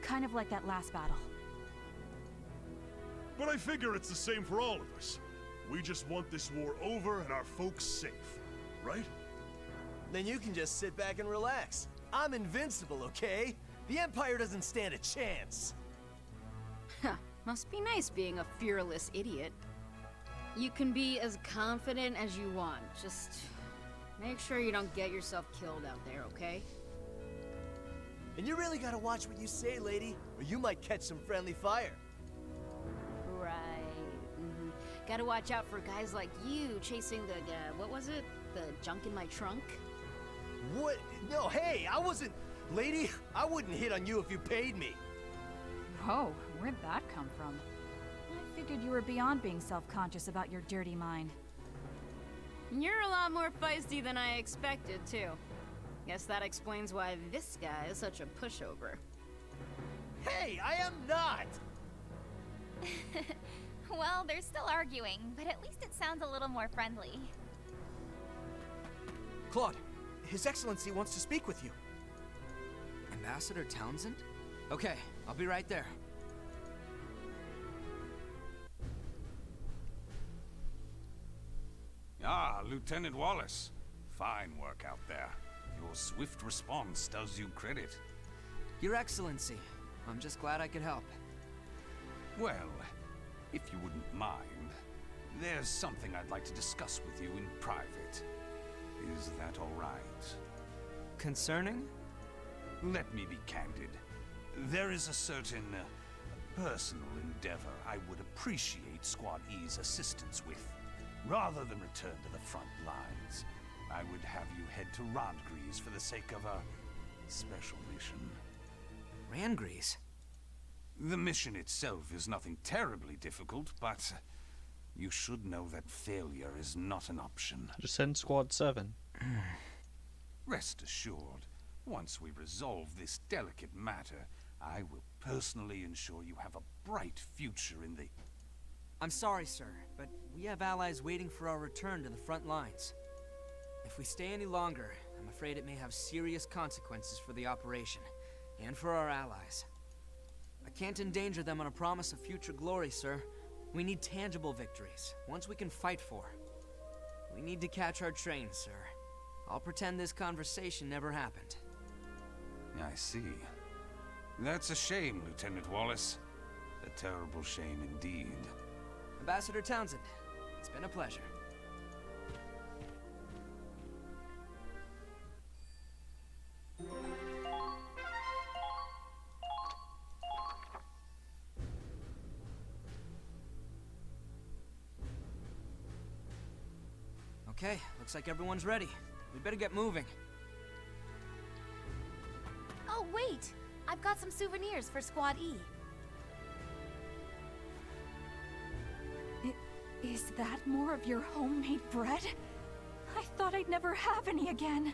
S18: Kind of like that last battle.
S11: But I figure it's the same for all of us. We just want this war over and our folks safe, right?
S13: Then you can just sit back and relax. I'm invincible, okay? The Empire doesn't stand a chance.
S14: Must be nice being a fearless idiot. You can be as confident as you want. Just make sure you don't get yourself killed out there, okay?
S13: And you really gotta watch what you say, lady, or you might catch some friendly fire.
S14: Right. Gotta watch out for guys like you chasing the, what was it? The junk in my trunk?
S13: What? No, hey, I wasn't... Lady, I wouldn't hit on you if you paid me.
S18: Whoa, where'd that come from? I figured you were beyond being self-conscious about your dirty mind.
S14: You're a lot more feisty than I expected, too. Guess that explains why this guy is such a pushover.
S13: Hey, I am not!
S2: Well, they're still arguing, but at least it sounds a little more friendly.
S5: Claude, His Excellency wants to speak with you.
S17: Ambassador Townsend? Okay, I'll be right there.
S12: Ah, Lieutenant Wallace. Fine work out there. Your swift response does you credit.
S17: Your Excellency, I'm just glad I could help.
S12: Well, if you wouldn't mind, there's something I'd like to discuss with you in private. Is that all right?
S17: Concerning?
S12: Let me be candid. There is a certain personal endeavor I would appreciate Squad E's assistance with. Rather than return to the front lines, I would have you head to Randgries for the sake of a special mission.
S17: Randgries?
S12: The mission itself is nothing terribly difficult, but you should know that failure is not an option.
S1: Just send Squad 7.
S12: Rest assured, once we resolve this delicate matter, I will personally ensure you have a bright future in the...
S17: I'm sorry, sir, but we have allies waiting for our return to the front lines. If we stay any longer, I'm afraid it may have serious consequences for the operation, and for our allies. I can't endanger them on a promise of future glory, sir. We need tangible victories, ones we can fight for. We need to catch our train, sir. I'll pretend this conversation never happened.
S12: I see. That's a shame, Lieutenant Wallace. A terrible shame indeed.
S17: Ambassador Townsend, it's been a pleasure. Okay, looks like everyone's ready. We better get moving.
S15: Oh, wait! I've got some souvenirs for Squad E.
S18: Is that more of your homemade bread? I thought I'd never have any again.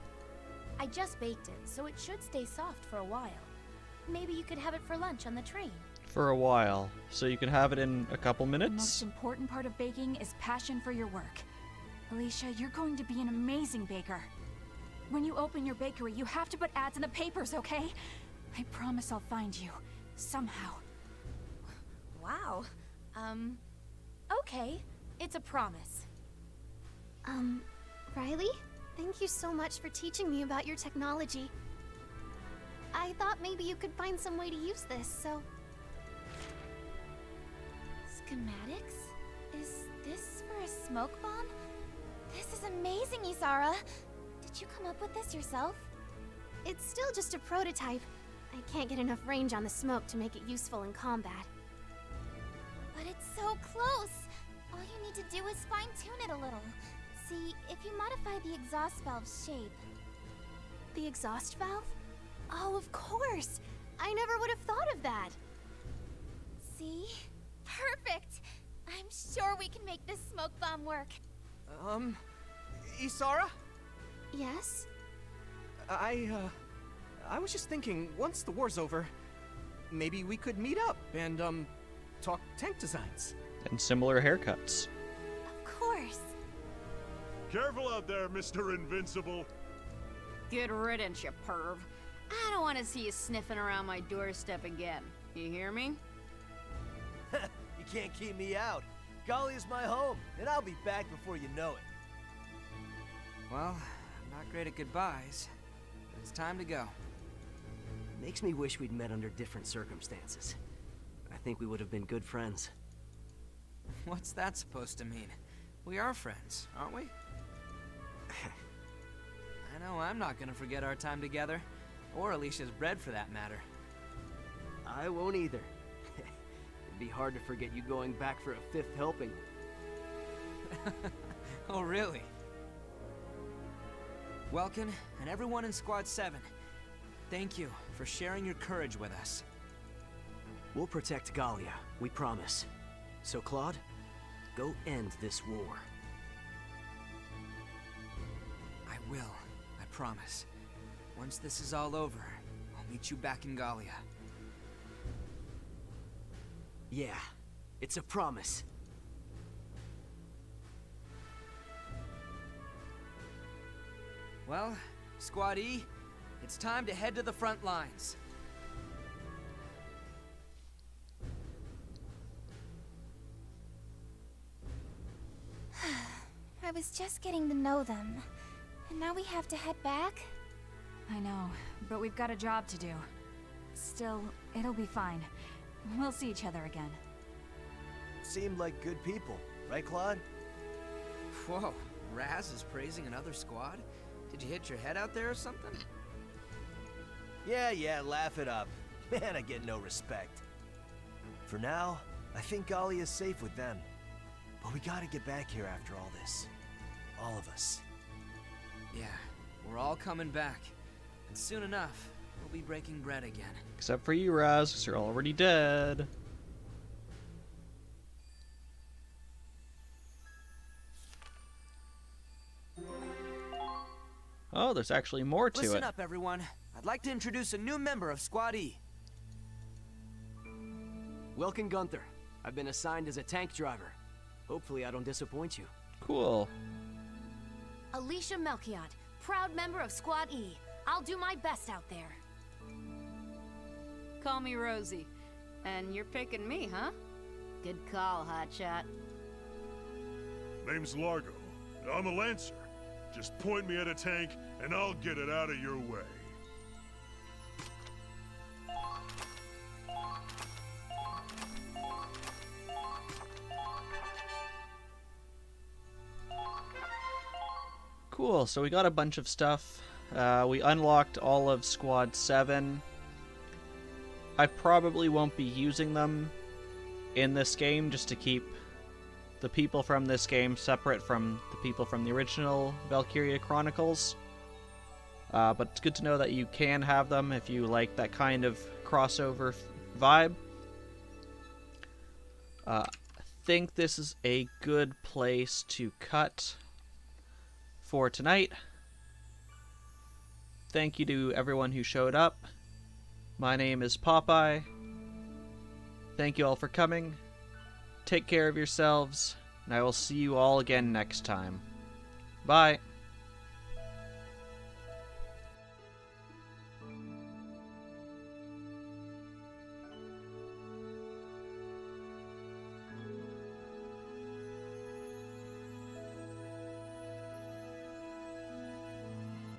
S15: I just baked it, so it should stay soft for a while. Maybe you could have it for lunch on the train.
S1: For a while. So you can have it in a couple
S18: The
S1: minutes?
S18: most important part of baking is passion for your work. Alicia, you're going to be an amazing baker. When you open your bakery, you have to put ads in the papers, okay? I promise I'll find you. Somehow.
S15: Wow. Okay. It's a promise.
S19: Riley? Thank you so much for teaching me about your technology. I thought maybe you could find some way to use this, so...
S15: Schematics? Is this for a smoke bomb? This is amazing, Isara! Did you come up with this yourself?
S19: It's still just a prototype. I can't get enough range on the smoke to make it useful in combat.
S15: But it's so close! All you need to do is fine-tune it a little. See, if you modify the exhaust valve's shape...
S19: The exhaust valve? Oh, of course! I never would have thought of that!
S15: See? Perfect! I'm sure we can make this smoke bomb work.
S8: Isara?
S19: Yes?
S8: I was just thinking, once the war's over, maybe we could meet up and, talk tank designs.
S1: And similar haircuts.
S15: Of course.
S11: Careful out there, Mr. Invincible.
S14: Good riddance, you perv. I don't want to see you sniffing around my doorstep again. You hear me?
S13: You can't keep me out. Gallia's my home, and I'll be back before you know it.
S5: Well, I'm not great at goodbyes, but it's time to go. Makes me wish we'd met under different circumstances. I think we would have been good friends. What's that supposed to mean? We are friends, aren't we? I know I'm not gonna forget our time together, or Alicia's bread for that matter. I won't either. It'd be hard to forget you going back for a 5th helping. Oh, really? Welkin, and everyone in Squad 7, thank you for sharing your courage with us. We'll protect Gallia, we promise. So, Claude, go end this war. I will, I promise. Once this is all over, I'll meet you back in Gallia. Yeah, it's a promise. Well, Squad E, it's time to head to the front lines.
S15: I was just getting to know them. And now we have to head back?
S18: I know, but we've got a job to do. Still, it'll be fine. We'll see each other again.
S13: Seemed like good people, right, Claude?
S5: Whoa, Raz is praising another squad? Did you hit your head out there or something?
S13: Yeah, laugh it up. Man, I get no respect. For now, I think Gallia's safe with them. But we gotta get back here after all this. All of us.
S5: Yeah, we're all coming back. And soon enough, we'll be breaking bread again.
S1: Except for you, Raz, because you're already dead. Oh, there's actually more to it.
S5: Listen up, everyone. I'd like to introduce a new member of Squad E. Welkin Gunther. I've been assigned as a tank driver. Hopefully I don't disappoint you.
S1: Cool.
S15: Alicia Melchiot, proud member of Squad E. I'll do my best out there.
S14: Call me Rosie. And you're picking me, huh? Good call, hotshot.
S11: Name's Largo. I'm a Lancer. Just point me at a tank, and I'll get it out of your way.
S1: Cool, so we got a bunch of stuff. We unlocked all of Squad 7. I probably won't be using them in this game just to keep the people from this game separate from the people from the original Valkyria Chronicles. But it's good to know that you can have them if you like that kind of crossover vibe. I think this is a good place to cut for tonight. Thank you to everyone who showed up. My name is Popeye. Thank you all for coming. Take care of yourselves, and I will see you all again next time. Bye.